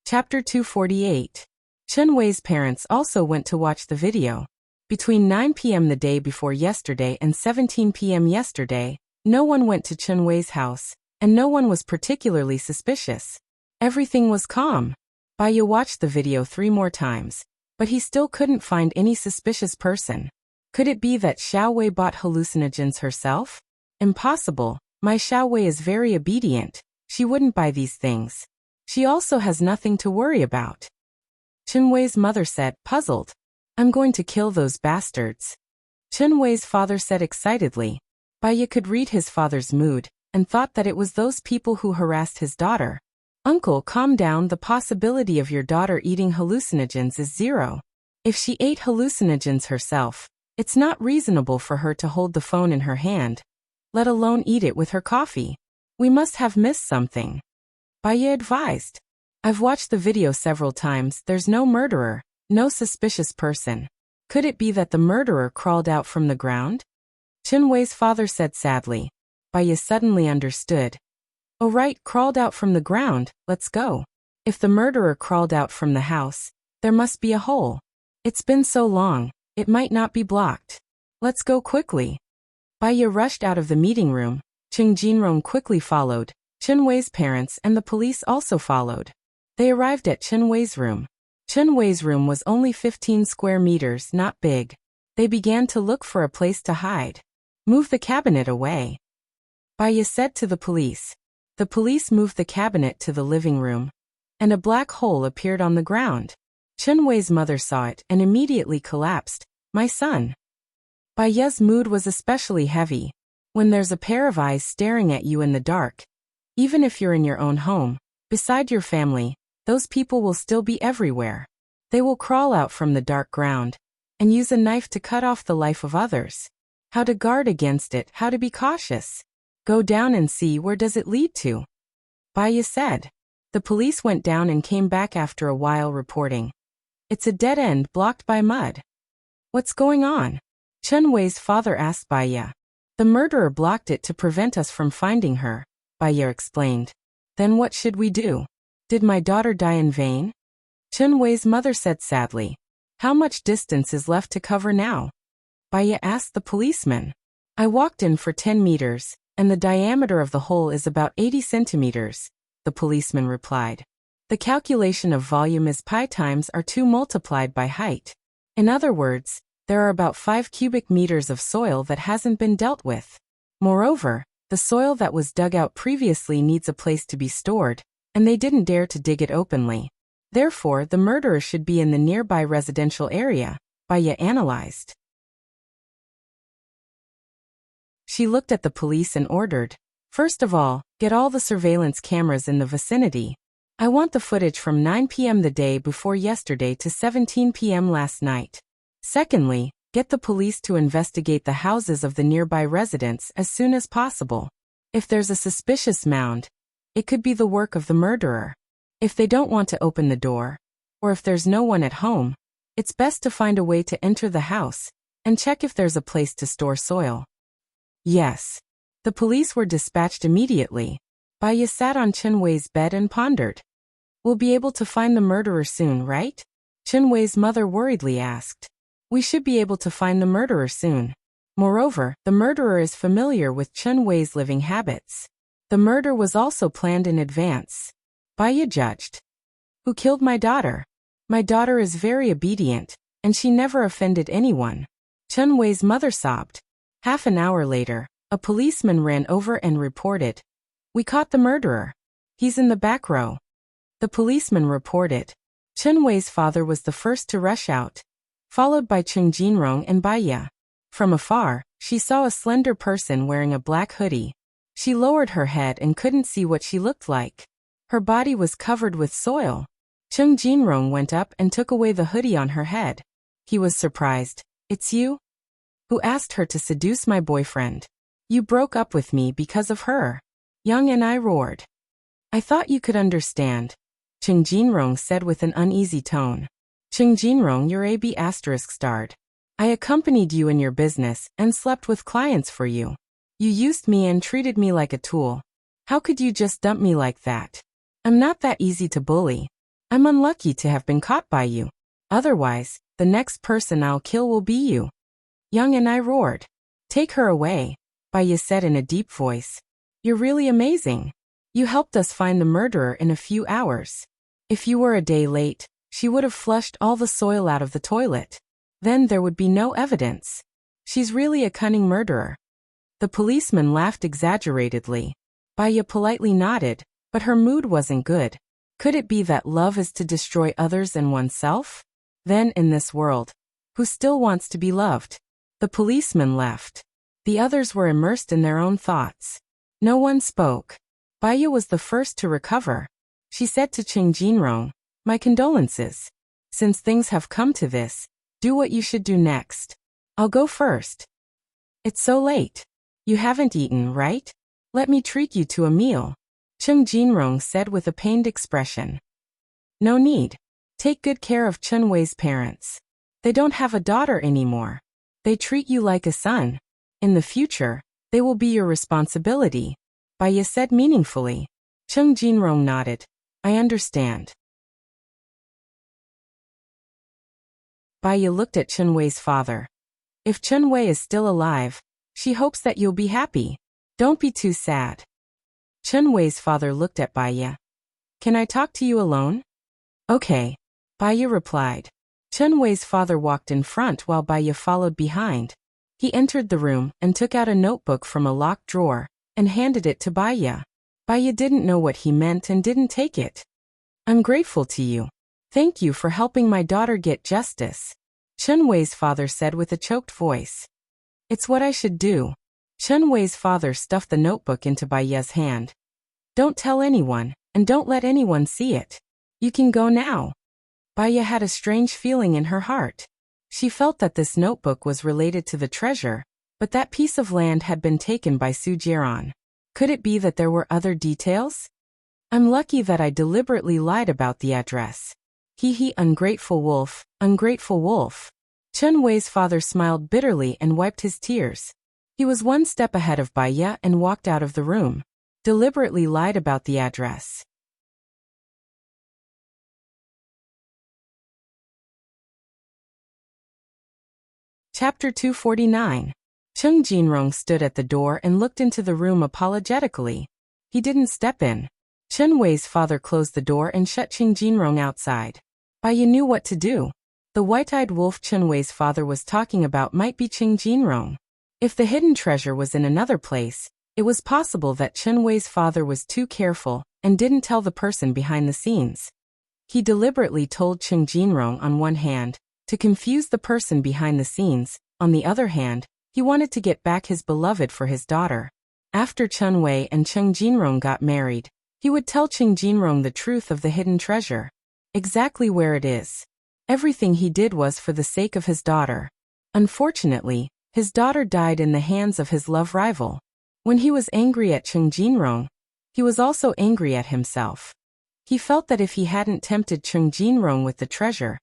Speaker 1: Chapter 248. Chunwei's parents also went to watch the video. Between 9 p.m. the day before yesterday and 17 p.m. yesterday, no one went to Chunwei's house, and no one was particularly suspicious. Everything was calm. Baya watched the video 3 more times, but he still couldn't find any suspicious person. Could it be that Xiaowei bought hallucinogens herself? Impossible. My Xiaowei is very obedient. She wouldn't buy these things. She also has nothing to worry about. Chunwei's mother said, puzzled. I'm going to kill those bastards. Chunwei's father said excitedly. Baya could read his father's mood and thought that it was those people who harassed his daughter. Uncle, calm down. The possibility of your daughter eating hallucinogens is 0. If she ate hallucinogens herself, it's not reasonable for her to hold the phone in her hand, let alone eat it with her coffee. We must have missed something. Baya advised. I've watched the video several times. There's no murderer, no suspicious person. Could it be that the murderer crawled out from the ground? Chunwei's father said sadly. Baya suddenly understood. Oh right, crawled out from the ground, let's go. If the murderer crawled out from the house, there must be a hole. It's been so long, it might not be blocked. Let's go quickly. Baya rushed out of the meeting room. Cheng Jinrong quickly followed. Chunwei's parents and the police also followed. They arrived at Chunwei's room. Chunwei's room was only 15 square meters, not big. They began to look for a place to hide. Move the cabinet away. Baya said to the police. The police moved the cabinet to the living room, and a black hole appeared on the ground. Chunwei's mother saw it and immediately collapsed. My son. Baya's mood was especially heavy. When there's a pair of eyes staring at you in the dark, even if you're in your own home, beside your family, those people will still be everywhere. They will crawl out from the dark ground and use a knife to cut off the life of others. How to guard against it, how to be cautious. Go down and see where does it lead to. Baya said. The police went down and came back after a while reporting. It's a dead end blocked by mud. What's going on? Chun Wei's father asked Baya. The murderer blocked it to prevent us from finding her, Baya explained. Then what should we do? Did my daughter die in vain? Chun Wei's mother said sadly. How much distance is left to cover now? Baya asked the policeman. I walked in for 10 meters, and the diameter of the hole is about 80 centimeters, the policeman replied. The calculation of volume is pi times r2 multiplied by height. In other words, there are about 5 cubic meters of soil that hasn't been dealt with. Moreover, the soil that was dug out previously needs a place to be stored, and they didn't dare to dig it openly. Therefore, the murderer should be in the nearby residential area, Baya analyzed. She looked at the police and ordered, first of all, get all the surveillance cameras in the vicinity. I want the footage from 9 p.m. the day before yesterday to 17 p.m. last night. Secondly, get the police to investigate the houses of the nearby residents as soon as possible. If there's a suspicious mound, it could be the work of the murderer. If they don't want to open the door, or if there's no one at home, it's best to find a way to enter the house and check if there's a place to store soil. Yes. The police were dispatched immediately. Baya sat on Chun Wei's bed and pondered. We'll be able to find the murderer soon, right? Chun Wei's mother worriedly asked. We should be able to find the murderer soon. Moreover, the murderer is familiar with Chun Wei's living habits. The murder was also planned in advance. Baya judged. Who killed my daughter? My daughter is very obedient, and she never offended anyone. Chun Wei's mother sobbed. Half an hour later, a policeman ran over and reported. We caught the murderer. He's in the back row. The policeman reported. Chun Wei's father was the first to rush out, followed by Chung Jinrong and Baya. From afar, she saw a slender person wearing a black hoodie. She lowered her head and couldn't see what she looked like. Her body was covered with soil. Chung Jinrong went up and took away the hoodie on her head. He was surprised. It's you? Who asked her to seduce my boyfriend? You broke up with me because of her. Young and I roared. I thought you could understand, Chung Jinrong said with an uneasy tone. Chung Jinrong, you're AB****. I accompanied you in your business and slept with clients for you. You used me and treated me like a tool. How could you just dump me like that? I'm not that easy to bully. I'm unlucky to have been caught by you. Otherwise, the next person I'll kill will be you. Young and I roared. Take her away, Baya said in a deep voice. You're really amazing. You helped us find the murderer in a few hours. If you were a day late, she would have flushed all the soil out of the toilet. Then there would be no evidence. She's really a cunning murderer. The policeman laughed exaggeratedly. Baya politely nodded, but her mood wasn't good. Could it be that love is to destroy others and oneself? Then in this world, who still wants to be loved? The policeman left. The others were immersed in their own thoughts. No one spoke. Baya was the first to recover. She said to Chung Jinrong, my condolences. Since things have come to this, do what you should do next. I'll go first. It's so late. You haven't eaten, right? Let me treat you to a meal, Chung Jinrong said with a pained expression. No need. Take good care of Chun Wei's parents. They don't have a daughter anymore. They treat you like a son. In the future, they will be your responsibility, Baya said meaningfully. Chung Jinrong nodded. I understand. Baya looked at Chun Wei's father. If Chun Wei is still alive, she hopes that you'll be happy. Don't be too sad. Chun Wei's father looked at Baya. Can I talk to you alone? Okay, Baya replied. Chun Wei's father walked in front while Baya followed behind. He entered the room and took out a notebook from a locked drawer and handed it to Baya. Baya didn't know what he meant and didn't take it. I'm grateful to you. Thank you for helping my daughter get justice, Chun Wei's father said with a choked voice. It's what I should do. Chun Wei's father stuffed the notebook into Baya's hand. Don't tell anyone, and don't let anyone see it. You can go now. Baya had a strange feeling in her heart. She felt that this notebook was related to the treasure, but that piece of land had been taken by Su Jiran. Could it be that there were other details? I'm lucky that I deliberately lied about the address. Hee, ungrateful wolf, ungrateful wolf. Chen Wei's father smiled bitterly and wiped his tears. He was one step ahead of Bai Ye and walked out of the room. Deliberately lied about the address. Chapter 249. Cheng Jinrong stood at the door and looked into the room apologetically. He didn't step in. Chen Wei's father closed the door and shut Cheng Jinrong outside. Bai Ye knew what to do. The white-eyed wolf Chen Wei's father was talking about might be Cheng Jinrong. If the hidden treasure was in another place, it was possible that Chen Wei's father was too careful and didn't tell the person behind the scenes. He deliberately told Cheng Jinrong on one hand to confuse the person behind the scenes, on the other hand, he wanted to get back his beloved for his daughter. After Chen Wei and Cheng Jinrong got married, he would tell Cheng Jinrong the truth of the hidden treasure. Exactly where it is. Everything he did was for the sake of his daughter. Unfortunately, his daughter died in the hands of his love rival. When he was angry at Cheng Jinrong, he was also angry at himself. He felt that if he hadn't tempted Cheng Jinrong with the treasure,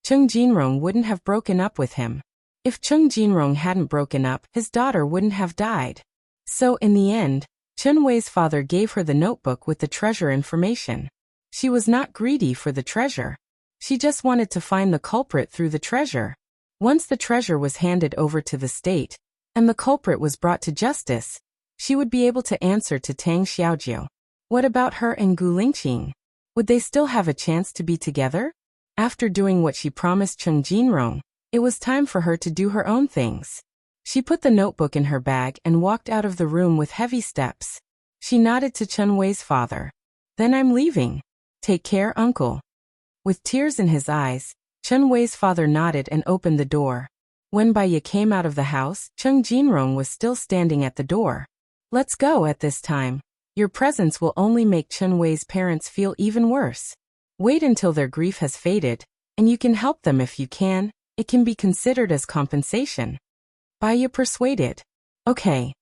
Speaker 1: Cheng Jinrong wouldn't have broken up with him. If Cheng Jinrong hadn't broken up, his daughter wouldn't have died. So in the end, Chen Wei's father gave her the notebook with the treasure information. She was not greedy for the treasure. She just wanted to find the culprit through the treasure. Once the treasure was handed over to the state, and the culprit was brought to justice, she would be able to answer to Tang Xiaojiu. What about her and Gu Lingqing? Would they still have a chance to be together? After doing what she promised Cheng Jinrong, it was time for her to do her own things. She put the notebook in her bag and walked out of the room with heavy steps. She nodded to Chen Wei's father. Then I'm leaving. Take care, uncle. With tears in his eyes, Chen Wei's father nodded and opened the door. When Bai Ye came out of the house, Cheng Jinrong was still standing at the door. Let's go at this time. Your presence will only make Chen Wei's parents feel even worse. Wait until their grief has faded, and you can help them if you can. It can be considered as compensation. Bai Ye persuaded. Okay.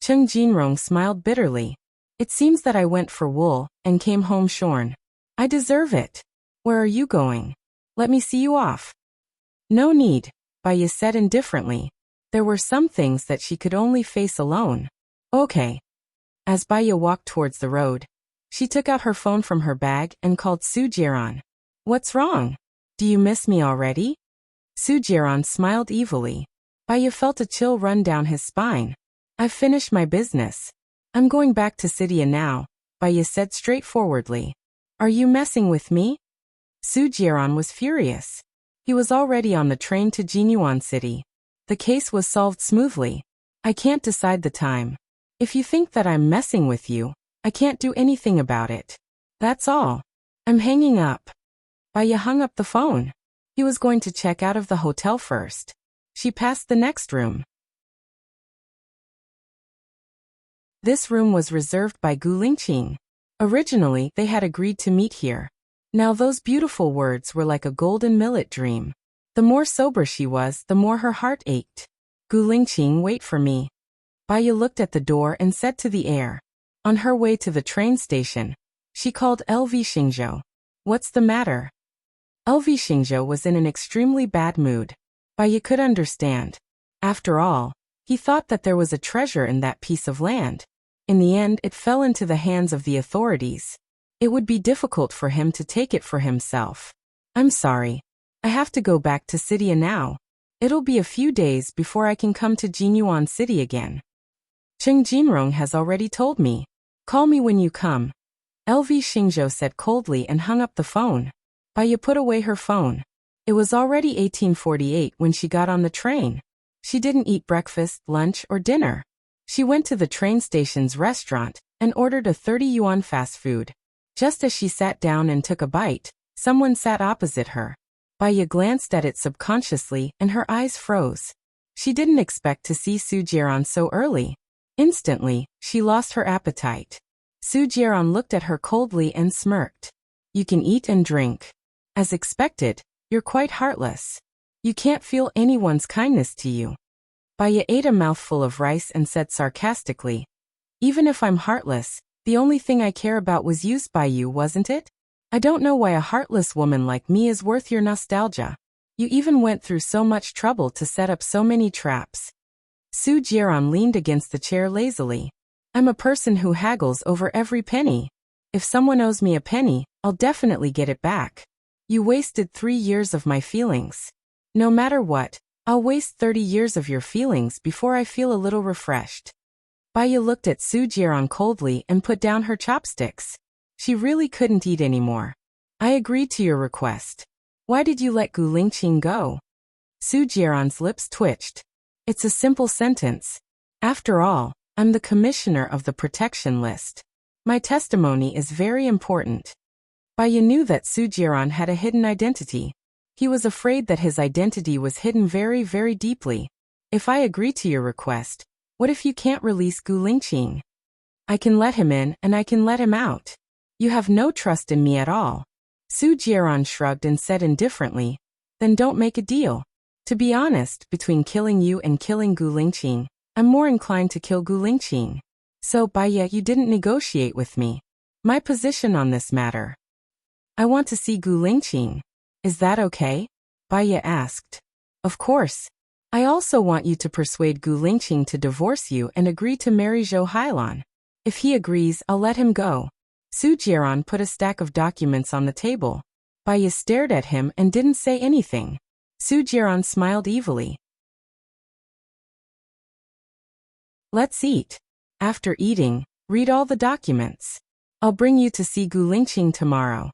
Speaker 1: Cheng Jinrong smiled bitterly. It seems that I went for wool and came home shorn. I deserve it. Where are you going? Let me see you off. No need, Bai Ye said indifferently. There were some things that she could only face alone. Okay. As Bai Ye walked towards the road, she took out her phone from her bag and called Su Jiran. What's wrong? Do you miss me already? Su Jiran smiled evilly. Bai Ye felt a chill run down his spine. I've finished my business. I'm going back to Sidia now, Bai Ye said straightforwardly. Are you messing with me? Su Jiran was furious. He was already on the train to Jinyuan City. The case was solved smoothly. I can't decide the time. If you think that I'm messing with you, I can't do anything about it. That's all. I'm hanging up. Bai Ye hung up the phone. He was going to check out of the hotel first. She passed the next room. This room was reserved by Gu Lingqing. Originally, they had agreed to meet here. Now those beautiful words were like a golden millet dream. The more sober she was, the more her heart ached. Gu Lingqing, wait for me. Bai Ye looked at the door and said to the air. On her way to the train station, she called LV Xingzhou. What's the matter? LV Xingzhou was in an extremely bad mood. Bai Ye could understand. After all, he thought that there was a treasure in that piece of land. In the end, it fell into the hands of the authorities. It would be difficult for him to take it for himself. I'm sorry. I have to go back to Sidia now. It'll be a few days before I can come to Jinyuan City again. Cheng Jinrong has already told me. Call me when you come. LV Xingzhou said coldly and hung up the phone. Bai Ye put away her phone. It was already 1848 when she got on the train. She didn't eat breakfast, lunch, or dinner. She went to the train station's restaurant and ordered a 30 yuan fast food. Just as she sat down and took a bite, someone sat opposite her. Bai Ye glanced at it subconsciously and her eyes froze. She didn't expect to see Su Jiran so early. Instantly, she lost her appetite. Su Jiran looked at her coldly and smirked. You can eat and drink. As expected, you're quite heartless. You can't feel anyone's kindness to you. Bai Ye ate a mouthful of rice and said sarcastically, even if I'm heartless, The only thing I care about was used by you, wasn't it? I don't know why a heartless woman like me is worth your nostalgia. You even went through so much trouble to set up so many traps. Su Jiran leaned against the chair lazily. I'm a person who haggles over every penny. If someone owes me a penny, I'll definitely get it back. You wasted 3 years of my feelings. No matter what, I'll waste 30 years of your feelings before I feel a little refreshed. Baya looked at Su Jiran coldly and put down her chopsticks. She really couldn't eat anymore. I agreed to your request. Why did you let Gu Lingqing go? Su Jiran's lips twitched. It's a simple sentence. After all, I'm the commissioner of the protection list. My testimony is very important. Baya knew that Su Jiran had a hidden identity. He was afraid that his identity was hidden very, very deeply. If I agree to your request, what if you can't release Gu Lingqing? I can let him in and I can let him out. You have no trust in me at all. Su Jiran shrugged and said indifferently, then don't make a deal. To be honest, between killing you and killing Gu Lingqing, I'm more inclined to kill Gu Lingqing. So, Baya, you didn't negotiate with me. My position on this matter. I want to see Gu Lingqing. Is that okay? Baya asked. Of course. I also want you to persuade Gu Lingqing to divorce you and agree to marry Zhou Hailan. If he agrees, I'll let him go. Su Jiran put a stack of documents on the table. Baya stared at him and didn't say anything. Su Jiran smiled evilly. Let's eat. After eating, read all the documents. I'll bring you to see Gu Lingqing tomorrow.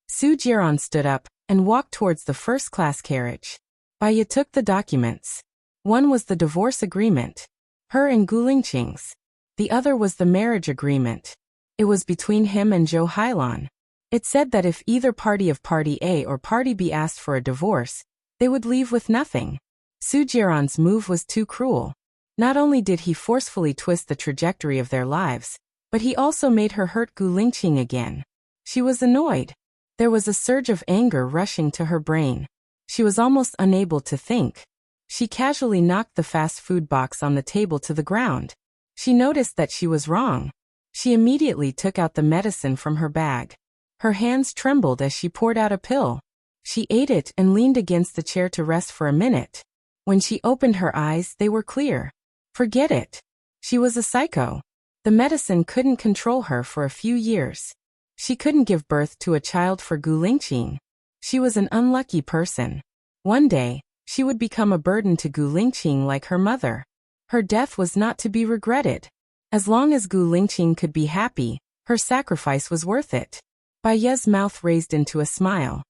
Speaker 1: Su Jiran stood up and walked towards the first-class carriage. Baya took the documents. One was the divorce agreement. Her and Gu Lingqing's. The other was the marriage agreement. It was between him and Zhou Hailan. It said that if either party of Party A or Party B asked for a divorce, they would leave with nothing. Su Jiran's move was too cruel. Not only did he forcefully twist the trajectory of their lives, but he also made her hurt Gu Lingqing again. She was annoyed. There was a surge of anger rushing to her brain. She was almost unable to think. She casually knocked the fast food box on the table to the ground. She noticed that she was wrong. She immediately took out the medicine from her bag. Her hands trembled as she poured out a pill. She ate it and leaned against the chair to rest for a minute. When she opened her eyes, they were clear. Forget it. She was a psycho. The medicine couldn't control her for a few years. She couldn't give birth to a child for Gu Lingqing. She was an unlucky person. One day, she would become a burden to Gu Lingqing like her mother. Her death was not to be regretted. As long as Gu Lingqing could be happy, her sacrifice was worth it. Baya's mouth raised into a smile.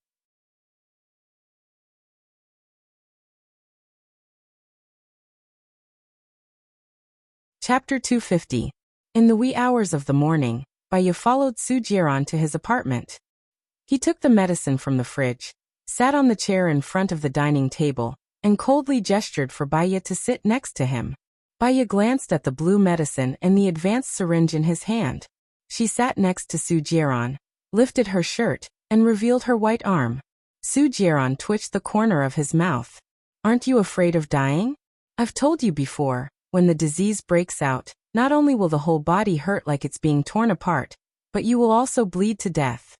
Speaker 1: Chapter 250. In the wee hours of the morning, Baya followed Su Jiran to his apartment. He took the medicine from the fridge, sat on the chair in front of the dining table, and coldly gestured for Baya to sit next to him. Baya glanced at the blue medicine and the advanced syringe in his hand. She sat next to Su Jiran, lifted her shirt, and revealed her white arm. Su Jiran twitched the corner of his mouth. Aren't you afraid of dying? I've told you before, when the disease breaks out, not only will the whole body hurt like it's being torn apart, but you will also bleed to death.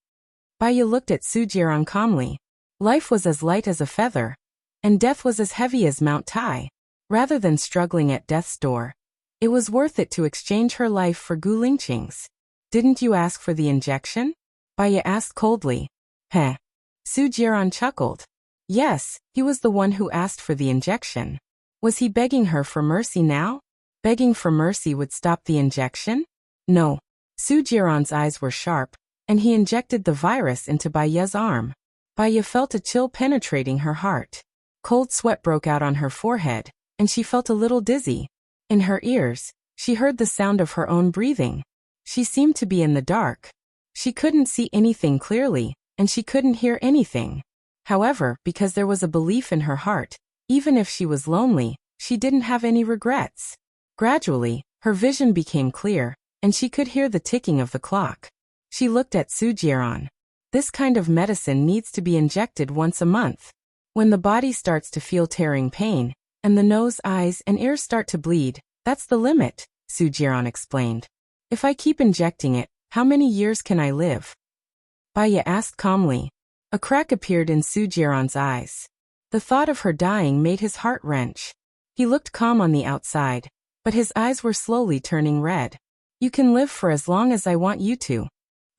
Speaker 1: Baya looked at Su Jiran calmly. Life was as light as a feather, and death was as heavy as Mount Tai. Rather than struggling at death's door, it was worth it to exchange her life for Gu Lingqing's. Didn't you ask for the injection? Baya asked coldly. Heh. Su Jiran chuckled. Yes, he was the one who asked for the injection. Was he begging her for mercy now? Begging for mercy would stop the injection? No. Su Jiran's eyes were sharp, and he injected the virus into Baya's arm. Baya felt a chill penetrating her heart. Cold sweat broke out on her forehead, and she felt a little dizzy. In her ears, she heard the sound of her own breathing. She seemed to be in the dark. She couldn't see anything clearly, and she couldn't hear anything. However, because there was a belief in her heart, even if she was lonely, she didn't have any regrets. Gradually, her vision became clear, and she could hear the ticking of the clock. She looked at Su Jiran. This kind of medicine needs to be injected once a month. When the body starts to feel tearing pain, and the nose, eyes, and ears start to bleed, that's the limit, Su Jiran explained. If I keep injecting it, how many years can I live? Baya asked calmly. A crack appeared in Sujiran's eyes. The thought of her dying made his heart wrench. He looked calm on the outside, but his eyes were slowly turning red. You can live for as long as I want you to.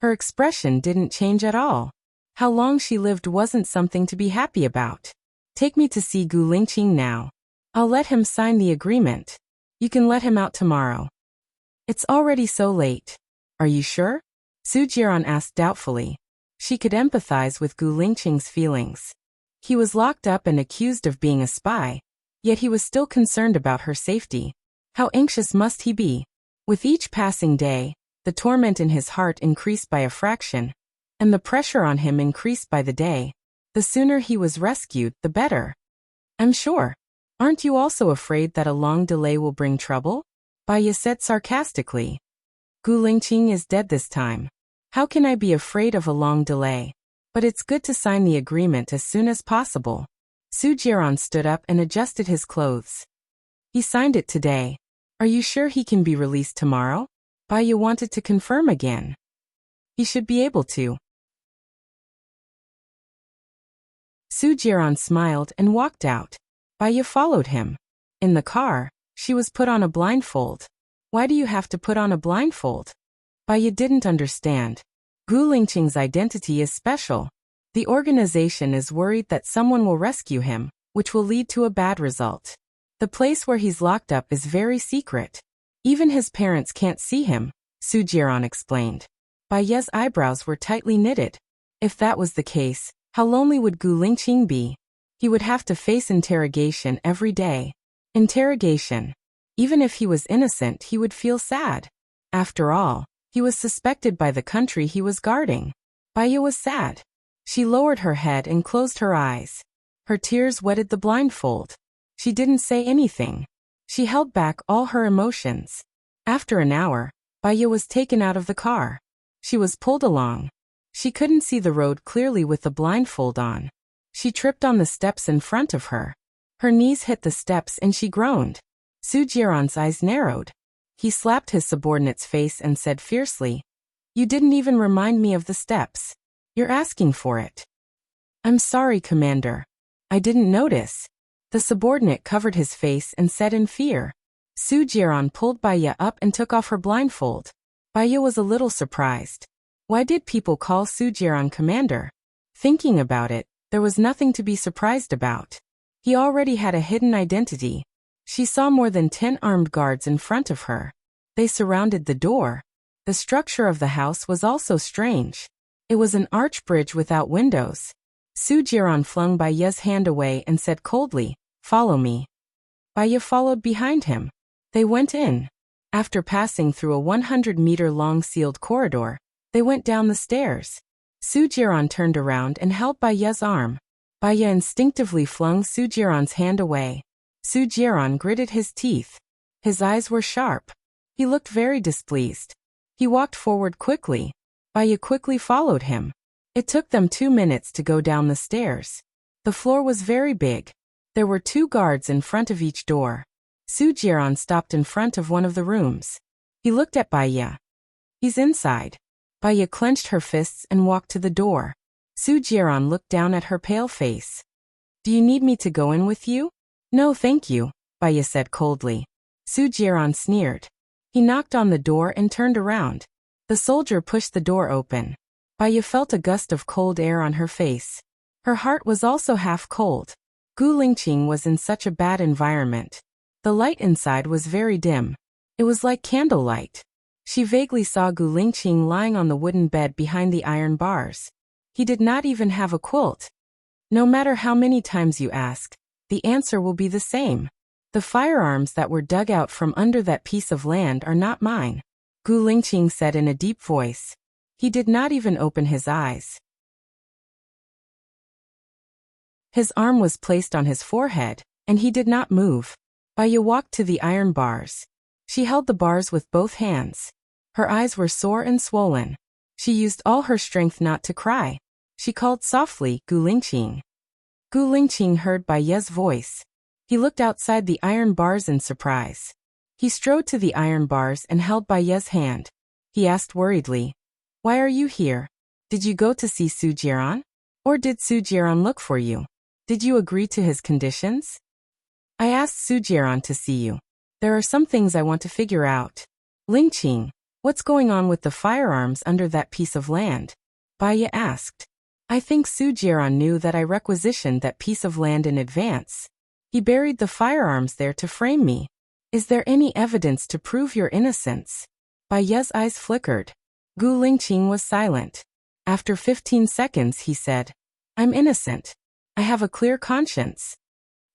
Speaker 1: Her expression didn't change at all. How long she lived wasn't something to be happy about. Take me to see Gu Lingqing now. I'll let him sign the agreement. You can let him out tomorrow. It's already so late. Are you sure? Sujiran asked doubtfully. She could empathize with Gu Lingqing's feelings. He was locked up and accused of being a spy, yet he was still concerned about her safety. How anxious must he be? With each passing day, the torment in his heart increased by a fraction, and the pressure on him increased by the day. The sooner he was rescued, the better. I'm sure. Aren't you also afraid that a long delay will bring trouble? Baya said sarcastically. Gu Lingqing is dead this time. How can I be afraid of a long delay? But it's good to sign the agreement as soon as possible. Sujiran stood up and adjusted his clothes. He signed it today. Are you sure he can be released tomorrow? Baya wanted to confirm again. He should be able to. Sujiran smiled and walked out. Baya followed him. In the car, she was put on a blindfold. Why do you have to put on a blindfold? Baya didn't understand. Gu Lingqing's identity is special. The organization is worried that someone will rescue him, which will lead to a bad result. The place where he's locked up is very secret. Even his parents can't see him, Sujiran explained. Baya's eyebrows were tightly knitted. If that was the case, how lonely would Gu Lingqing be? He would have to face interrogation every day. Interrogation. Even if he was innocent, he would feel sad. After all, he was suspected by the country he was guarding. Baya was sad. She lowered her head and closed her eyes. Her tears wetted the blindfold. She didn't say anything. She held back all her emotions. After an hour, Baya was taken out of the car. She was pulled along. She couldn't see the road clearly with the blindfold on. She tripped on the steps in front of her. Her knees hit the steps and she groaned. Sujiran's eyes narrowed. He slapped his subordinate's face and said fiercely, "You didn't even remind me of the steps. You're asking for it." "I'm sorry, Commander. I didn't notice." The subordinate covered his face and said in fear. Sujiran pulled Baya up and took off her blindfold. Baya was a little surprised. Why did people call Sujiran Commander? Thinking about it, there was nothing to be surprised about. He already had a hidden identity. She saw more than 10 armed guards in front of her. They surrounded the door. The structure of the house was also strange. It was an arch bridge without windows. Sujiran flung Baya's hand away and said coldly, "Follow me." Baya followed behind him. They went in. After passing through a 100-meter-long sealed corridor, they went down the stairs. Sujiran turned around and held Baya's arm. Baya instinctively flung Sujiran's hand away. Sujiran gritted his teeth. His eyes were sharp. He looked very displeased. He walked forward quickly. Baya quickly followed him. It took them 2 minutes to go down the stairs. The floor was very big. There were 2 guards in front of each door. Sujiran stopped in front of one of the rooms. He looked at Baya. "He's inside." Baya clenched her fists and walked to the door. Sujiran looked down at her pale face. "Do you need me to go in with you?" "No, thank you," Baya said coldly. Sujiran sneered. He knocked on the door and turned around. The soldier pushed the door open. Baya felt a gust of cold air on her face. Her heart was also half cold. Gu Lingqing was in such a bad environment. The light inside was very dim. It was like candlelight. She vaguely saw Gu Lingqing lying on the wooden bed behind the iron bars. He did not even have a quilt. No matter how many times you ask, the answer will be the same. The firearms that were dug out from under that piece of land are not mine, Gu Lingqing said in a deep voice. He did not even open his eyes. His arm was placed on his forehead, and he did not move. Baya walked to the iron bars. She held the bars with both hands. Her eyes were sore and swollen. She used all her strength not to cry. She called softly, "Gu Lingqing." Gu Lingqing heard Baya's voice. He looked outside the iron bars in surprise. He strode to the iron bars and held Baya's hand. He asked worriedly. Why are you here? Did you go to see Su Jiran? Or did Su Jiran look for you? Did you agree to his conditions? I asked Su Jiran to see you. There are some things I want to figure out. Lingqing, what's going on with the firearms under that piece of land? Baya asked. I think Su Jiran knew that I requisitioned that piece of land in advance. He buried the firearms there to frame me. Is there any evidence to prove your innocence? Baya's eyes flickered. Gu Lingqing was silent. After 15 seconds he said, I'm innocent. I have a clear conscience.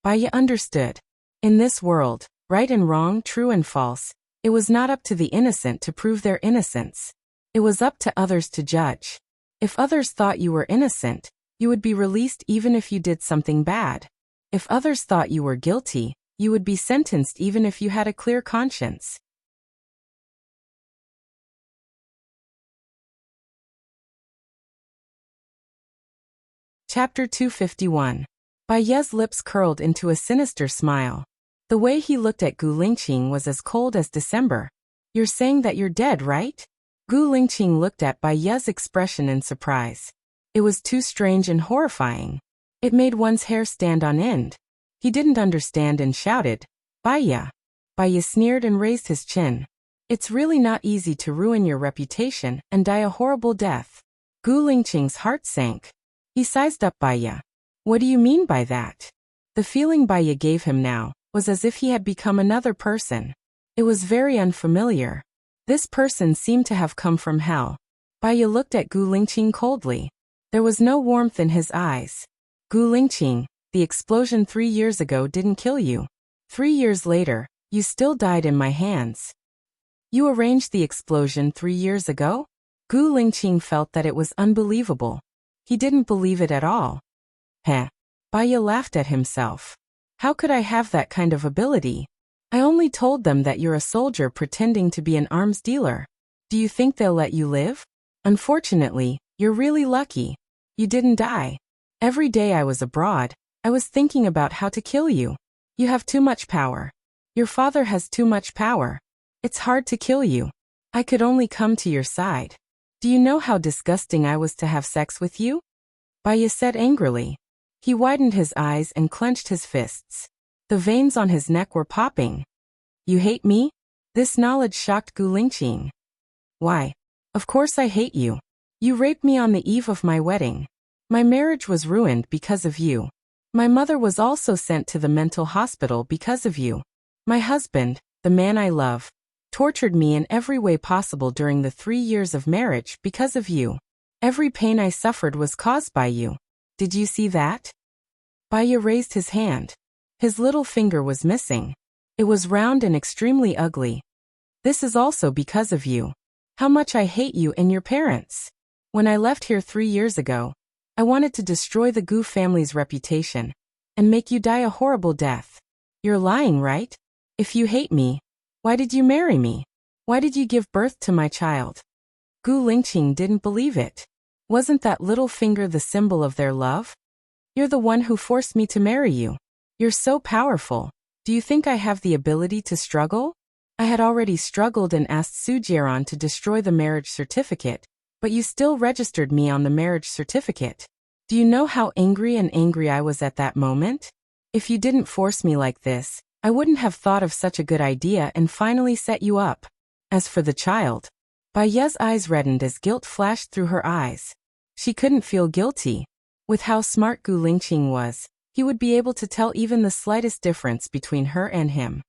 Speaker 1: Baya understood. In this world, right and wrong, true and false, it was not up to the innocent to prove their innocence. It was up to others to judge. If others thought you were innocent, you would be released even if you did something bad. If others thought you were guilty, you would be sentenced even if you had a clear conscience. Chapter 251. Baya's lips curled into a sinister smile. The way he looked at Gu Lingqing was as cold as December. You're saying that you're dead, right? Gu Lingqing looked at Baya's expression in surprise. It was too strange and horrifying. It made one's hair stand on end. He didn't understand and shouted, Baya. Baya sneered and raised his chin. It's really not easy to ruin your reputation and die a horrible death. Gu Lingqing's heart sank. He sized up Baya. What do you mean by that? The feeling Baya gave him now was as if he had become another person. It was very unfamiliar. This person seemed to have come from hell. Baya looked at Gu Lingqing coldly. There was no warmth in his eyes. Gu Lingqing, the explosion 3 years ago didn't kill you. 3 years later, you still died in my hands. You arranged the explosion 3 years ago? Gu Lingqing felt that it was unbelievable. He didn't believe it at all. Heh. Baya laughed at himself. How could I have that kind of ability? I only told them that you're a soldier pretending to be an arms dealer. Do you think they'll let you live? Unfortunately, you're really lucky. You didn't die. Every day I was abroad, I was thinking about how to kill you. You have too much power. Your father has too much power. It's hard to kill you. I could only come to your side. Do you know how disgusting I was to have sex with you? Baya said angrily. He widened his eyes and clenched his fists. The veins on his neck were popping. You hate me? This knowledge shocked Gu Lingqing. Why? Of course I hate you. You raped me on the eve of my wedding. My marriage was ruined because of you. My mother was also sent to the mental hospital because of you. My husband, the man I love, tortured me in every way possible during the 3 years of marriage because of you. Every pain I suffered was caused by you. Did you see that? Baya raised his hand. His little finger was missing. It was round and extremely ugly. This is also because of you. How much I hate you and your parents. When I left here 3 years ago, I wanted to destroy the Gu family's reputation and make you die a horrible death. You're lying, right? If you hate me, why did you marry me? Why did you give birth to my child? Gu Lingqing didn't believe it. Wasn't that little finger the symbol of their love? You're the one who forced me to marry you. You're so powerful. Do you think I have the ability to struggle? I had already struggled and asked Su Jiran to destroy the marriage certificate, but you still registered me on the marriage certificate. Do you know how angry I was at that moment? If you didn't force me like this, I wouldn't have thought of such a good idea and finally set you up. As for the child, Baya's eyes reddened as guilt flashed through her eyes. She couldn't feel guilty. With how smart Gu Lingqing was, he would be able to tell even the slightest difference between her and him.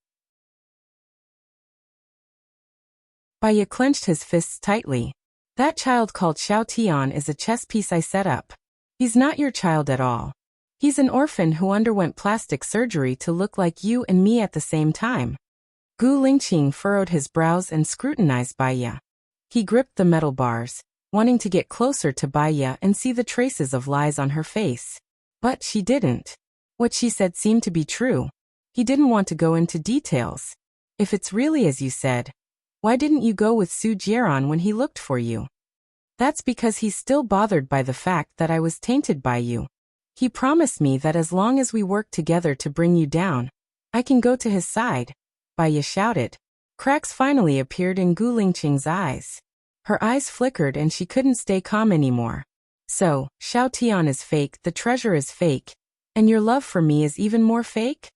Speaker 1: Baya clenched his fists tightly. That child called Xiao Tian is a chess piece I set up. He's not your child at all. He's an orphan who underwent plastic surgery to look like you and me at the same time. Gu Lingqing furrowed his brows and scrutinized Baya. He gripped the metal bars, wanting to get closer to Baya and see the traces of lies on her face. But she didn't. What she said seemed to be true. He didn't want to go into details. If it's really as you said, why didn't you go with Su Jiran when he looked for you? That's because he's still bothered by the fact that I was tainted by you. He promised me that as long as we work together to bring you down, I can go to his side. Baya shouted. Cracks finally appeared in Gu Lingqing's eyes. Her eyes flickered and she couldn't stay calm anymore. So, Xiao Tian is fake, the treasure is fake, and your love for me is even more fake?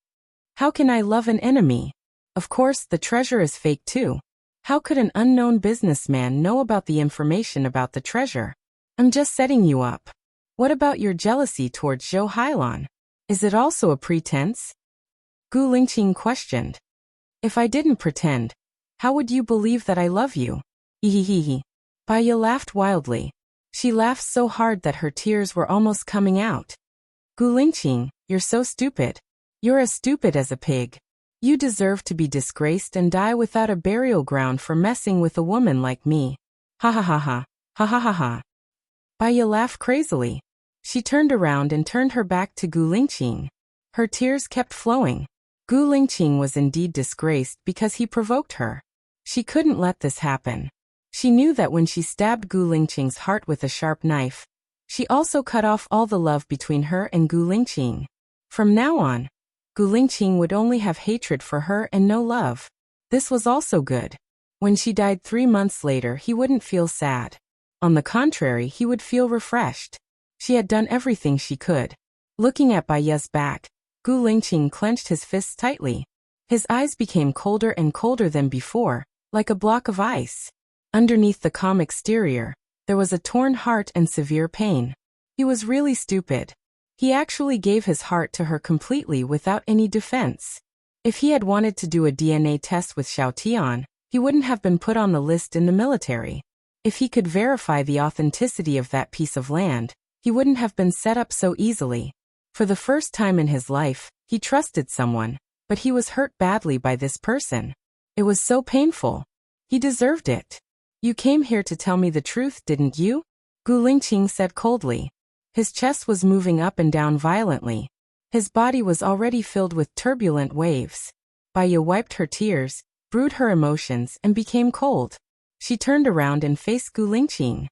Speaker 1: How can I love an enemy? Of course, the treasure is fake too. How could an unknown businessman know about the information about the treasure? I'm just setting you up. What about your jealousy towards Zhou Hailan? Is it also a pretense? Gu Lingqing questioned. If I didn't pretend, how would you believe that I love you? Hehehe. Baiya laughed wildly. She laughed so hard that her tears were almost coming out. Gu Lingqing, you're so stupid. You're as stupid as a pig. You deserve to be disgraced and die without a burial ground for messing with a woman like me. Ha ha ha ha. Ha ha ha ha. Baiya laughed crazily. She turned around and turned her back to Gu Lingqing. Her tears kept flowing. Gu Lingqing was indeed disgraced because he provoked her. She couldn't let this happen. She knew that when she stabbed Gu Lingqing's heart with a sharp knife, she also cut off all the love between her and Gu Lingqing. From now on, Gu Lingqing would only have hatred for her and no love. This was also good. When she died 3 months later, he wouldn't feel sad. On the contrary, he would feel refreshed. She had done everything she could. Looking at Baiya's back, Gu Lingqing clenched his fists tightly. His eyes became colder and colder than before, like a block of ice. Underneath the calm exterior, there was a torn heart and severe pain. He was really stupid. He actually gave his heart to her completely without any defense. If he had wanted to do a DNA test with Xiao Tian, he wouldn't have been put on the list in the military. If he could verify the authenticity of that piece of land, he wouldn't have been set up so easily. For the first time in his life, he trusted someone, but he was hurt badly by this person. It was so painful. He deserved it. You came here to tell me the truth, didn't you? Gu Lingqing said coldly. His chest was moving up and down violently. His body was already filled with turbulent waves. Baiya wiped her tears, brewed her emotions, and became cold. She turned around and faced Gu Lingqing.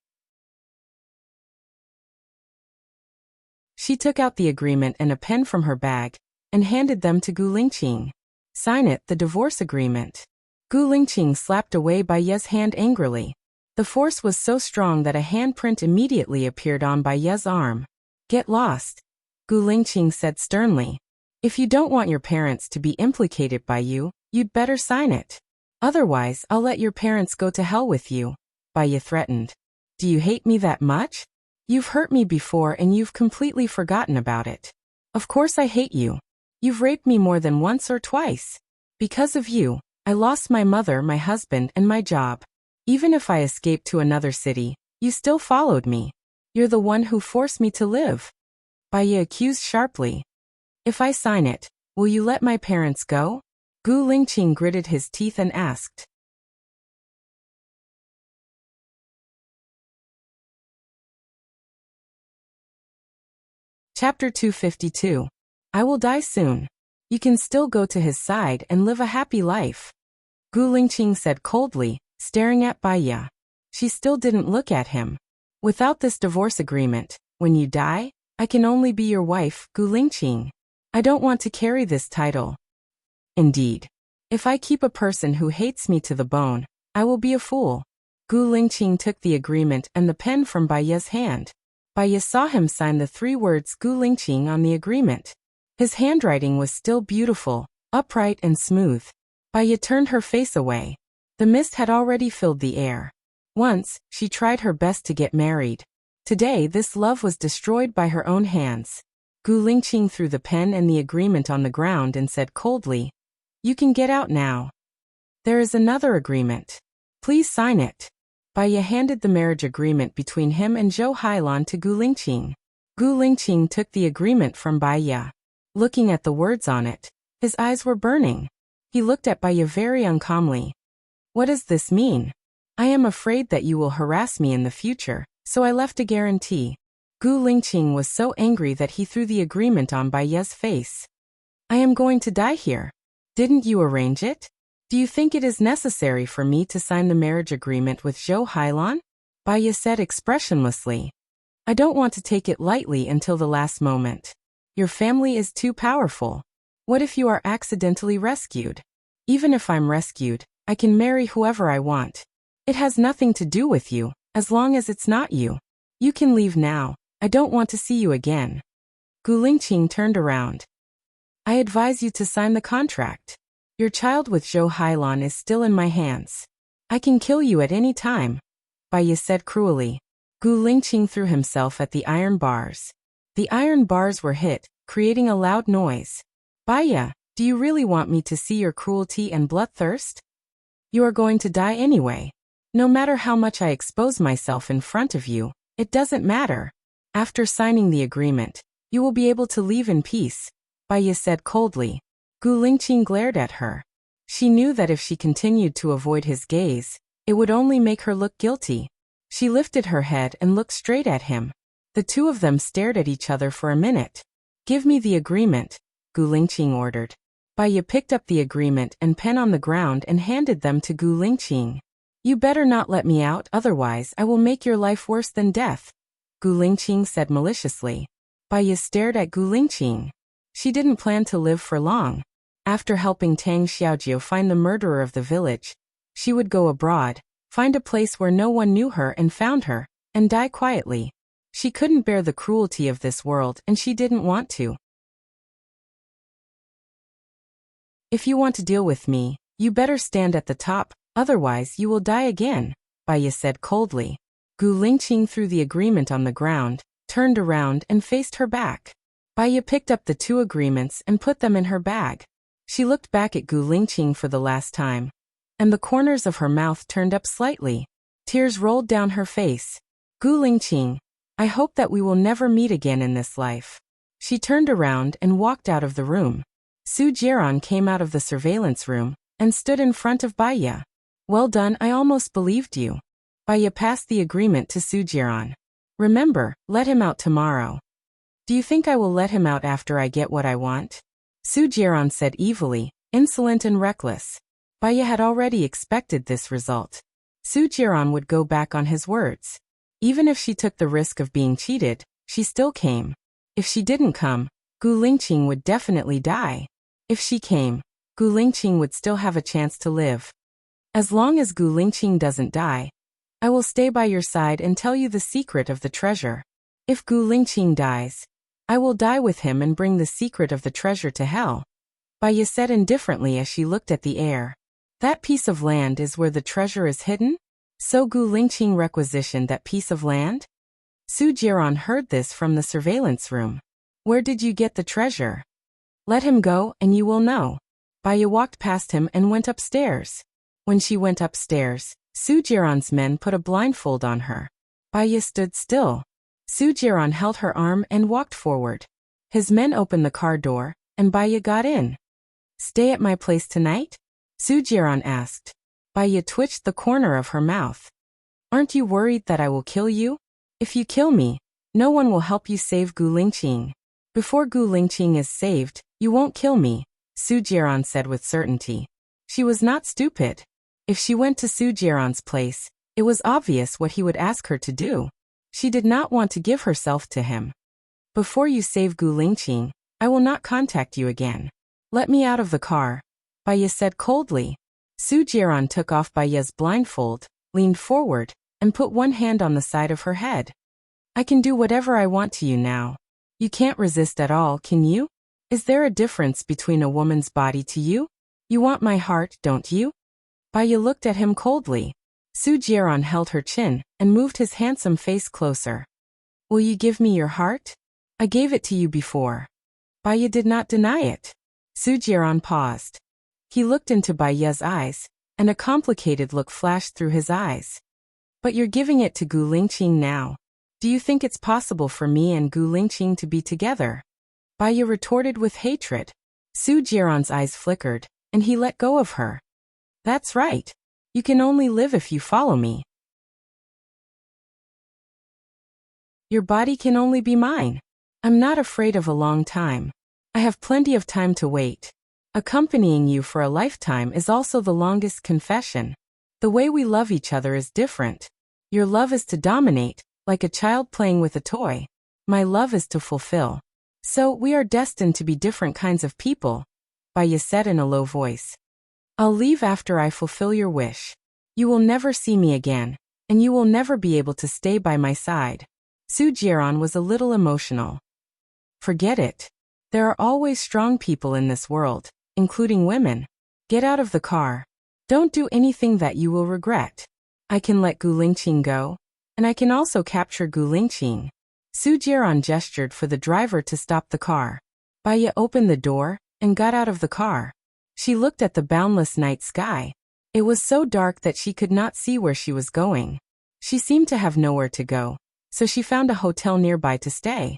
Speaker 1: She took out the agreement and a pen from her bag, and handed them to Gu Lingqing. Sign it, the divorce agreement. Gu Lingqing slapped away Baiya's hand angrily. The force was so strong that a handprint immediately appeared on Baiya's arm. Get lost, Gu Lingqing said sternly. If you don't want your parents to be implicated by you, you'd better sign it. Otherwise, I'll let your parents go to hell with you, Baiya threatened. Do you hate me that much? You've hurt me before and you've completely forgotten about it. Of course I hate you. You've raped me more than once or twice. Because of you, I lost my mother, my husband, and my job. Even if I escaped to another city, you still followed me. You're the one who forced me to live. Baiya accused sharply. If I sign it, will you let my parents go? Gu Lingqing gritted his teeth and asked. Chapter 252. I will die soon. You can still go to his side and live a happy life. Gu Lingqing said coldly, staring at Baiya. She still didn't look at him. Without this divorce agreement, when you die, I can only be your wife, Gu Lingqing. I don't want to carry this title. Indeed. If I keep a person who hates me to the bone, I will be a fool. Gu Lingqing took the agreement and the pen from Baiya's hand. Baiya saw him sign the 3 words Gu Lingqing on the agreement. His handwriting was still beautiful, upright and smooth. Baiya turned her face away. The mist had already filled the air. Once, she tried her best to get married. Today this love was destroyed by her own hands. Gu Lingqing threw the pen and the agreement on the ground and said coldly, You can get out now. There is another agreement. Please sign it. Baiya handed the marriage agreement between him and Zhou Hailan to Gu Lingqing. Gu Lingqing took the agreement from Baiya. Looking at the words on it, his eyes were burning. He looked at Baiya very uncalmly. What does this mean? I am afraid that you will harass me in the future, so I left a guarantee. Gu Lingqing was so angry that he threw the agreement on Baiya's face. I am going to die here. Didn't you arrange it? Do you think it is necessary for me to sign the marriage agreement with Zhou Hailan? Baiya said expressionlessly. I don't want to take it lightly until the last moment. Your family is too powerful. What if you are accidentally rescued? Even if I'm rescued, I can marry whoever I want. It has nothing to do with you, as long as it's not you. You can leave now. I don't want to see you again. Gu Lingqing turned around. I advise you to sign the contract. Your child with Zhou Hailan is still in my hands. I can kill you at any time, Bai Ye said cruelly. Gu Lingqing threw himself at the iron bars. The iron bars were hit, creating a loud noise. Bai Ye, do you really want me to see your cruelty and bloodthirst? You are going to die anyway. No matter how much I expose myself in front of you, it doesn't matter. After signing the agreement, you will be able to leave in peace, Bai Ye said coldly. Gu Lingqing glared at her. She knew that if she continued to avoid his gaze, it would only make her look guilty. She lifted her head and looked straight at him. The two of them stared at each other for a minute. Give me the agreement, Gu Lingqing ordered. Bai Ye picked up the agreement and pen on the ground and handed them to Gu Lingqing. You better not let me out, otherwise I will make your life worse than death, Gu Lingqing said maliciously. Bai Ye stared at Gu Lingqing. She didn't plan to live for long. After helping Tang Xiaojiu find the murderer of the village, she would go abroad, find a place where no one knew her and found her, and die quietly. She couldn't bear the cruelty of this world and she didn't want to. If you want to deal with me, you better stand at the top, otherwise you will die again, Bai Ye said coldly. Gu Lingqing threw the agreement on the ground, turned around and faced her back. Bai Ye picked up the two agreements and put them in her bag. She looked back at Gu Lingqing for the last time, and the corners of her mouth turned up slightly. Tears rolled down her face. Gu Lingqing, I hope that we will never meet again in this life. She turned around and walked out of the room. Su Jiran came out of the surveillance room and stood in front of Bai Ye. Well done, I almost believed you. Bai Ye passed the agreement to Su Jiran. Remember, let him out tomorrow. Do you think I will let him out after I get what I want? Su Jiran said evilly, insolent and reckless. Bai Ye had already expected this result. Su Jiran would go back on his words. Even if she took the risk of being cheated, she still came. If she didn't come, Gu Lingqing would definitely die. If she came, Gu Lingqing would still have a chance to live. As long as Gu Lingqing doesn't die, I will stay by your side and tell you the secret of the treasure. If Gu Lingqing dies, I will die with him and bring the secret of the treasure to hell, Bai Ye said indifferently as she looked at the air. That piece of land is where the treasure is hidden? So Gu Lingqing requisitioned that piece of land? Su Jiran heard this from the surveillance room. Where did you get the treasure? Let him go and you will know. Bai Ye walked past him and went upstairs. When she went upstairs, Su Jiran's men put a blindfold on her. Bai Ye stood still. Su Jiran held her arm and walked forward. His men opened the car door, and Bai Ye got in. Stay at my place tonight? Su Jiran asked. Bai Ye twitched the corner of her mouth. Aren't you worried that I will kill you? If you kill me, no one will help you save Gu Lingqing. Before Gu Lingqing is saved, you won't kill me, Su Jiran said with certainty. She was not stupid. If she went to Su Jiran's place, it was obvious what he would ask her to do. She did not want to give herself to him. Before you save Gu Lingqing, I will not contact you again. Let me out of the car, Bai Ye said coldly. Su Jiran took off Bai Ye's blindfold, leaned forward, and put one hand on the side of her head. I can do whatever I want to you now. You can't resist at all, can you? Is there a difference between a woman's body to you? You want my heart, don't you? Bai Ye looked at him coldly. Su Jiran held her chin and moved his handsome face closer. Will you give me your heart? I gave it to you before. Bai Ye did not deny it. Su Jiran paused. He looked into Bai Ye's eyes, and a complicated look flashed through his eyes. But you're giving it to Gu Lingqing now. Do you think it's possible for me and Gu Lingqing to be together? Bai Ye retorted with hatred. Su Jiran's eyes flickered, and he let go of her. That's right. You can only live if you follow me. Your body can only be mine. I'm not afraid of a long time. I have plenty of time to wait. Accompanying you for a lifetime is also the longest confession. The way we love each other is different. Your love is to dominate, like a child playing with a toy. My love is to fulfill. So we are destined to be different kinds of people, Bai Ye said in a low voice. I'll leave after I fulfill your wish. You will never see me again, and you will never be able to stay by my side. Su Jiran was a little emotional. Forget it. There are always strong people in this world, including women. Get out of the car. Don't do anything that you will regret. I can let Gu Lingqing go, and I can also capture Gu Lingqing. Su Jiran gestured for the driver to stop the car. Baya opened the door and got out of the car. She looked at the boundless night sky. It was so dark that she could not see where she was going. She seemed to have nowhere to go, so she found a hotel nearby to stay.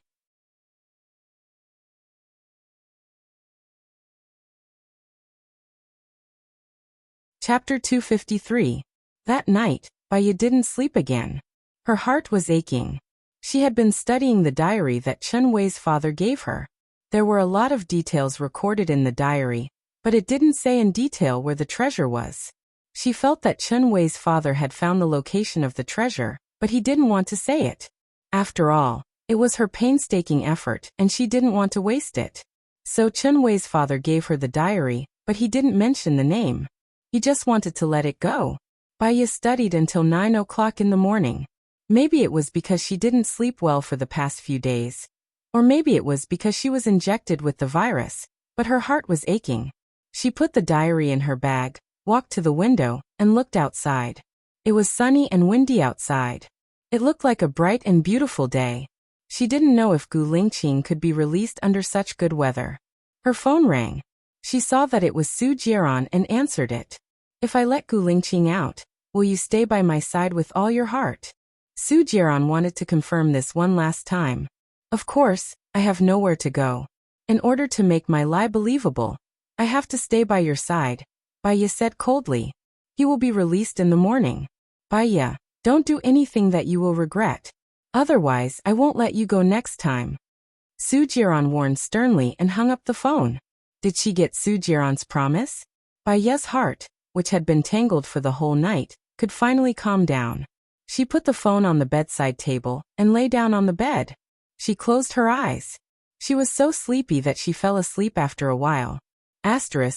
Speaker 1: Chapter 253. That night, Baya didn't sleep again. Her heart was aching. She had been studying the diary that Chen Wei's father gave her. There were a lot of details recorded in the diary, but it didn't say in detail where the treasure was. She felt that Chen Wei's father had found the location of the treasure, but he didn't want to say it. After all, it was her painstaking effort and she didn't want to waste it. So Chen Wei's father gave her the diary, but he didn't mention the name. He just wanted to let it go. Baya studied until 9 o'clock in the morning. Maybe it was because she didn't sleep well for the past few days. Or maybe it was because she was injected with the virus, but her heart was aching. She put the diary in her bag, walked to the window, and looked outside. It was sunny and windy outside. It looked like a bright and beautiful day. She didn't know if Gu Lingqing could be released under such good weather. Her phone rang. She saw that it was Su Jiran and answered it. If I let Gu Lingqing out, will you stay by my side with all your heart? Su Jiran wanted to confirm this one last time. Of course, I have nowhere to go. In order to make my lie believable, I have to stay by your side, Baya said coldly. He will be released in the morning. Baya, don't do anything that you will regret. Otherwise, I won't let you go next time. Su Jiran warned sternly and hung up the phone. Did she get Su Jiran's promise? Baya's heart, which had been tangled for the whole night, could finally calm down. She put the phone on the bedside table and lay down on the bed. She closed her eyes. She was so sleepy that she fell asleep after a while.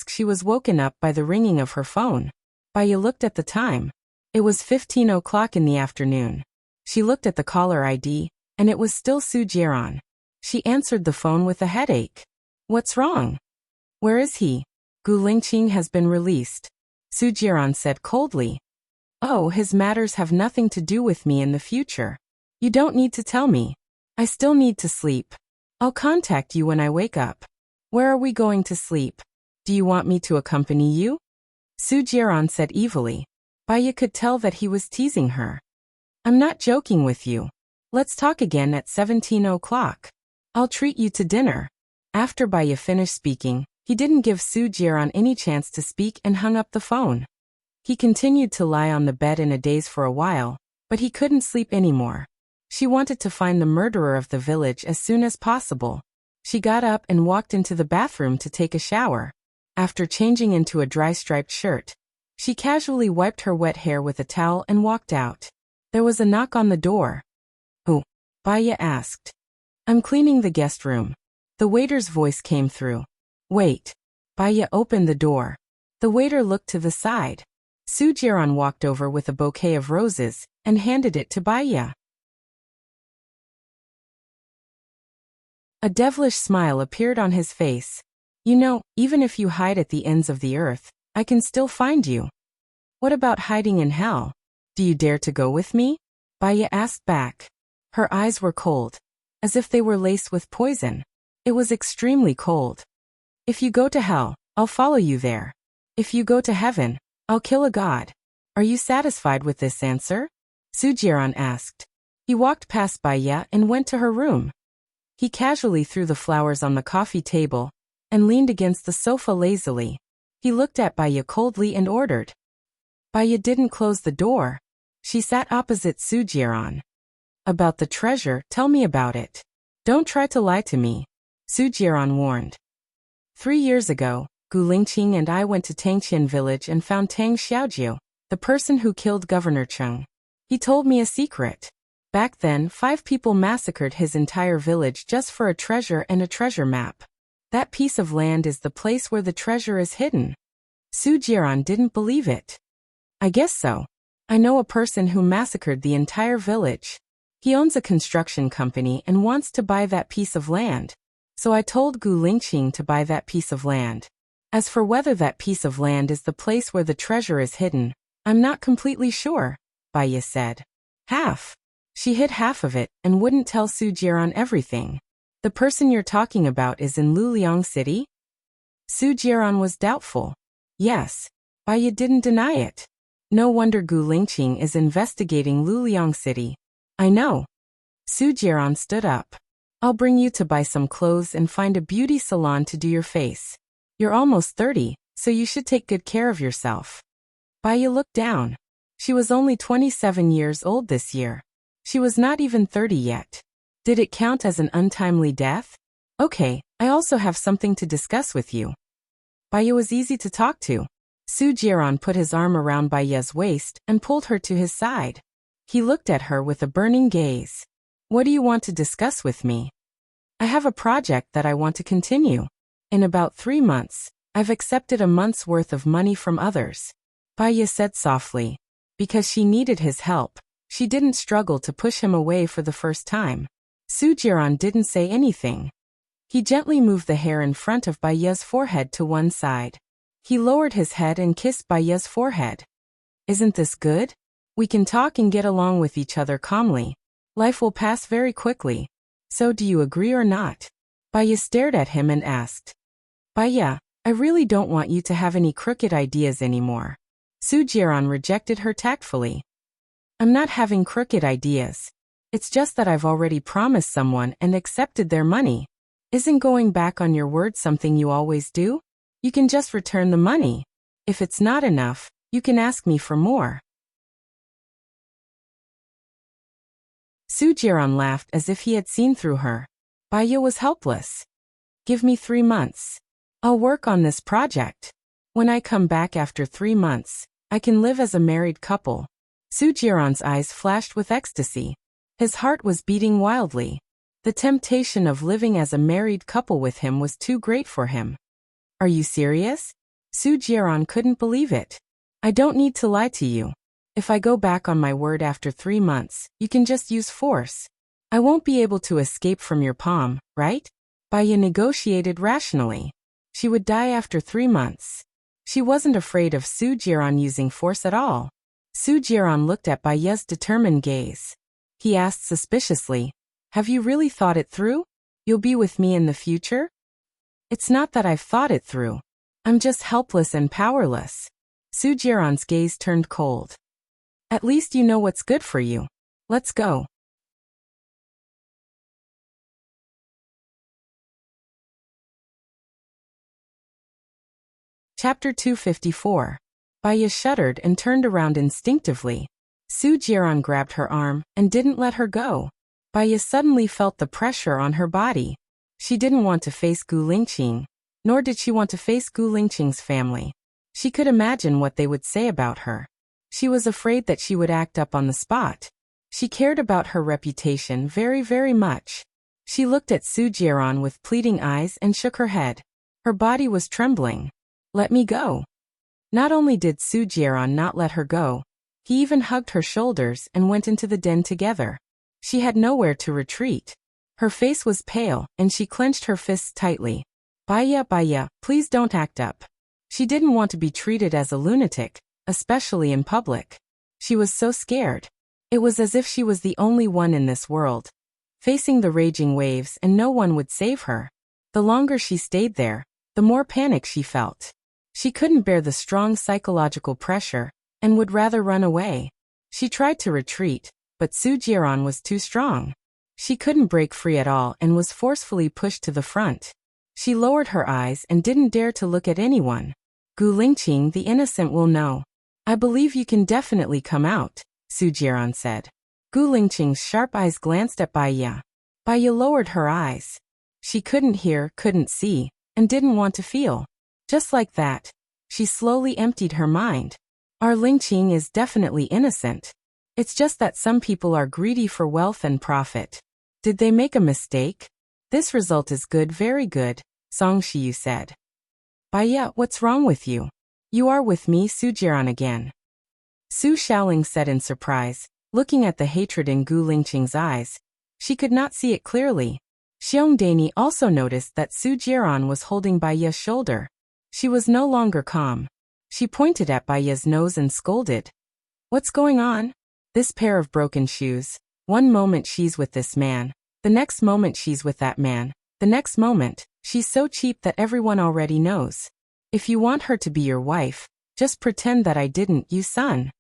Speaker 1: She was woken up by the ringing of her phone. Baya looked at the time. It was 15 o'clock in the afternoon. She looked at the caller ID, and it was still Su Jiran. She answered the phone with a headache. What's wrong? Where is he? Gu Lingqing has been released. Su Jiran said coldly. Oh, his matters have nothing to do with me in the future. You don't need to tell me. I still need to sleep. I'll contact you when I wake up. Where are we going to sleep? Do you want me to accompany you? Su Jiran said evilly. Baya could tell that he was teasing her. I'm not joking with you. Let's talk again at 17 o'clock. I'll treat you to dinner. After Baya finished speaking, he didn't give Su Jiran any chance to speak and hung up the phone. He continued to lie on the bed in a daze for a while, but he couldn't sleep anymore. She wanted to find the murderer of the village as soon as possible. She got up and walked into the bathroom to take a shower. After changing into a dry striped shirt, she casually wiped her wet hair with a towel and walked out. There was a knock on the door. Who? Baya asked. I'm cleaning the guest room. The waiter's voice came through. Wait. Baya opened the door. The waiter looked to the side. Su Jiran walked over with a bouquet of roses and handed it to Baya. A devilish smile appeared on his face. You know, even if you hide at the ends of the earth, I can still find you. What about hiding in hell? Do you dare to go with me? Baya asked back. Her eyes were cold, as if they were laced with poison. It was extremely cold. If you go to hell, I'll follow you there. If you go to heaven, I'll kill a god. Are you satisfied with this answer? Su Jiran asked. He walked past Baya and went to her room. He casually threw the flowers on the coffee table and leaned against the sofa lazily. He looked at Baya coldly and ordered. Baya didn't close the door. She sat opposite Su Jiran. About the treasure, tell me about it. Don't try to lie to me, Su Jiran warned. 3 years ago, Gu Lingqing and I went to Tangqian village and found Tang Xiaojiu, the person who killed Governor Cheng. He told me a secret. Back then, 5 people massacred his entire village just for a treasure and a treasure map. That piece of land is the place where the treasure is hidden. Su Jiran didn't believe it. I guess so. I know a person who massacred the entire village. He owns a construction company and wants to buy that piece of land. So I told Gu Lingqing to buy that piece of land. As for whether that piece of land is the place where the treasure is hidden, I'm not completely sure, Bai Ye said. Half. She hid half of it and wouldn't tell Su Jiran everything. The person you're talking about is in Luliang City? Su Jiran was doubtful. Yes. Bai Ye didn't deny it. No wonder Gu Lingqing is investigating Luliang City. I know. Su Jiran stood up. I'll bring you to buy some clothes and find a beauty salon to do your face. You're almost 30, so you should take good care of yourself. Bai Ye looked down. She was only 27 years old this year. She was not even 30 yet. Did it count as an untimely death? Okay, I also have something to discuss with you. Bai Ye was easy to talk to. Su Jiran put his arm around Bai Ye's waist and pulled her to his side. He looked at her with a burning gaze. What do you want to discuss with me? I have a project that I want to continue. In about 3 months, I've accepted a month's worth of money from others. Bai Ye said softly. Because she needed his help, she didn't struggle to push him away for the first time. Su Jiran didn't say anything. He gently moved the hair in front of Bai Ye's forehead to one side. He lowered his head and kissed Bai Ye's forehead. Isn't this good? We can talk and get along with each other calmly. Life will pass very quickly. So do you agree or not? Bai Ye stared at him and asked. Bai Ye, I really don't want you to have any crooked ideas anymore. Su Jiran rejected her tactfully. I'm not having crooked ideas. It's just that I've already promised someone and accepted their money. Isn't going back on your word something you always do? You can just return the money. If it's not enough, you can ask me for more. Su Jiran laughed as if he had seen through her. Bai Ye was helpless. Give me 3 months. I'll work on this project. When I come back after 3 months, I can live as a married couple. Su Jiran's eyes flashed with ecstasy. His heart was beating wildly. The temptation of living as a married couple with him was too great for him. Are you serious? Su Jiran couldn't believe it. I don't need to lie to you. If I go back on my word after 3 months, you can just use force. I won't be able to escape from your palm, right? Bai Ye negotiated rationally. She would die after 3 months. She wasn't afraid of Su Jiran using force at all. Su Jiran looked at Bai Ye's determined gaze. He asked suspiciously, have you really thought it through? You'll be with me in the future? It's not that I've thought it through. I'm just helpless and powerless. Su Jiran's gaze turned cold. At least you know what's good for you. Let's go. Chapter 254. Bai Ye shuddered and turned around instinctively. Su Jiran grabbed her arm and didn't let her go. Bai Ye suddenly felt the pressure on her body. She didn't want to face Gu Lingqing, nor did she want to face Gu Lingqing's family. She could imagine what they would say about her. She was afraid that she would act up on the spot. She cared about her reputation very, very much. She looked at Su Jiran with pleading eyes and shook her head. Her body was trembling. Let me go. Not only did Su Jiran not let her go, he even hugged her shoulders and went into the den together. She had nowhere to retreat. Her face was pale, and she clenched her fists tightly. Bai Ye, please don't act up. She didn't want to be treated as a lunatic, especially in public. She was so scared. It was as if she was the only one in this world, facing the raging waves, and no one would save her. The longer she stayed there, the more panic she felt. She couldn't bear the strong psychological pressure, and would rather run away. She tried to retreat, but Su Jiran was too strong. She couldn't break free at all and was forcefully pushed to the front. She lowered her eyes and didn't dare to look at anyone. Gu Lingqing the innocent will know. I believe you can definitely come out, Su Jiran said. Gu Lingqing's sharp eyes glanced at Bai Ye. Bai Ye lowered her eyes. She couldn't hear, couldn't see, and didn't want to feel. Just like that, she slowly emptied her mind. Our Lingqing is definitely innocent. It's just that some people are greedy for wealth and profit. Did they make a mistake? This result is good, very good, Song Shiyu said. Bai Ye, what's wrong with you? You are with me, Su Jiran again. Su Xiaoling said in surprise, looking at the hatred in Gu Lingqing's eyes. She could not see it clearly. Xiong Dani also noticed that Su Jiran was holding Bai Ye's shoulder. She was no longer calm. She pointed at Bai Ye's nose and scolded. What's going on? This pair of broken shoes. One moment she's with this man. The next moment she's with that man. The next moment, she's so cheap that everyone already knows. If you want her to be your wife, just pretend that I didn't, you son.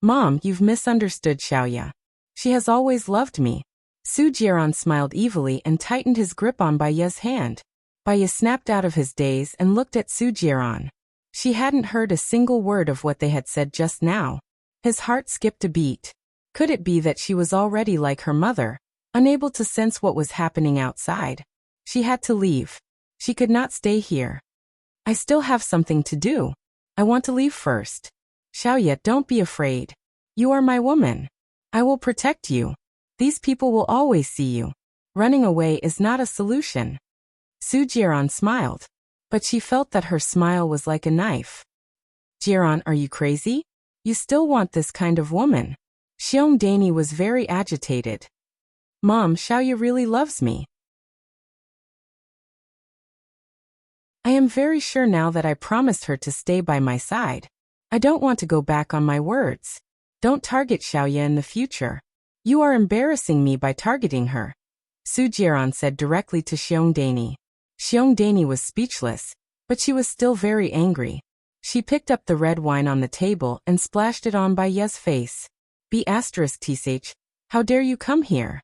Speaker 1: Mom, you've misunderstood Xiaoya. She has always loved me. Su Jiran smiled evilly and tightened his grip on Bai Ye's hand. Bai Ye snapped out of his daze and looked at Su Jiran. She hadn't heard a single word of what they had said just now. His heart skipped a beat. Could it be that she was already like her mother, unable to sense what was happening outside? She had to leave. She could not stay here. I still have something to do. I want to leave first. Xiaoya, don't be afraid. You are my woman. I will protect you. These people will always see you. Running away is not a solution. Su Jiran smiled, but she felt that her smile was like a knife. Jiran, are you crazy? You still want this kind of woman? Xiong Dani was very agitated. Mom, Xiaoya really loves me. I am very sure now that I promised her to stay by my side. I don't want to go back on my words. Don't target Xiaoya in the future. You are embarrassing me by targeting her. Su Jiran said directly to Xiong Dani. Xiong Dani was speechless, but she was still very angry. She picked up the red wine on the table and splashed it on Bai Ye's face. B***sh, how dare you come here?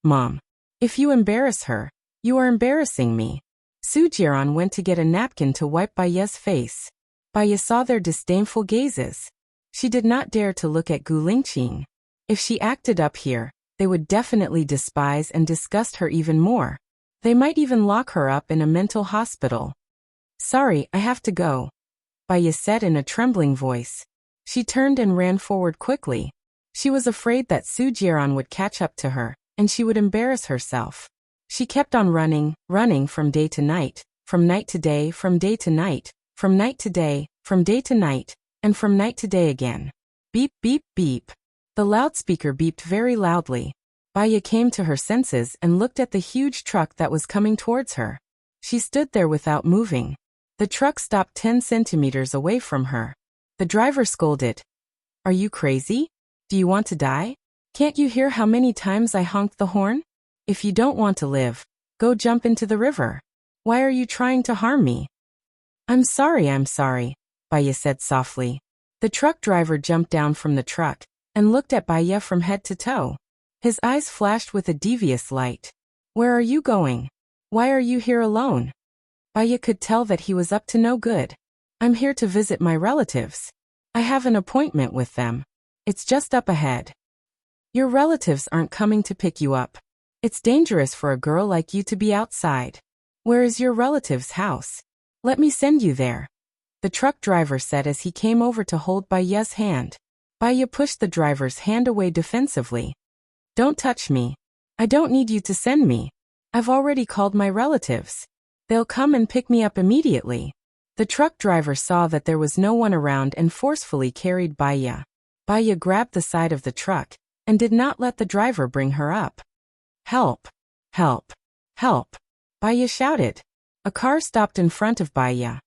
Speaker 1: Mom, if you embarrass her, you are embarrassing me. Su Jiran went to get a napkin to wipe Bai Ye's face. Bai Ye saw their disdainful gazes. She did not dare to look at Gu Lingqing. If she acted up here, they would definitely despise and disgust her even more. They might even lock her up in a mental hospital. Sorry, I have to go, Bai Ye said in a trembling voice. She turned and ran forward quickly. She was afraid that Su Jiran would catch up to her, and she would embarrass herself. She kept on running, running from day to night, from night to day, from day to night, from night to day, from day to night, and from night to day again. Beep, beep, beep. The loudspeaker beeped very loudly. Bai Ye came to her senses and looked at the huge truck that was coming towards her. She stood there without moving. The truck stopped 10 centimeters away from her. The driver scolded. Are you crazy? Do you want to die? Can't you hear how many times I honked the horn? If you don't want to live, go jump into the river. Why are you trying to harm me? I'm sorry, Bai Ye said softly. The truck driver jumped down from the truck and looked at Bai Ye from head to toe. His eyes flashed with a devious light. Where are you going? Why are you here alone? Bai Ye could tell that he was up to no good. I'm here to visit my relatives. I have an appointment with them. It's just up ahead. Your relatives aren't coming to pick you up. It's dangerous for a girl like you to be outside. Where is your relative's house? Let me send you there, the truck driver said as he came over to hold Bai Ye's hand. Bai Ye pushed the driver's hand away defensively. Don't touch me. I don't need you to send me. I've already called my relatives. They'll come and pick me up immediately. The truck driver saw that there was no one around and forcefully carried Bai Ye. Bai Ye grabbed the side of the truck and did not let the driver bring her up. Help! Help! Help! Bai Ye shouted. A car stopped in front of Bai Ye.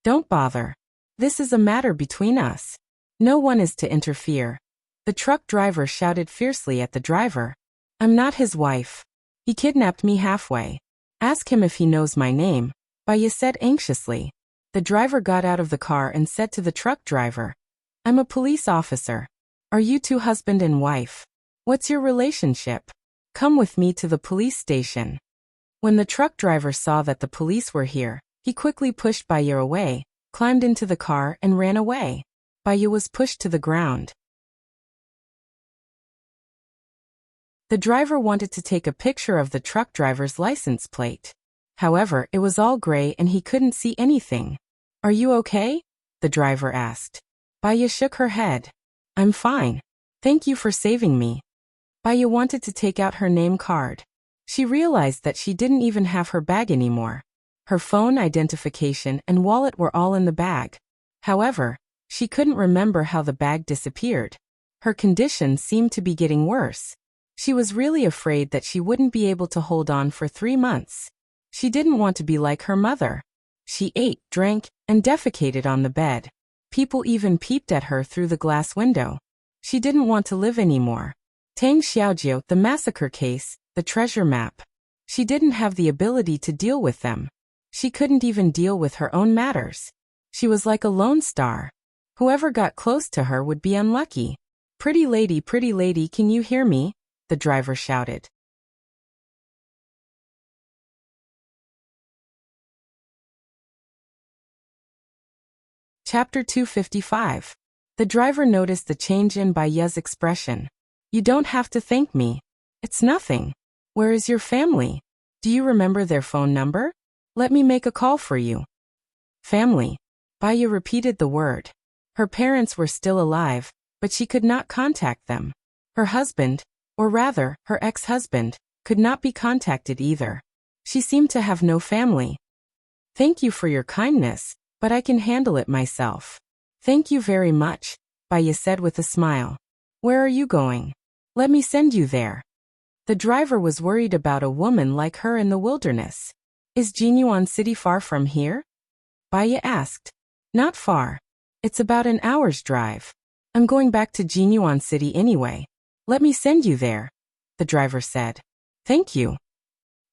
Speaker 1: Don't bother. This is a matter between us. No one is to interfere. The truck driver shouted fiercely at the driver. I'm not his wife. He kidnapped me halfway. Ask him if he knows my name, Bai Ye said anxiously. The driver got out of the car and said to the truck driver, I'm a police officer. Are you two husband and wife? What's your relationship? Come with me to the police station. When the truck driver saw that the police were here, he quickly pushed Bai Ye away, climbed into the car and ran away. Bai Ye was pushed to the ground. The driver wanted to take a picture of the truck driver's license plate. However, it was all gray and he couldn't see anything. Are you okay? The driver asked. Bai Ye shook her head. I'm fine. Thank you for saving me. Bai Ye wanted to take out her name card. She realized that she didn't even have her bag anymore. Her phone, identification, and wallet were all in the bag. However, She couldn't remember how the bag disappeared. Her condition seemed to be getting worse. She was really afraid that she wouldn't be able to hold on for 3 months. She didn't want to be like her mother. She ate, drank, and defecated on the bed. People even peeped at her through the glass window. She didn't want to live anymore. Tang Xiaojiu, the massacre case, the treasure map. She didn't have the ability to deal with them. She couldn't even deal with her own matters. She was like a lone star. Whoever got close to her would be unlucky. Pretty lady, can you hear me? The driver shouted. Chapter 255. The driver noticed the change in Baiye's expression. You don't have to thank me. It's nothing. Where is your family? Do you remember their phone number? Let me make a call for you. Family. Baiye repeated the word. Her parents were still alive, but she could not contact them. Her husband, or rather, her ex-husband, could not be contacted either. She seemed to have no family. Thank you for your kindness, but I can handle it myself. Thank you very much, Baiye said with a smile. Where are you going? Let me send you there. The driver was worried about a woman like her in the wilderness. Is Jinyuan City far from here? Baiye asked. Not far. It's about an hour's drive. I'm going back to Jinyuan City anyway. Let me send you there, the driver said. Thank you.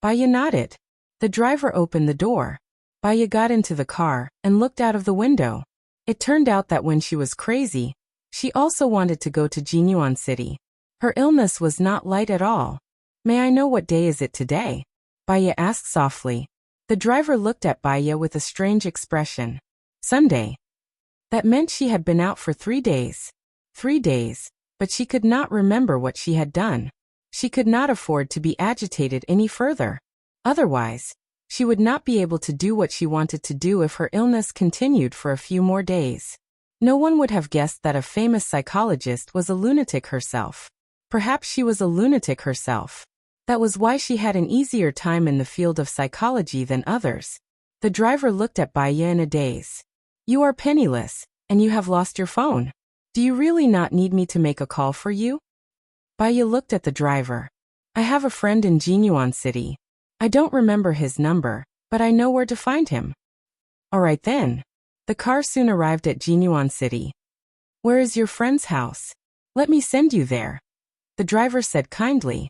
Speaker 1: Baiye nodded. The driver opened the door. Baiye got into the car and looked out of the window. It turned out that when she was crazy, she also wanted to go to Jinyuan City. Her illness was not light at all. May I know what day is it today? Baiye asked softly. The driver looked at Baiye with a strange expression. Sunday. That meant she had been out for 3 days. 3 days, but she could not remember what she had done. She could not afford to be agitated any further. Otherwise, she would not be able to do what she wanted to do if her illness continued for a few more days. No one would have guessed that a famous psychologist was a lunatic herself. Perhaps she was a lunatic herself. That was why she had an easier time in the field of psychology than others. The driver looked at Baiye in a daze. You are penniless, and you have lost your phone. Do you really not need me to make a call for you? Baiye looked at the driver. I have a friend in Jinyuan City. I don't remember his number, but I know where to find him. All right then. The car soon arrived at Jinyuan City. Where is your friend's house? Let me send you there. The driver said kindly.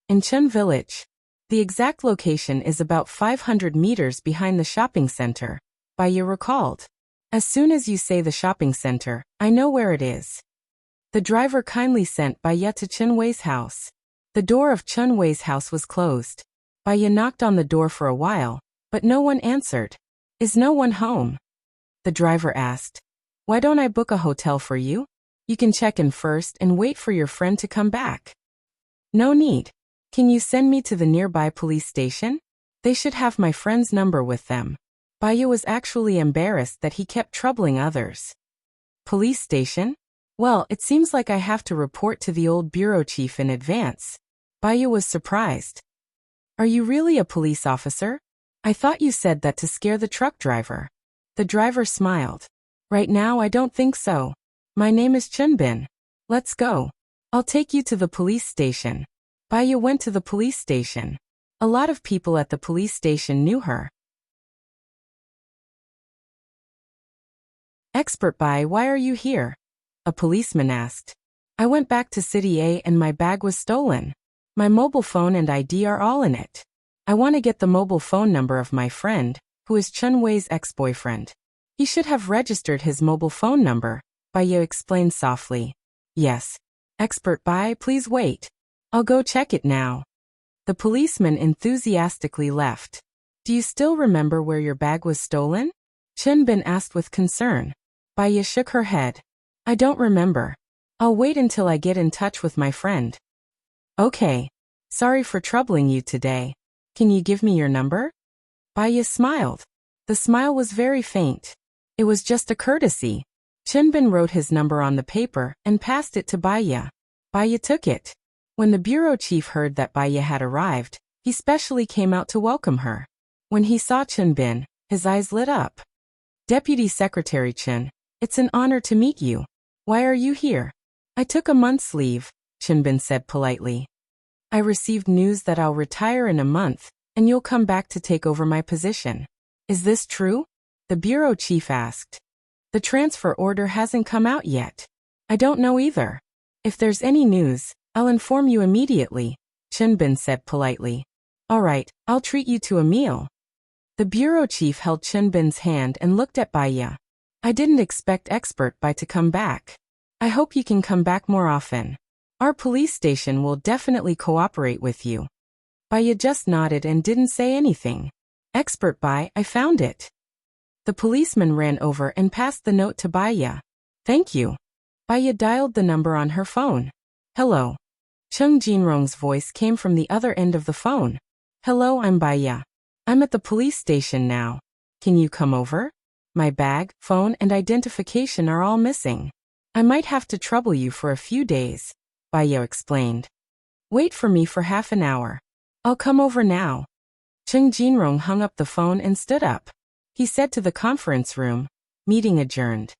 Speaker 1: In Chun Village. The exact location is about 500 meters behind the shopping center, Baiye recalled. As soon as you say the shopping center, I know where it is. The driver kindly sent Baiye to Chun Wei's house. The door of Chun Wei's house was closed. Baiye knocked on the door for a while, but no one answered. Is no one home? The driver asked. Why don't I book a hotel for you? You can check in first and wait for your friend to come back. No need. Can you send me to the nearby police station? They should have my friend's number with them. Baiye was actually embarrassed that he kept troubling others. Police station? Well, it seems like I have to report to the old bureau chief in advance. Baiye was surprised. Are you really a police officer? I thought you said that to scare the truck driver. The driver smiled. Right now I don't think so. My name is Chunbin. Let's go. I'll take you to the police station. Baiye went to the police station. A lot of people at the police station knew her. Expert Baiye, why are you here? A policeman asked. I went back to City A and my bag was stolen. My mobile phone and ID are all in it. I want to get the mobile phone number of my friend, who is Chun Wei's ex-boyfriend. He should have registered his mobile phone number, Baiye explained softly. Yes. Expert Baiye, please wait. I'll go check it now. The policeman enthusiastically left. Do you still remember where your bag was stolen? Chunbin asked with concern. Baiye shook her head. I don't remember. I'll wait until I get in touch with my friend. Okay. Sorry for troubling you today. Can you give me your number? Baiye smiled. The smile was very faint. It was just a courtesy. Chunbin wrote his number on the paper and passed it to Baiye. Baiye took it. When the bureau chief heard that Baiye had arrived, he specially came out to welcome her. When he saw Chunbin, his eyes lit up. Deputy Secretary Chun, It's an honor to meet you. Why are you here? I took a month's leave, Chinbin said politely. I received news that I'll retire in a month, and you'll come back to take over my position. Is this true? The bureau chief asked. The transfer order hasn't come out yet. I don't know either. If there's any news, I'll inform you immediately, Chinbin said politely. All right, I'll treat you to a meal. The bureau chief held Chinbin's hand and looked at Baya. I didn't expect Expert Bai to come back. I hope you can come back more often. Our police station will definitely cooperate with you. Baya just nodded and didn't say anything. Expert Bai, I found it. The policeman ran over and passed the note to Baya. Thank you. Baya dialed the number on her phone. Hello. Chung Jinrong's voice came from the other end of the phone. Hello, I'm Baya. I'm at the police station now. Can you come over? My bag, phone, and identification are all missing. I might have to trouble you for a few days, Baya explained. Wait for me for half an hour. I'll come over now. Chung Jinrong hung up the phone and stood up. He said to the conference room, meeting adjourned.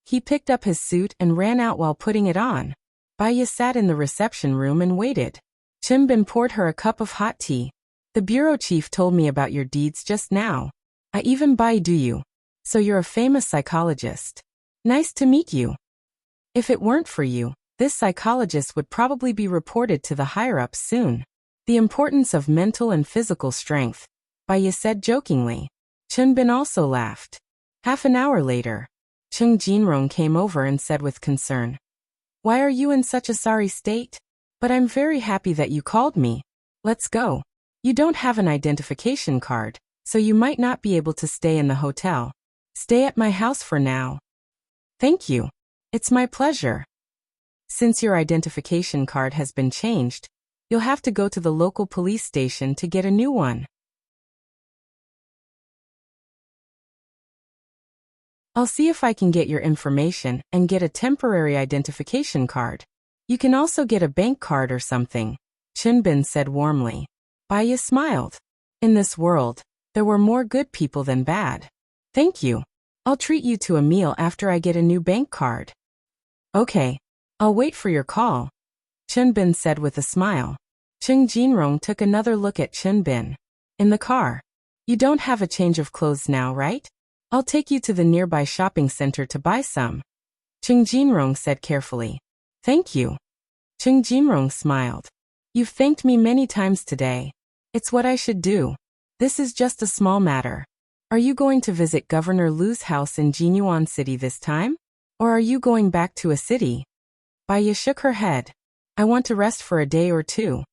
Speaker 1: He picked up his suit and ran out while putting it on. Baya sat in the reception room and waited. Chinbin poured her a cup of hot tea. The bureau chief told me about your deeds just now. I even baidu you. So you're a famous psychologist. Nice to meet you. If it weren't for you, this psychologist would probably be reported to the higher-ups soon. The importance of mental and physical strength, Baya said jokingly. Chinbin also laughed. Half an hour later, Chung Jinrong came over and said with concern, Why are you in such a sorry state? But I'm very happy that you called me. Let's go. You don't have an identification card, so you might not be able to stay in the hotel. Stay at my house for now. Thank you. It's my pleasure. Since your identification card has been changed, you'll have to go to the local police station to get a new one. I'll see if I can get your information and get a temporary identification card. You can also get a bank card or something, Chinbin said warmly. Baya smiled. In this world, there were more good people than bad. Thank you. I'll treat you to a meal after I get a new bank card. Okay. I'll wait for your call, Chinbin said with a smile. Chung Jinrong took another look at Chinbin. In the car. You don't have a change of clothes now, right? I'll take you to the nearby shopping center to buy some. Chung Jinrong said carefully. Thank you. Chung Jinrong smiled. You've thanked me many times today. It's what I should do. This is just a small matter. Are you going to visit Governor Lu's house in Jinyuan City this time? Or are you going back to a city? Baya shook her head. I want to rest for a day or two.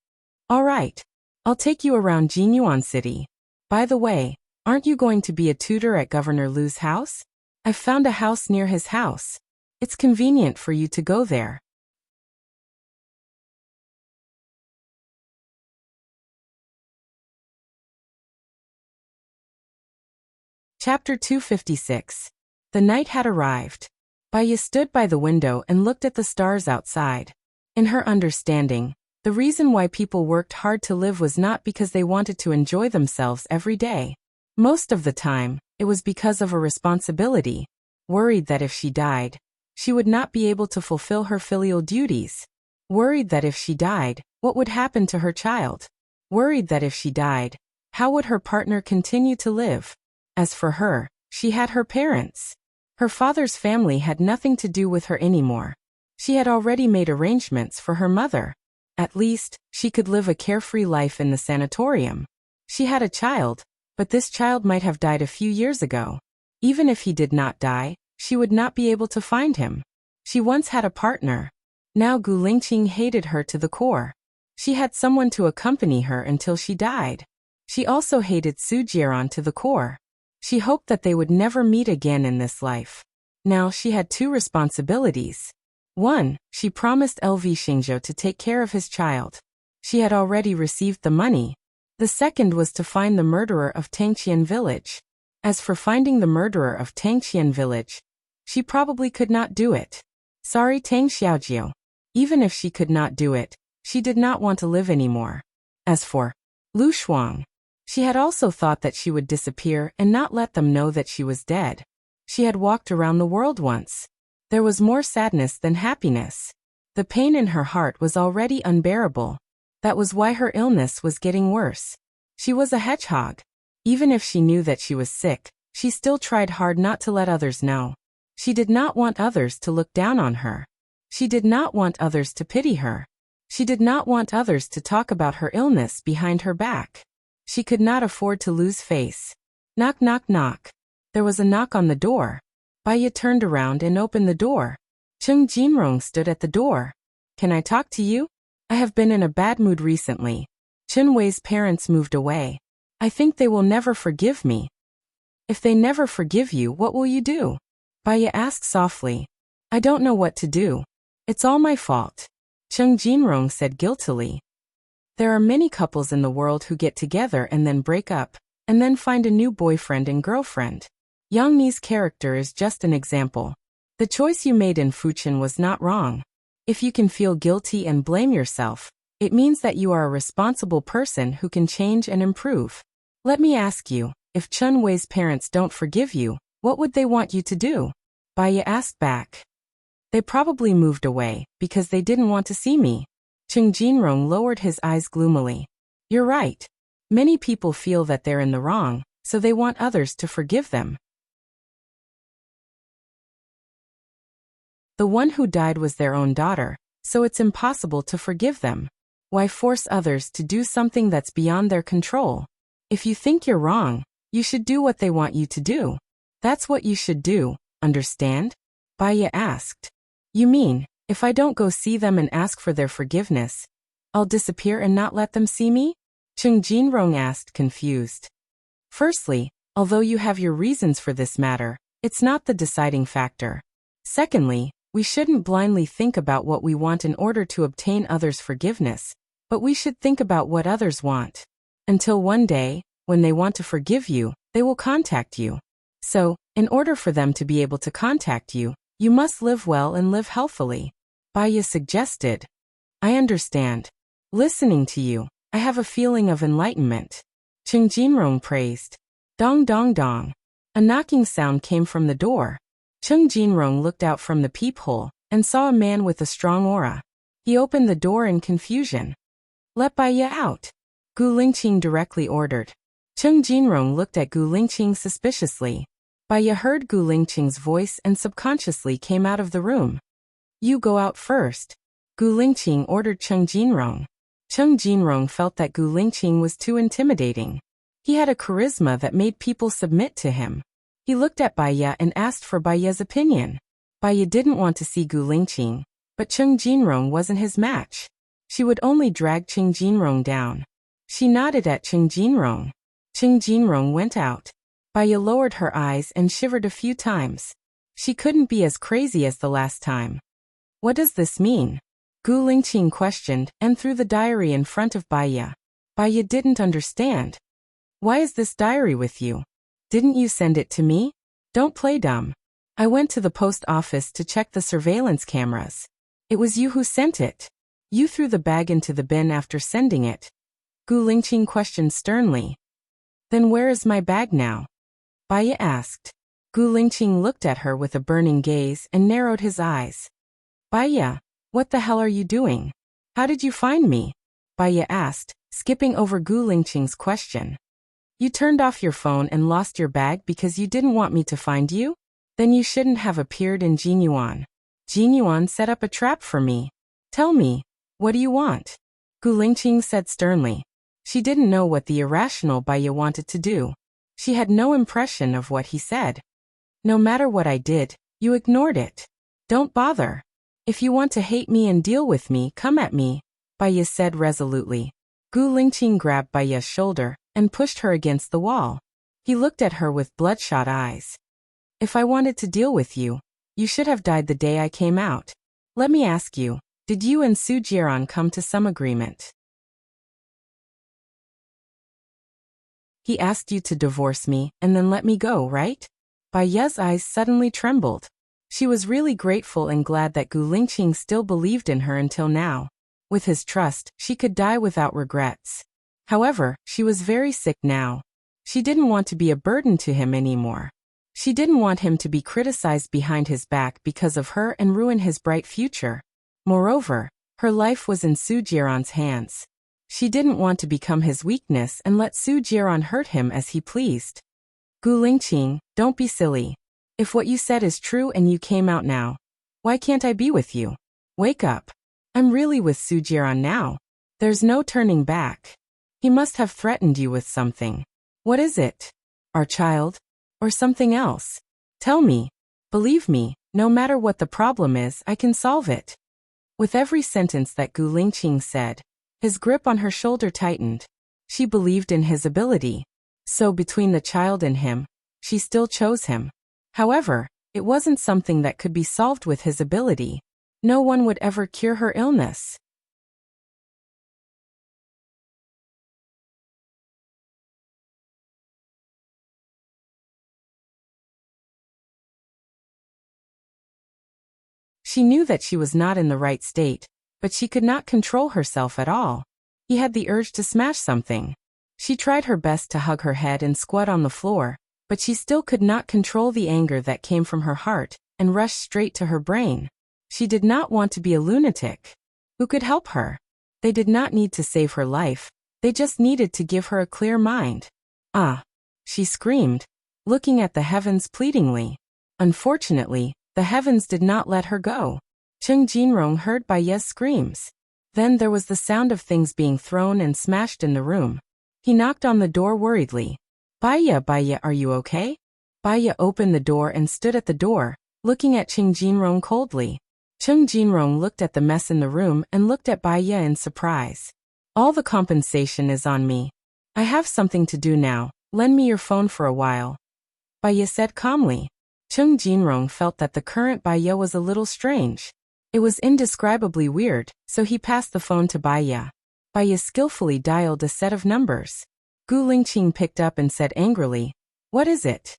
Speaker 1: All right. I'll take you around Jinyuan City. By the way, aren't you going to be a tutor at Governor Lu's house? I've found a house near his house. It's convenient for you to go there. Chapter 256. The night had arrived. Baya stood by the window and looked at the stars outside. In her understanding, the reason why people worked hard to live was not because they wanted to enjoy themselves every day. Most of the time, it was because of a responsibility, worried that if she died, she would not be able to fulfill her filial duties. Worried that if she died, what would happen to her child? Worried that if she died, how would her partner continue to live? As for her, she had her parents. Her father's family had nothing to do with her anymore. She had already made arrangements for her mother. At least, she could live a carefree life in the sanatorium. She had a child, but this child might have died a few years ago. Even if he did not die, she would not be able to find him. She once had a partner. Now Gu Lingqing hated her to the core. She had someone to accompany her until she died. She also hated Su Jieran to the core. She hoped that they would never meet again in this life. Now she had two responsibilities. One, she promised LV Xingzhou to take care of his child. She had already received the money. The second was to find the murderer of Tangqian village. As for finding the murderer of Tangqian village, she probably could not do it. Sorry Tang Xiaojiu. Even if she could not do it, she did not want to live anymore. As for Lu Shuang, she had also thought that she would disappear and not let them know that she was dead. She had walked around the world once. There was more sadness than happiness. The pain in her heart was already unbearable. That was why her illness was getting worse. She was a hedgehog. Even if she knew that she was sick, she still tried hard not to let others know. She did not want others to look down on her. She did not want others to pity her. She did not want others to talk about her illness behind her back. She could not afford to lose face. Knock, knock, knock. There was a knock on the door. Baya turned around and opened the door. Chung Jinrong stood at the door. Can I talk to you? I have been in a bad mood recently. Chun Wei's parents moved away. I think they will never forgive me. If they never forgive you, what will you do? Baya asked softly. I don't know what to do. It's all my fault. Chung Jinrong said guiltily. There are many couples in the world who get together and then break up, and then find a new boyfriend and girlfriend. Yang Mi's character is just an example. The choice you made in Fuchin was not wrong. If you can feel guilty and blame yourself, it means that you are a responsible person who can change and improve. Let me ask you, if Chun Wei's parents don't forgive you, what would they want you to do? Baya asked back. They probably moved away, because they didn't want to see me. Chung Jinrong lowered his eyes gloomily. You're right. Many people feel that they're in the wrong, so they want others to forgive them. The one who died was their own daughter, so it's impossible to forgive them. Why force others to do something that's beyond their control? If you think you're wrong, you should do what they want you to do. That's what you should do, understand? Baya asked. You mean, if I don't go see them and ask for their forgiveness, I'll disappear and not let them see me? Chung Jinrong asked, confused. Firstly, although you have your reasons for this matter, it's not the deciding factor. Secondly, we shouldn't blindly think about what we want in order to obtain others' forgiveness, but we should think about what others want. Until one day, when they want to forgive you, they will contact you. So, in order for them to be able to contact you, you must live well and live healthily. Baya suggested. I understand. Listening to you, I have a feeling of enlightenment. Chung Jinrong praised. Dong dong dong. A knocking sound came from the door. Chung Jinrong looked out from the peephole and saw a man with a strong aura. He opened the door in confusion. Let Baya out. Gu Lingqing directly ordered. Chung Jinrong looked at Gu Lingqing suspiciously. Baya heard Gu Lingqing's voice and subconsciously came out of the room. You go out first. Gu Lingqing ordered Chung Jinrong. Chung Jinrong felt that Gu Lingqing was too intimidating. He had a charisma that made people submit to him. He looked at Baya and asked for Baya's opinion. Baya didn't want to see Gu Lingqing, but Chung Jinrong wasn't his match. She would only drag Chung Jinrong down. She nodded at Chung Jinrong. Chung Jinrong went out. Baya lowered her eyes and shivered a few times. She couldn't be as crazy as the last time. What does this mean? Gu Lingqing questioned and threw the diary in front of Baya. Baya didn't understand. Why is this diary with you? Didn't you send it to me? Don't play dumb. I went to the post office to check the surveillance cameras. It was you who sent it. You threw the bag into the bin after sending it. Gu Lingqing questioned sternly. Then where is my bag now? Baya asked. Gu Lingqing looked at her with a burning gaze and narrowed his eyes. Baya, what the hell are you doing? How did you find me? Baya asked, skipping over Gu Lingqing's question. You turned off your phone and lost your bag because you didn't want me to find you? Then you shouldn't have appeared in Jinyuan. Jinyuan set up a trap for me. Tell me, what do you want? Gu Lingqing said sternly. She didn't know what the irrational Baya wanted to do. She had no impression of what he said. No matter what I did, you ignored it. Don't bother. If you want to hate me and deal with me, come at me, Baya said resolutely. Gu Lingqing grabbed Baya's shoulder and pushed her against the wall. He looked at her with bloodshot eyes. If I wanted to deal with you, you should have died the day I came out. Let me ask you, did you and Su Jiran come to some agreement? He asked you to divorce me and then let me go, right? Baya's eyes suddenly trembled. She was really grateful and glad that Gu Lingqing still believed in her until now. With his trust, she could die without regrets. However, she was very sick now. She didn't want to be a burden to him anymore. She didn't want him to be criticized behind his back because of her and ruin his bright future. Moreover, her life was in Su Jiran's hands. She didn't want to become his weakness and let Su Jiran hurt him as he pleased. Gu Lingqing, don't be silly. If what you said is true and you came out now, why can't I be with you? Wake up. I'm really with Su Jiran now. There's no turning back. He must have threatened you with something. What is it? Our child? Or something else? Tell me. Believe me, no matter what the problem is, I can solve it. With every sentence that Gu Lingqing said, his grip on her shoulder tightened. She believed in his ability. So between the child and him, she still chose him. However, it wasn't something that could be solved with his ability. No one would ever cure her illness. She knew that she was not in the right state, but she could not control herself at all. He had the urge to smash something. She tried her best to hug her head and squat on the floor, but she still could not control the anger that came from her heart and rushed straight to her brain. She did not want to be a lunatic. Who could help her? They did not need to save her life. They just needed to give her a clear mind. Ah! She screamed, looking at the heavens pleadingly. Unfortunately, the heavens did not let her go. Cheng Jinrong heard Bai Ye's screams. Then there was the sound of things being thrown and smashed in the room. He knocked on the door worriedly. Bai Ye, are you okay? Bai Ye opened the door and stood at the door, looking at Cheng Jinrong coldly. Cheng Jinrong looked at the mess in the room and looked at Bai Ye in surprise. All the compensation is on me. I have something to do now. Lend me your phone for a while. Bai Ye said calmly. Cheng Jinrong felt that the current Bai Ye was a little strange. It was indescribably weird, so he passed the phone to Bai Ye. Bai Ye skillfully dialed a set of numbers. Gu Lingqing picked up and said angrily, "What is it?"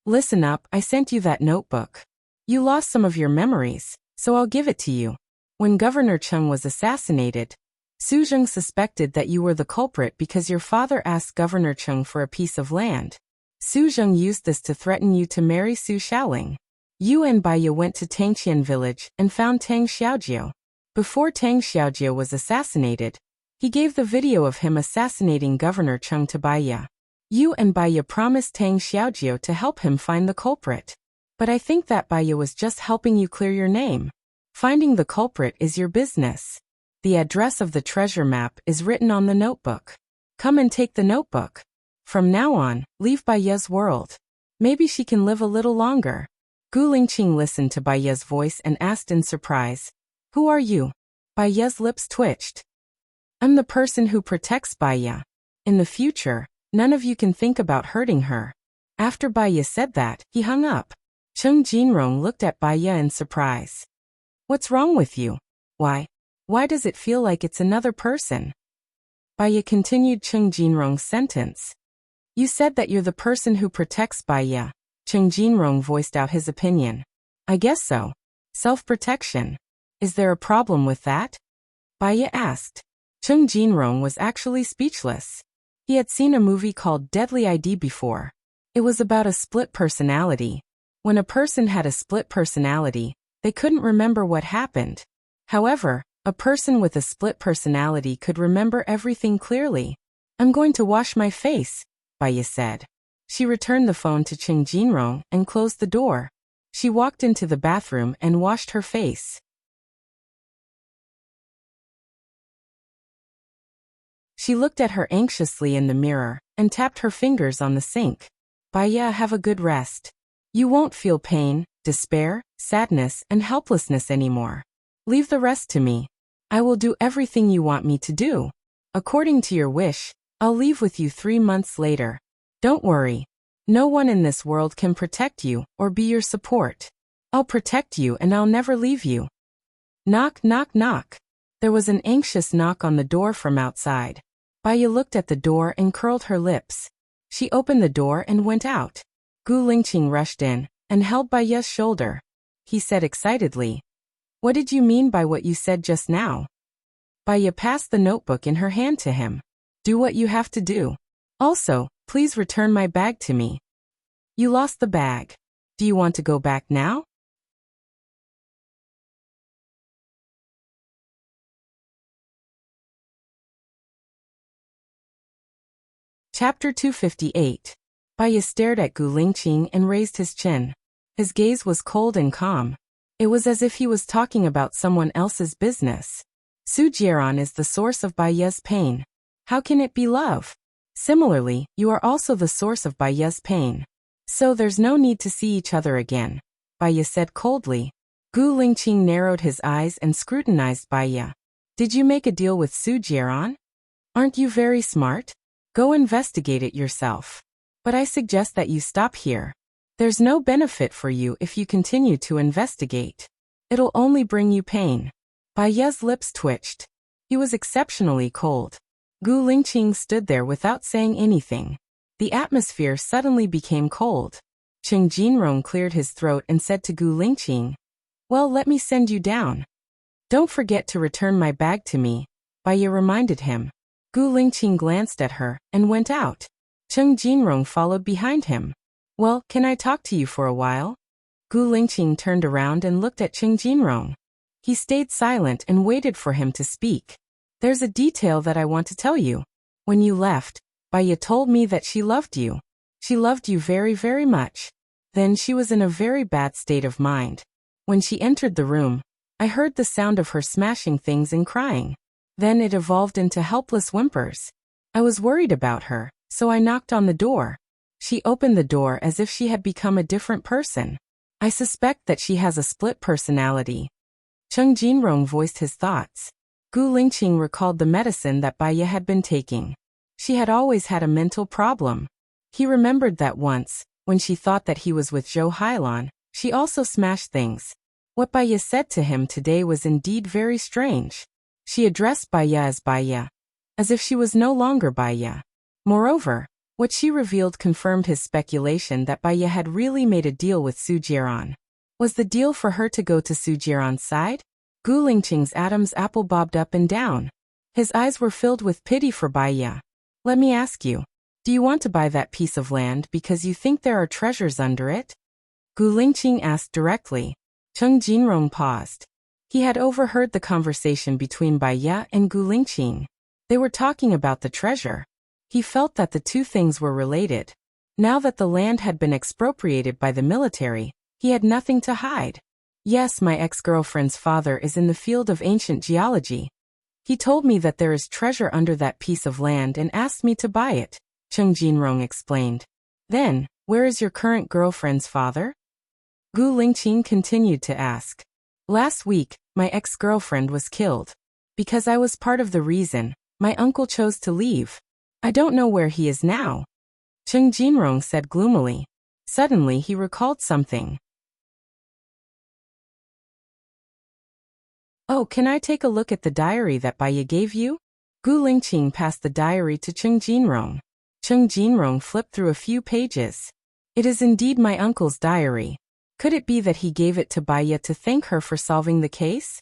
Speaker 1: "Listen up, I sent you that notebook. You lost some of your memories, so I'll give it to you. When Governor Cheng was assassinated, Su Zheng suspected that you were the culprit because your father asked Governor Cheng for a piece of land. Su Zheng used this to threaten you to marry Su Xiaoling. You and Bai Ye went to Tangqian village and found Tang Xiaojiu. Before Tang Xiaojiu was assassinated, he gave the video of him assassinating Governor Cheng to Bai Ye. You and Bai Ye promised Tang Xiaojiu to help him find the culprit. But I think that Bai Ye was just helping you clear your name. Finding the culprit is your business. The address of the treasure map is written on the notebook. Come and take the notebook. From now on, leave Bai Ye's world. Maybe she can live a little longer." Gu Lingqing listened to Bai Ye's voice and asked in surprise, "Who are you?" Bai Ye's lips twitched. "I'm the person who protects Bai Ye. In the future, none of you can think about hurting her." After Bai Ye said that, he hung up. Cheng Jinrong looked at Bai Ye in surprise. "What's wrong with you? Why does it feel like it's another person?" Bai Ye continued Cheng Jinrong's sentence. "You said that you're the person who protects Bai Ye." Cheng Jinrong voiced out his opinion. "I guess so. Self-protection. Is there a problem with that?" Bai Ye asked. Cheng Jinrong was actually speechless. He had seen a movie called Deadly ID before. It was about a split personality. When a person had a split personality, they couldn't remember what happened. However, a person with a split personality could remember everything clearly. "I'm going to wash my face," Bai Ye said. She returned the phone to Cheng Jinrong and closed the door. She walked into the bathroom and washed her face. She looked at her anxiously in the mirror and tapped her fingers on the sink. "Bai Ye, have a good rest. You won't feel pain, despair, sadness, and helplessness anymore. Leave the rest to me. I will do everything you want me to do. According to your wish, I'll leave with you 3 months later. Don't worry. No one in this world can protect you or be your support. I'll protect you and I'll never leave you." Knock, knock, knock. There was an anxious knock on the door from outside. Bai Ye looked at the door and curled her lips. She opened the door and went out. Gu Lingqing rushed in and held Bai Ye's shoulder. He said excitedly, "What did you mean by what you said just now?" Bai Ye passed the notebook in her hand to him. "Do what you have to do. Also, please return my bag to me." You lost the bag. Do you want to go back now? Chapter 258. Baiya stared at Gu Lingqing and raised his chin. His gaze was cold and calm. It was as if he was talking about someone else's business. Su Jiaran is the source of Baiya's pain. How can it be love? Similarly, you are also the source of Baiya's pain. So there's no need to see each other again, Baiya said coldly. Gu Lingqing narrowed his eyes and scrutinized Baiya. Did you make a deal with Su Jiaran? Aren't you very smart? Go investigate it yourself. But I suggest that you stop here. There's no benefit for you if you continue to investigate. It'll only bring you pain. Baiya's lips twitched. He was exceptionally cold. Gu Lingqing stood there without saying anything. The atmosphere suddenly became cold. Cheng Jinrong cleared his throat and said to Gu Lingqing, "Well, let me send you down. Don't forget to return my bag to me," Baiya reminded him. Gu Lingqing glanced at her and went out. Cheng Jinrong followed behind him. "Well, can I talk to you for a while?" Gu Lingqing turned around and looked at Cheng Jinrong. He stayed silent and waited for him to speak. "There's a detail that I want to tell you. When you left, Baiya told me that she loved you. She loved you very, very much. Then she was in a very bad state of mind. When she entered the room, I heard the sound of her smashing things and crying. Then it evolved into helpless whimpers. I was worried about her, so I knocked on the door. She opened the door as if she had become a different person. I suspect that she has a split personality." Cheng Jinrong voiced his thoughts. Gu Lingqing recalled the medicine that Baiya had been taking. She had always had a mental problem. He remembered that once, when she thought that he was with Zhou Hailan, she also smashed things. What Baiya said to him today was indeed very strange. She addressed Baiya, as if she was no longer Baiya. Moreover, what she revealed confirmed his speculation that Baiya had really made a deal with Su Jiaran. Was the deal for her to go to Su Jiaran's side? Gu Lingqing's Adam's apple bobbed up and down. His eyes were filled with pity for Baiya. "Let me ask you, do you want to buy that piece of land because you think there are treasures under it?" Gu Lingqing asked directly. Cheng Jinrong paused. He had overheard the conversation between Baiya and Gu Lingqing. They were talking about the treasure. He felt that the two things were related. Now that the land had been expropriated by the military, he had nothing to hide. "Yes, my ex-girlfriend's father is in the field of ancient geology. He told me that there is treasure under that piece of land and asked me to buy it," Cheng Jinrong explained. "Then, where is your current girlfriend's father?" Gu Lingqing continued to ask. "Last week, my ex-girlfriend was killed. Because I was part of the reason, my uncle chose to leave. I don't know where he is now," Cheng Jinrong said gloomily. Suddenly he recalled something. "Oh, can I take a look at the diary that Baiya gave you?" Gu Lingqing passed the diary to Cheng Jinrong. Cheng Jinrong flipped through a few pages. "It is indeed my uncle's diary. Could it be that he gave it to Baiya to thank her for solving the case?"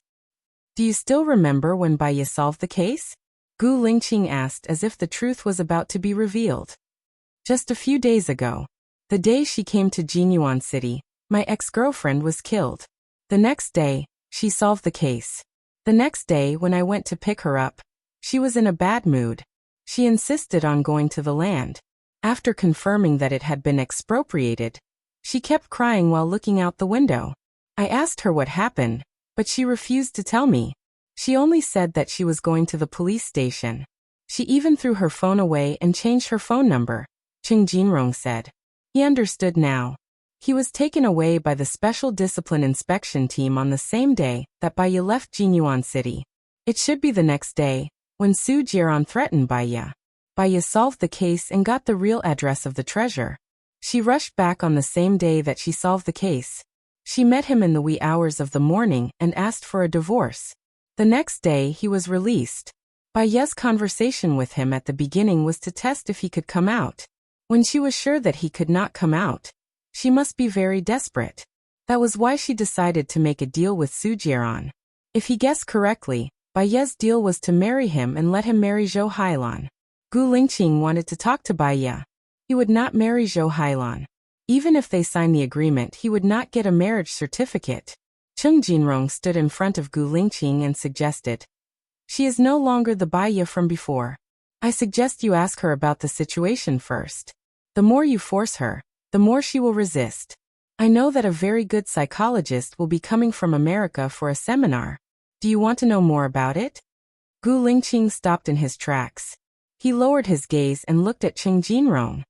Speaker 1: "Do you still remember when Baiya solved the case?" Gu Lingqing asked as if the truth was about to be revealed. "Just a few days ago. The day she came to Jinyuan City, my ex-girlfriend was killed. The next day, she solved the case. The next day when I went to pick her up, she was in a bad mood. She insisted on going to the land. After confirming that it had been expropriated, she kept crying while looking out the window. I asked her what happened, but she refused to tell me. She only said that she was going to the police station. She even threw her phone away and changed her phone number," Cheng Jinrong said. He understood now. He was taken away by the Special Discipline Inspection Team on the same day that Baiya left Jinyuan City. It should be the next day, when Su Jiaran threatened Baiya. Baiya solved the case and got the real address of the treasure. She rushed back on the same day that she solved the case. She met him in the wee hours of the morning and asked for a divorce. The next day he was released. Baiya's conversation with him at the beginning was to test if he could come out. When she was sure that he could not come out, she must be very desperate. That was why she decided to make a deal with Su Jiaran. If he guessed correctly, Baiya's deal was to marry him and let him marry Zhou Hailan. Gu Lingqing wanted to talk to Baiya. He would not marry Zhou Hailan. Even if they sign the agreement, he would not get a marriage certificate. Cheng Jinrong stood in front of Gu Lingqing and suggested, "She is no longer the Baiya from before. I suggest you ask her about the situation first. The more you force her, the more she will resist. I know that a very good psychologist will be coming from America for a seminar. Do you want to know more about it?" Gu Lingqing stopped in his tracks. He lowered his gaze and looked at Cheng Jinrong.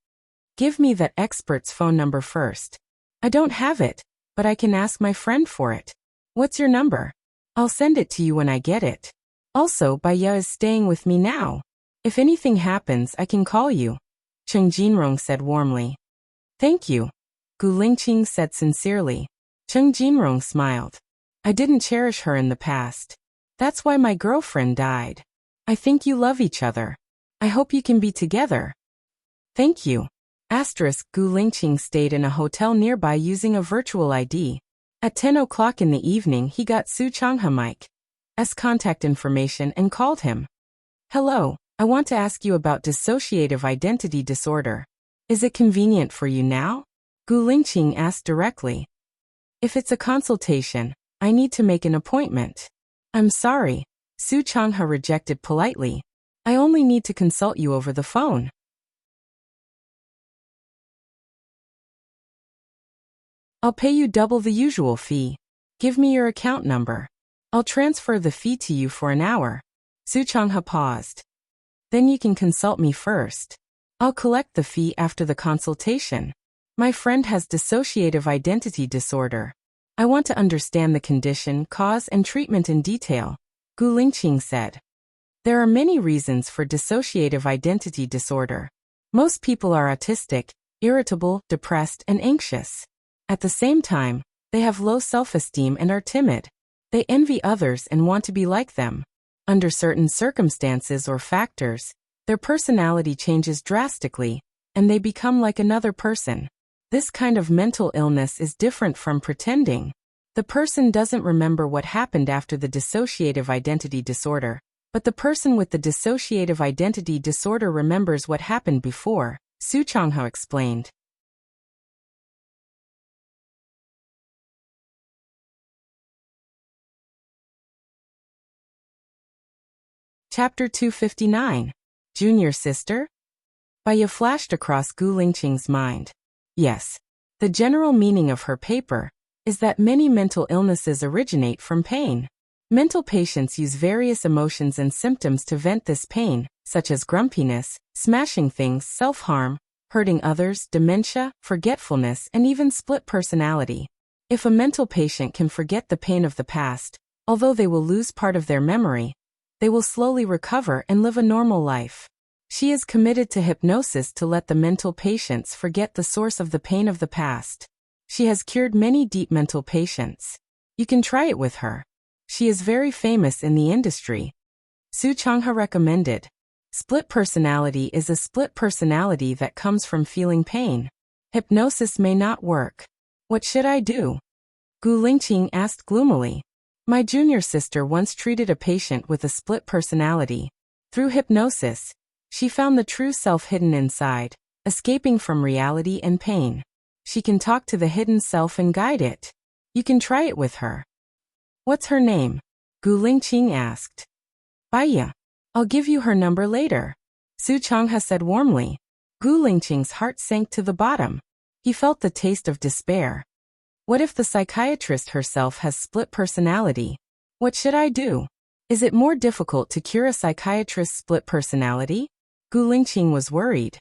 Speaker 1: "Give me that expert's phone number first." "I don't have it, but I can ask my friend for it." "What's your number?" "I'll send it to you when I get it. Also, Baiya is staying with me now. If anything happens, I can call you," Cheng Jinrong said warmly. "Thank you," Gu Lingqing said sincerely. Cheng Jinrong smiled. "I didn't cherish her in the past. That's why my girlfriend died. I think you love each other. I hope you can be together." "Thank you." Gu Lingqing stayed in a hotel nearby using a virtual ID. At 10 o'clock in the evening, he got Su Changha Mike's contact information and called him. "Hello, I want to ask you about dissociative identity disorder. Is it convenient for you now?" Gu Lingqing asked directly. "If it's a consultation, I need to make an appointment." "I'm sorry," Su Changha rejected politely. "I only need to consult you over the phone." "I'll pay you double the usual fee. Give me your account number. I'll transfer the fee to you for an hour." Su Changha paused. "Then you can consult me first. I'll collect the fee after the consultation. My friend has dissociative identity disorder. I want to understand the condition, cause, and treatment in detail," Gu Lingqing said. There are many reasons for dissociative identity disorder. Most people are autistic, irritable, depressed, and anxious. At the same time, they have low self-esteem and are timid. They envy others and want to be like them. Under certain circumstances or factors, their personality changes drastically, and they become like another person. This kind of mental illness is different from pretending. The person doesn't remember what happened after the dissociative identity disorder, but the person with the dissociative identity disorder remembers what happened before, Su Changha explained. Chapter 259. Junior Sister? Baiya flashed across Gu Lingqing's mind. Yes. The general meaning of her paper is that many mental illnesses originate from pain. Mental patients use various emotions and symptoms to vent this pain, such as grumpiness, smashing things, self-harm, hurting others, dementia, forgetfulness, and even split personality. If a mental patient can forget the pain of the past, although they will lose part of their memory, they will slowly recover and live a normal life. She is committed to hypnosis to let the mental patients forget the source of the pain of the past. She has cured many deep mental patients. You can try it with her. She is very famous in the industry. Su Changha recommended. Split personality is a split personality that comes from feeling pain. Hypnosis may not work. What should I do? Gu Lingqing asked gloomily. My junior sister once treated a patient with a split personality. Through hypnosis, she found the true self hidden inside, escaping from reality and pain. She can talk to the hidden self and guide it. You can try it with her. What's her name? Gu Lingqing asked. Baiya. I'll give you her number later, Su Changha said warmly. Gu Lingqing's heart sank to the bottom. He felt the taste of despair. What if the psychiatrist herself has split personality? What should I do? Is it more difficult to cure a psychiatrist's split personality? Gu Lingqing was worried.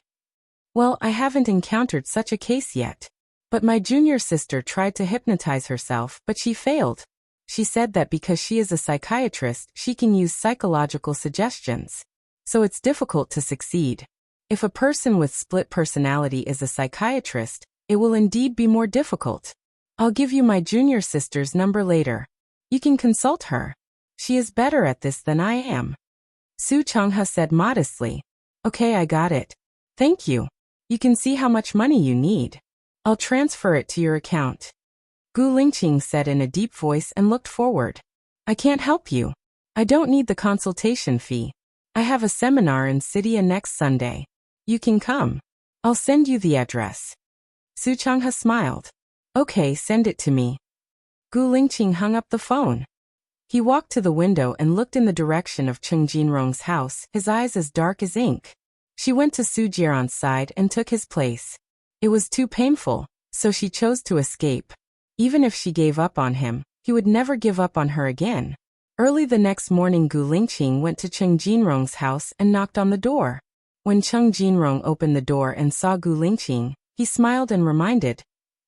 Speaker 1: Well, I haven't encountered such a case yet. But my junior sister tried to hypnotize herself, but she failed. She said that because she is a psychiatrist, she can use psychological suggestions. So it's difficult to succeed. If a person with split personality is a psychiatrist, it will indeed be more difficult. I'll give you my junior sister's number later. You can consult her. She is better at this than I am. Su Changha said modestly. Okay, I got it. Thank you. You can see how much money you need. I'll transfer it to your account. Gu Lingqing said in a deep voice and looked forward. I can't help you. I don't need the consultation fee. I have a seminar in City next Sunday. You can come. I'll send you the address. Su Changhe smiled. Okay, send it to me. Gu Lingqing hung up the phone. He walked to the window and looked in the direction of Cheng Jinrong's house, his eyes as dark as ink. She went to Su Jiran's side and took his place. It was too painful, so she chose to escape. Even if she gave up on him, he would never give up on her again. Early the next morning, Gu Lingqing went to Cheng Jinrong's house and knocked on the door. When Cheng Jinrong opened the door and saw Gu Lingqing, he smiled and reminded,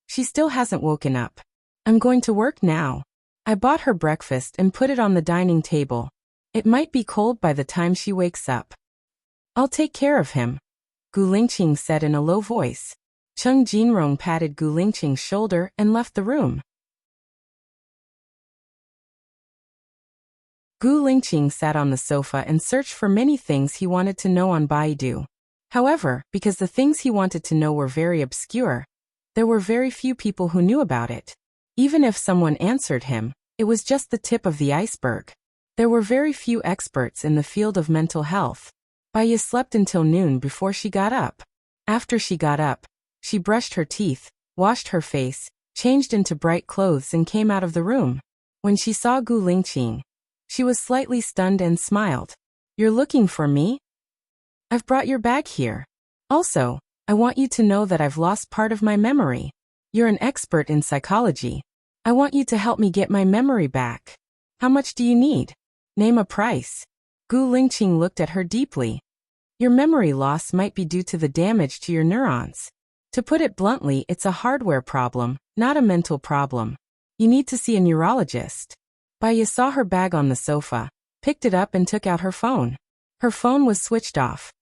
Speaker 1: "She still hasn't woken up. I'm going to work now. I bought her breakfast and put it on the dining table. It might be cold by the time she wakes up. I'll take care of him," Gu Lingqing said in a low voice. Cheng Jinrong patted Gu Lingqing's shoulder and left the room. Gu Lingqing sat on the sofa and searched for many things he wanted to know on Baidu. However, because the things he wanted to know were very obscure, there were very few people who knew about it. Even if someone answered him, it was just the tip of the iceberg. There were very few experts in the field of mental health. Baiya slept until noon before she got up. After she got up, she brushed her teeth, washed her face, changed into bright clothes and came out of the room. When she saw Gu Lingqing, she was slightly stunned and smiled. "You're looking for me? I've brought your bag here. Also, I want you to know that I've lost part of my memory. You're an expert in psychology. I want you to help me get my memory back. How much do you need? Name a price." Gu Lingqing looked at her deeply. "Your memory loss might be due to the damage to your neurons. To put it bluntly, it's a hardware problem, not a mental problem. You need to see a neurologist." Baiya saw her bag on the sofa, picked it up and took out her phone. Her phone was switched off.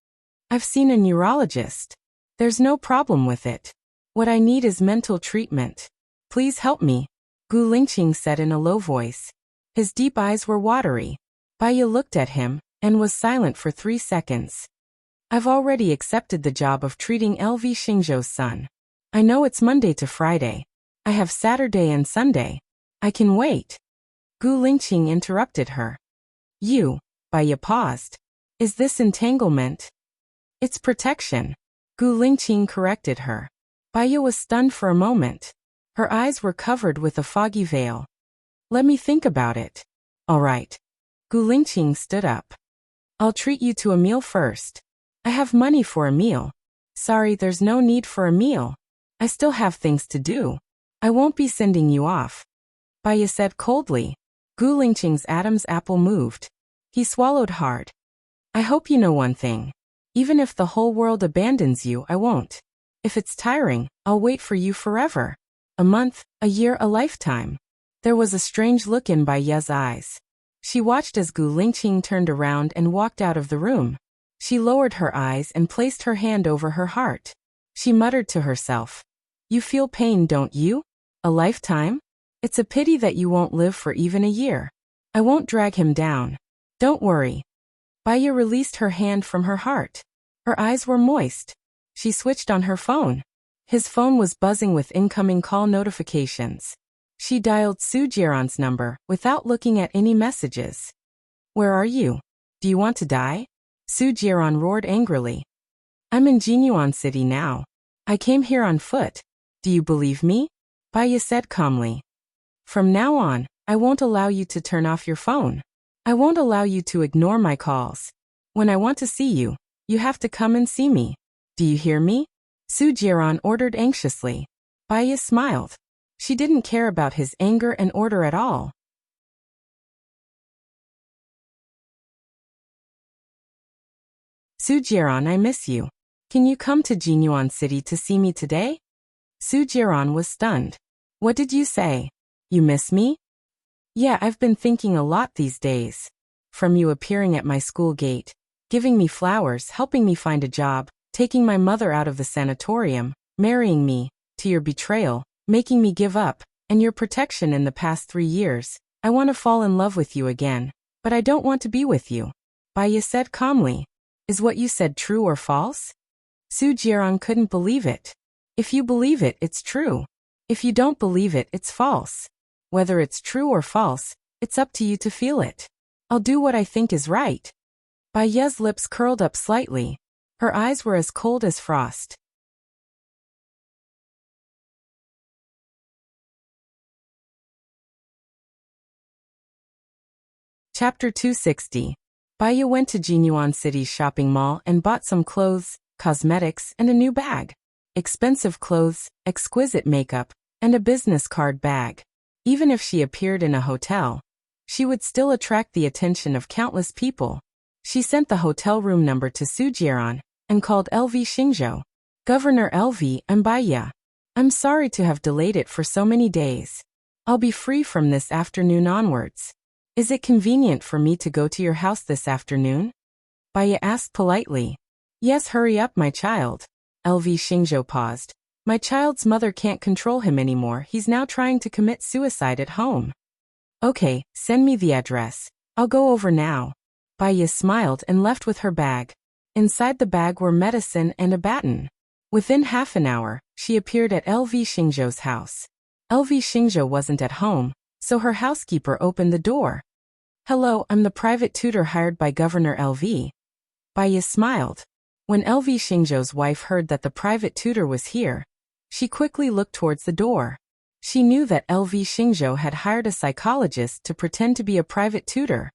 Speaker 1: "I've seen a neurologist. There's no problem with it. What I need is mental treatment. Please help me," Gu Lingqing said in a low voice. His deep eyes were watery. Baiya looked at him and was silent for 3 seconds. "I've already accepted the job of treating LV Xingzhou's son. I know it's Monday to Friday. I have Saturday and Sunday. I can wait." Gu Lingqing interrupted her. "You," Baiya paused. "Is this entanglement?" "It's protection," Gu Lingqing corrected her. Baiya was stunned for a moment. Her eyes were covered with a foggy veil. "Let me think about it." "All right." Gu Lingqing stood up. "I'll treat you to a meal first." "I have money for a meal." "Sorry, there's no need for a meal. I still have things to do. I won't be sending you off," Baiya said coldly. Gu Lingqing's Adam's apple moved. He swallowed hard. "I hope you know one thing. Even if the whole world abandons you, I won't. If it's tiring, I'll wait for you forever. A month, a year, a lifetime." There was a strange look in Baiya's eyes. She watched as Gu Lingqing turned around and walked out of the room. She lowered her eyes and placed her hand over her heart. She muttered to herself, "You feel pain, don't you? A lifetime? It's a pity that you won't live for even a year. I won't drag him down. Don't worry." Baiya released her hand from her heart. Her eyes were moist. She switched on her phone. His phone was buzzing with incoming call notifications. She dialed Su Jiran's number without looking at any messages. "Where are you? Do you want to die?" Su Jiran roared angrily. "I'm in Jinyuan City now. I came here on foot. Do you believe me?" Baiya said calmly. "From now on, I won't allow you to turn off your phone. I won't allow you to ignore my calls. When I want to see you, you have to come and see me. Do you hear me?" Su Jiran ordered anxiously. Baiya smiled. She didn't care about his anger and order at all. "Su Jiran, I miss you. Can you come to Jinyuan City to see me today?" Su Jiran was stunned. "What did you say? You miss me?" "Yeah, I've been thinking a lot these days. From you appearing at my school gate, giving me flowers, helping me find a job, taking my mother out of the sanatorium, marrying me, to your betrayal, making me give up, and your protection in the past 3 years. I want to fall in love with you again, but I don't want to be with you," Baiya said calmly. "Is what you said true or false?" Su Jiran couldn't believe it. "If you believe it, it's true. If you don't believe it, it's false. Whether it's true or false, it's up to you to feel it. I'll do what I think is right." Baiya's lips curled up slightly. Her eyes were as cold as frost. Chapter 260. Baya went to Jinyuan City's shopping mall and bought some clothes, cosmetics, and a new bag. Expensive clothes, exquisite makeup, and a business card bag. Even if she appeared in a hotel, she would still attract the attention of countless people. She sent the hotel room number to Sujieran and called LV Xingzhou. Governor LV, I'm Baya. I'm sorry to have delayed it for so many days. I'll be free from this afternoon onwards. Is it convenient for me to go to your house this afternoon? Baya asked politely. Yes, hurry up, my child. LV Xingzhou paused. My child's mother can't control him anymore. He's now trying to commit suicide at home. Okay, send me the address. I'll go over now. Baya smiled and left with her bag. Inside the bag were medicine and a baton. Within half an hour, she appeared at LV Xingzhou's house. LV Xingzhou wasn't at home, so her housekeeper opened the door. Hello, I'm the private tutor hired by Governor LV. Baya smiled. When LV Xingzhou's wife heard that the private tutor was here, she quickly looked towards the door. She knew that LV Xingzhou had hired a psychologist to pretend to be a private tutor.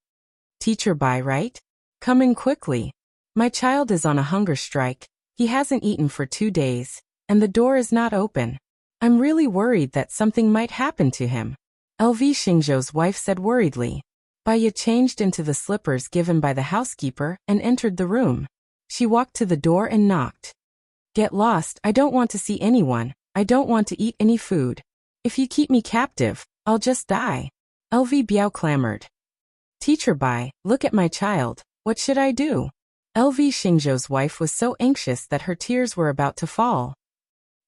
Speaker 1: Teacher Bai, right? Come in quickly. My child is on a hunger strike. He hasn't eaten for 2 days, and the door is not open. I'm really worried that something might happen to him. LV Xingzhou's wife said worriedly. Baya changed into the slippers given by the housekeeper and entered the room. She walked to the door and knocked. Get lost, I don't want to see anyone. I don't want to eat any food. If you keep me captive, I'll just die. LV Biao clamored. Teacher Bai, look at my child. What should I do? LV Xingzhou's wife was so anxious that her tears were about to fall.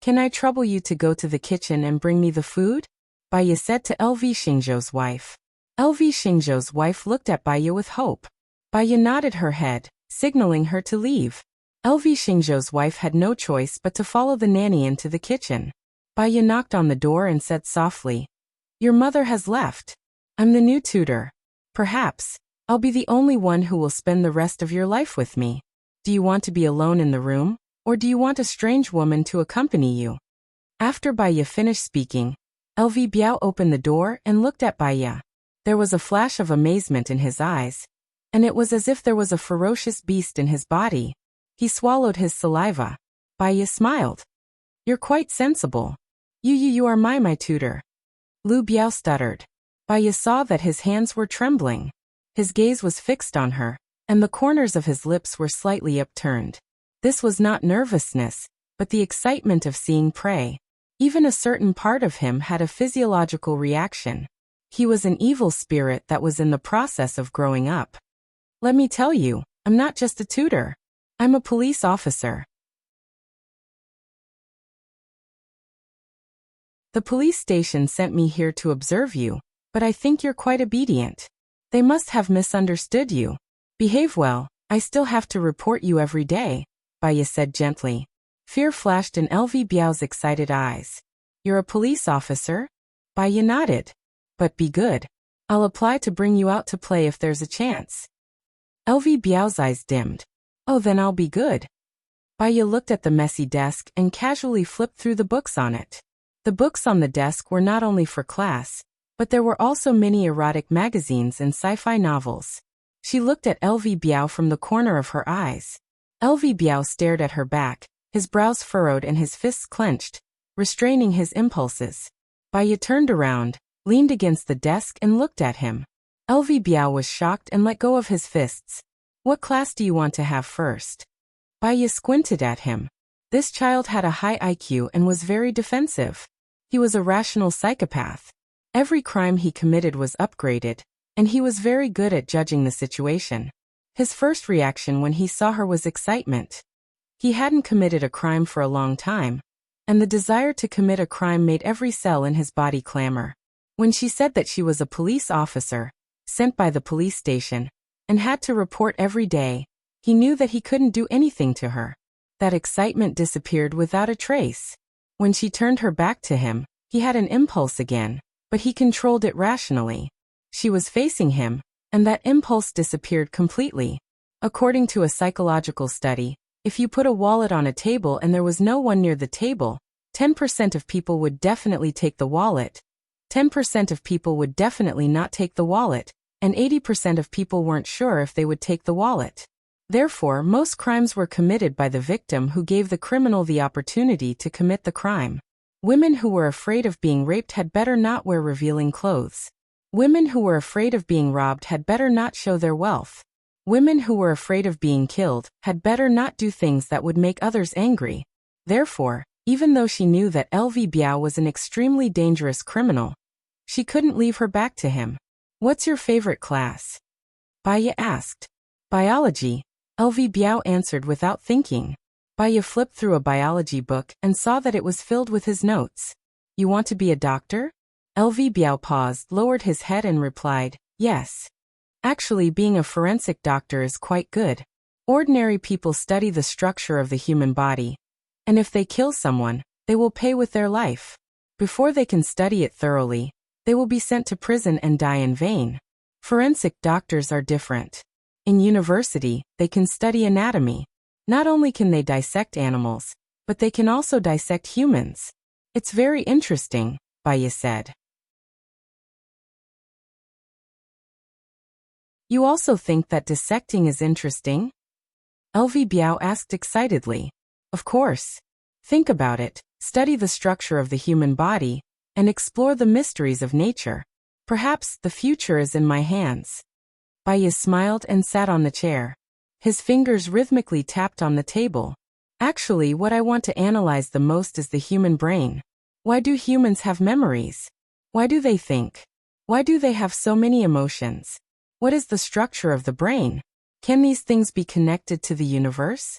Speaker 1: Can I trouble you to go to the kitchen and bring me the food? Baya said to LV Xingzhou's wife. LV Xingzhou's wife looked at Baya with hope. Baya nodded her head, signaling her to leave. LV Xingzhou's wife had no choice but to follow the nanny into the kitchen. Baya knocked on the door and said softly, Your mother has left. I'm the new tutor. Perhaps I'll be the only one who will spend the rest of your life with me. Do you want to be alone in the room, or do you want a strange woman to accompany you? After Baya finished speaking, LV Biao opened the door and looked at Baya. There was a flash of amazement in his eyes, and it was as if there was a ferocious beast in his body. He swallowed his saliva. Baya smiled. You're quite sensible. You are my tutor. Lu Biao stuttered. Baya saw that his hands were trembling. His gaze was fixed on her, and the corners of his lips were slightly upturned. This was not nervousness, but the excitement of seeing prey. Even a certain part of him had a physiological reaction. He was an evil spirit that was in the process of growing up. Let me tell you, I'm not just a tutor. I'm a police officer. The police station sent me here to observe you, but I think you're quite obedient. They must have misunderstood you. Behave well, I still have to report you every day, Baya said gently. Fear flashed in LV Biao's excited eyes. You're a police officer? Baya nodded. But be good. I'll apply to bring you out to play if there's a chance. LV Biao's eyes dimmed. Oh, then I'll be good. Baya looked at the messy desk and casually flipped through the books on it. The books on the desk were not only for class, but there were also many erotic magazines and sci-fi novels. She looked at LV Biao from the corner of her eyes. LV Biao stared at her back, his brows furrowed and his fists clenched, restraining his impulses. Baya turned around, leaned against the desk and looked at him. LV Biao was shocked and let go of his fists. What class do you want to have first? Baya squinted at him. This child had a high IQ and was very defensive. He was a rational psychopath. Every crime he committed was upgraded, and he was very good at judging the situation. His first reaction when he saw her was excitement. He hadn't committed a crime for a long time, and the desire to commit a crime made every cell in his body clamor. When she said that she was a police officer, sent by the police station, and had to report every day, he knew that he couldn't do anything to her. That excitement disappeared without a trace. When she turned her back to him, he had an impulse again, but he controlled it rationally. She was facing him, and that impulse disappeared completely. According to a psychological study, if you put a wallet on a table and there was no one near the table, 10% of people would definitely take the wallet. 10% of people would definitely not take the wallet, and 80% of people weren't sure if they would take the wallet. Therefore, most crimes were committed by the victim who gave the criminal the opportunity to commit the crime. Women who were afraid of being raped had better not wear revealing clothes. Women who were afraid of being robbed had better not show their wealth. Women who were afraid of being killed had better not do things that would make others angry. Therefore, even though she knew that LV Biao was an extremely dangerous criminal, she couldn't leave her back to him. What's your favorite class? Baya asked. Biology, LV Biao answered without thinking. Baya flipped through a biology book and saw that it was filled with his notes. You want to be a doctor? LV Biao paused, lowered his head and replied, yes. Actually, being a forensic doctor is quite good. Ordinary people study the structure of the human body, and if they kill someone, they will pay with their life. Before they can study it thoroughly, they will be sent to prison and die in vain. Forensic doctors are different. In university, they can study anatomy. Not only can they dissect animals, but they can also dissect humans. It's very interesting, Baya said. You also think that dissecting is interesting? LV Biao asked excitedly. Of course. Think about it, study the structure of the human body, and explore the mysteries of nature. Perhaps the future is in my hands. Baya smiled and sat on the chair. His fingers rhythmically tapped on the table. Actually, what I want to analyze the most is the human brain. Why do humans have memories? Why do they think? Why do they have so many emotions? What is the structure of the brain? Can these things be connected to the universe?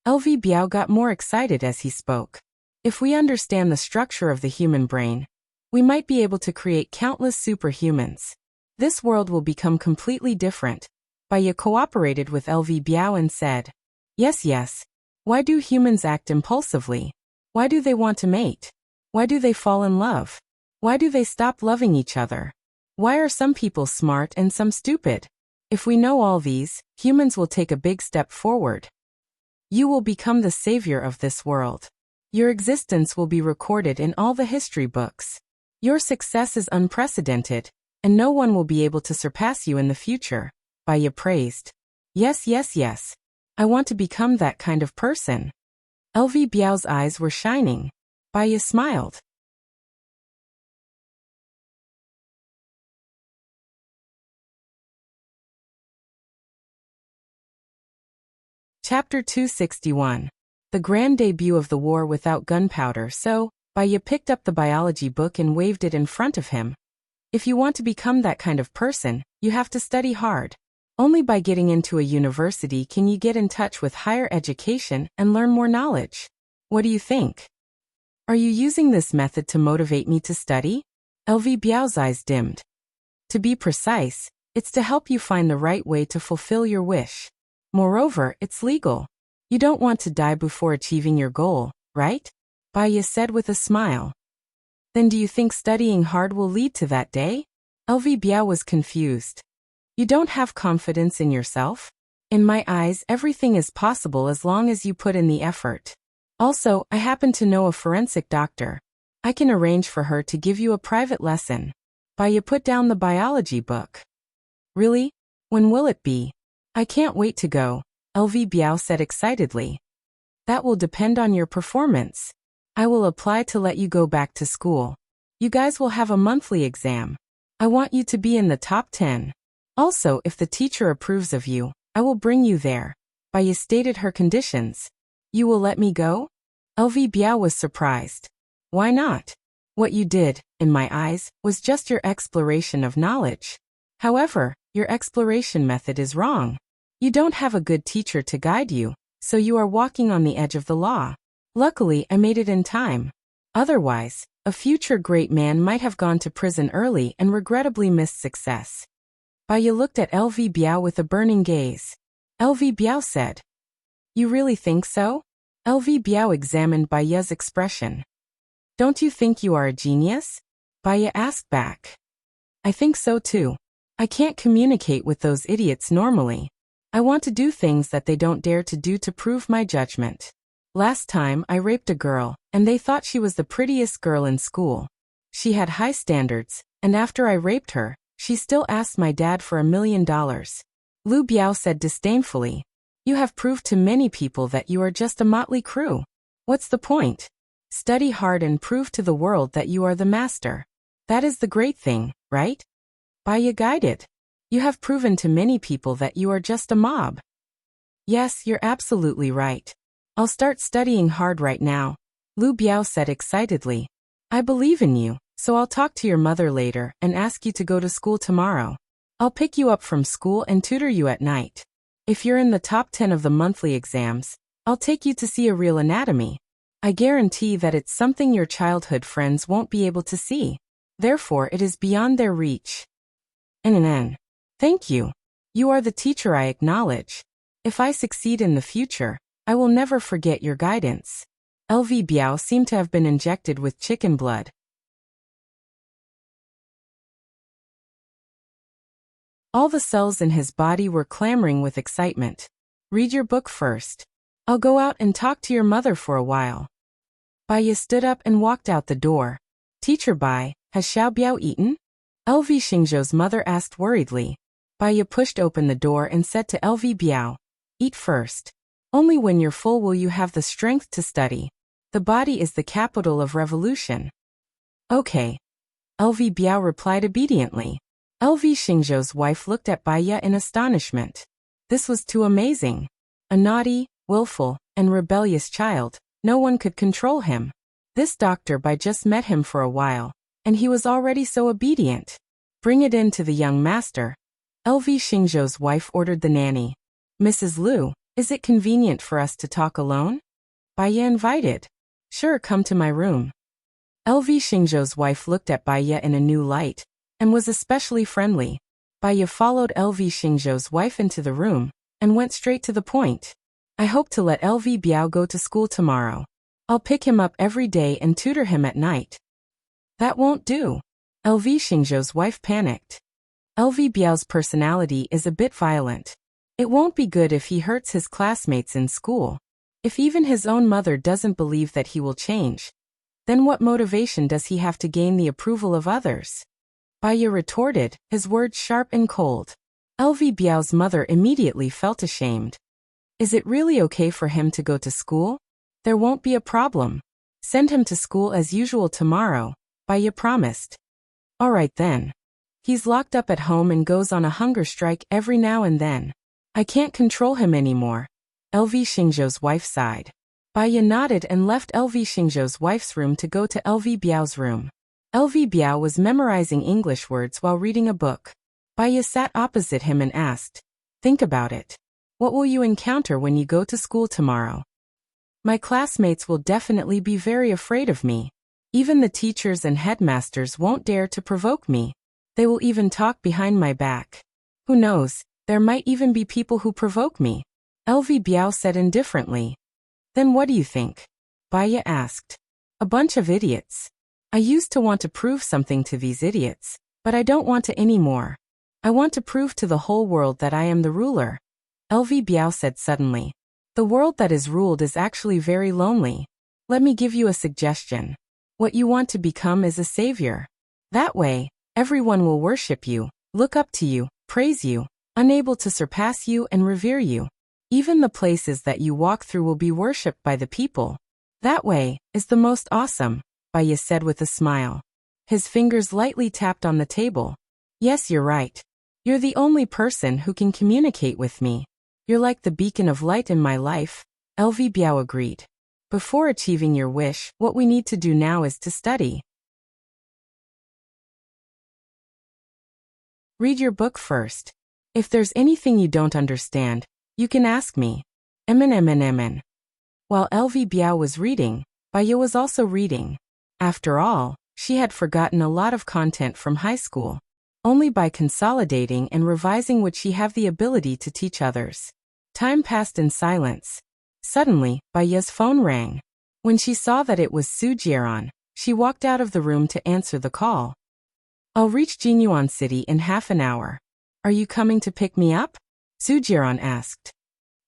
Speaker 1: LV Biao got more excited as he spoke. If we understand the structure of the human brain, we might be able to create countless superhumans. This world will become completely different. Baya cooperated with LV Biao and said, yes. Why do humans act impulsively? Why do they want to mate? Why do they fall in love? Why do they stop loving each other? Why are some people smart and some stupid? If we know all these, humans will take a big step forward. You will become the savior of this world. Your existence will be recorded in all the history books. Your success is unprecedented, and no one will be able to surpass you in the future. Baya praised. Yes. I want to become that kind of person. LV Biao's eyes were shining. Baya smiled. Chapter 261. The grand debut of the war without gunpowder. So, Baya picked up the biology book and waved it in front of him. If you want to become that kind of person, you have to study hard. Only by getting into a university can you get in touch with higher education and learn more knowledge. What do you think? Are you using this method to motivate me to study? LV Biao's eyes dimmed. To be precise, it's to help you find the right way to fulfill your wish. Moreover, it's legal. You don't want to die before achieving your goal, right? Baya said with a smile. Then do you think studying hard will lead to that day? LV Biao was confused. You don't have confidence in yourself? In my eyes, everything is possible as long as you put in the effort. Also, I happen to know a forensic doctor. I can arrange for her to give you a private lesson. Baya put down the biology book. Really? When will it be? I can't wait to go, LV Biao said excitedly. That will depend on your performance. I will apply to let you go back to school. You guys will have a monthly exam. I want you to be in the top 10. Also, if the teacher approves of you, I will bring you there. Baya stated her conditions. You will let me go? LV Biao was surprised. Why not? What you did, in my eyes, was just your exploration of knowledge. However, your exploration method is wrong. You don't have a good teacher to guide you, so you are walking on the edge of the law. Luckily, I made it in time. Otherwise, a future great man might have gone to prison early and regrettably missed success. Baya looked at LV Biao with a burning gaze. LV Biao said, You really think so? LV Biao examined Baya's expression. Don't you think you are a genius? Baya asked back. I think so too. I can't communicate with those idiots normally. I want to do things that they don't dare to do to prove my judgment. Last time I raped a girl, and they thought she was the prettiest girl in school. She had high standards, and after I raped her, She still asked my dad for $1 million. Lu Biao said disdainfully. You have proved to many people that you are just a motley crew. What's the point? Study hard and prove to the world that you are the master. That is the great thing, right? Baya guided. You have proven to many people that you are just a mob. Yes, you're absolutely right. I'll start studying hard right now, Lu Biao said excitedly. I believe in you, so I'll talk to your mother later and ask you to go to school tomorrow. I'll pick you up from school and tutor you at night. If you're in the top 10 of the monthly exams, I'll take you to see a real anatomy. I guarantee that it's something your childhood friends won't be able to see. Therefore, it is beyond their reach. NNN. Thank you. You are the teacher I acknowledge. If I succeed in the future, I will never forget your guidance. LV Biao seemed to have been injected with chicken blood. All the cells in his body were clamoring with excitement. Read your book first. I'll go out and talk to your mother for a while. Baya stood up and walked out the door. Teacher Bai, has Xiao Biao eaten? LV Xingzhou's mother asked worriedly. Baya pushed open the door and said to LV Biao, eat first. Only when you're full will you have the strength to study. The body is the capital of revolution. Okay. LV Biao replied obediently. LV Xingzhou's wife looked at Baya in astonishment. This was too amazing. A naughty, willful, and rebellious child, no one could control him. This Dr. Bai just met him for a while, and he was already so obedient. Bring it in to the young master. LV Xingzhou's wife ordered the nanny. Mrs. Lu, is it convenient for us to talk alone? Baya invited. Sure, come to my room. LV Xingzhou's wife looked at Baya in a new light, and was especially friendly. Baya followed LV Xingzhou's wife into the room, and went straight to the point. I hope to let LV Biao go to school tomorrow. I'll pick him up every day and tutor him at night. That won't do. LV Xingzhou's wife panicked. LV Biao's personality is a bit violent. It won't be good if he hurts his classmates in school. If even his own mother doesn't believe that he will change, then what motivation does he have to gain the approval of others? Baya retorted, his words sharp and cold. LV Biao's mother immediately felt ashamed. Is it really okay for him to go to school? There won't be a problem. Send him to school as usual tomorrow, Baya promised. All right then. He's locked up at home and goes on a hunger strike every now and then. I can't control him anymore. LV Xingzhou's wife sighed. Baya nodded and left LV Xingzhou's wife's room to go to LV Biao's room. LV Biao was memorizing English words while reading a book. Baya sat opposite him and asked, think about it. What will you encounter when you go to school tomorrow? My classmates will definitely be very afraid of me. Even the teachers and headmasters won't dare to provoke me. They will even talk behind my back. Who knows, there might even be people who provoke me. LV Biao said indifferently. Then what do you think? Baya asked. A bunch of idiots. I used to want to prove something to these idiots, but I don't want to anymore. I want to prove to the whole world that I am the ruler. LV Biao said suddenly. The world that is ruled is actually very lonely. Let me give you a suggestion. What you want to become is a savior. That way, everyone will worship you, look up to you, praise you, unable to surpass you and revere you. Even the places that you walk through will be worshipped by the people. That way is the most awesome, Baya said with a smile. His fingers lightly tapped on the table. Yes, you're right. You're the only person who can communicate with me. You're like the beacon of light in my life, LV Biao agreed. Before achieving your wish, what we need to do now is to study. Read your book first. If there's anything you don't understand, you can ask me. MN. While LV Biao was reading, Baya was also reading. After all, she had forgotten a lot of content from high school. Only by consolidating and revising would she have the ability to teach others. Time passed in silence. Suddenly, Baya's phone rang. When she saw that it was Su Jieran, she walked out of the room to answer the call. I'll reach Jinyuan City in half an hour. Are you coming to pick me up? Su Jieran asked.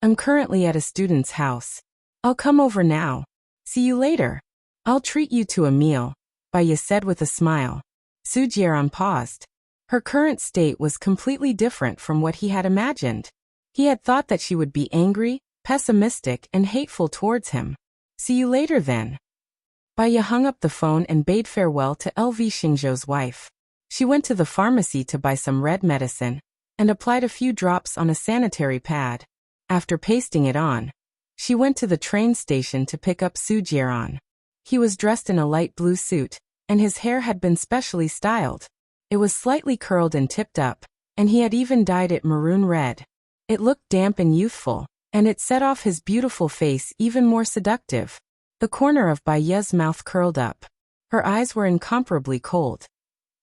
Speaker 1: I'm currently at a student's house. I'll come over now. See you later. I'll treat you to a meal, Baya said with a smile. Su Jieran paused. Her current state was completely different from what he had imagined. He had thought that she would be angry, pessimistic, and hateful towards him. See you later then. Baiya hung up the phone and bade farewell to LV Xingzhou's wife. She went to the pharmacy to buy some red medicine and applied a few drops on a sanitary pad. After pasting it on, she went to the train station to pick up Su Jieran. He was dressed in a light blue suit, and his hair had been specially styled. It was slightly curled and tipped up, and he had even dyed it maroon red. It looked damp and youthful, and it set off his beautiful face even more seductive. The corner of Baiya's mouth curled up. Her eyes were incomparably cold.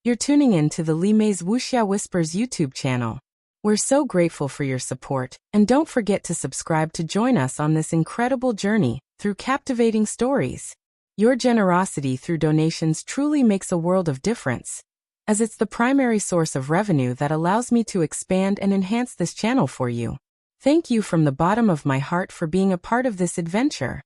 Speaker 1: You're tuning in to the Li Mei's Wuxia Whispers YouTube channel. We're so grateful for your support, and don't forget to subscribe to join us on this incredible journey through captivating stories. Your generosity through donations truly makes a world of difference, as it's the primary source of revenue that allows me to expand and enhance this channel for you. Thank you from the bottom of my heart for being a part of this adventure.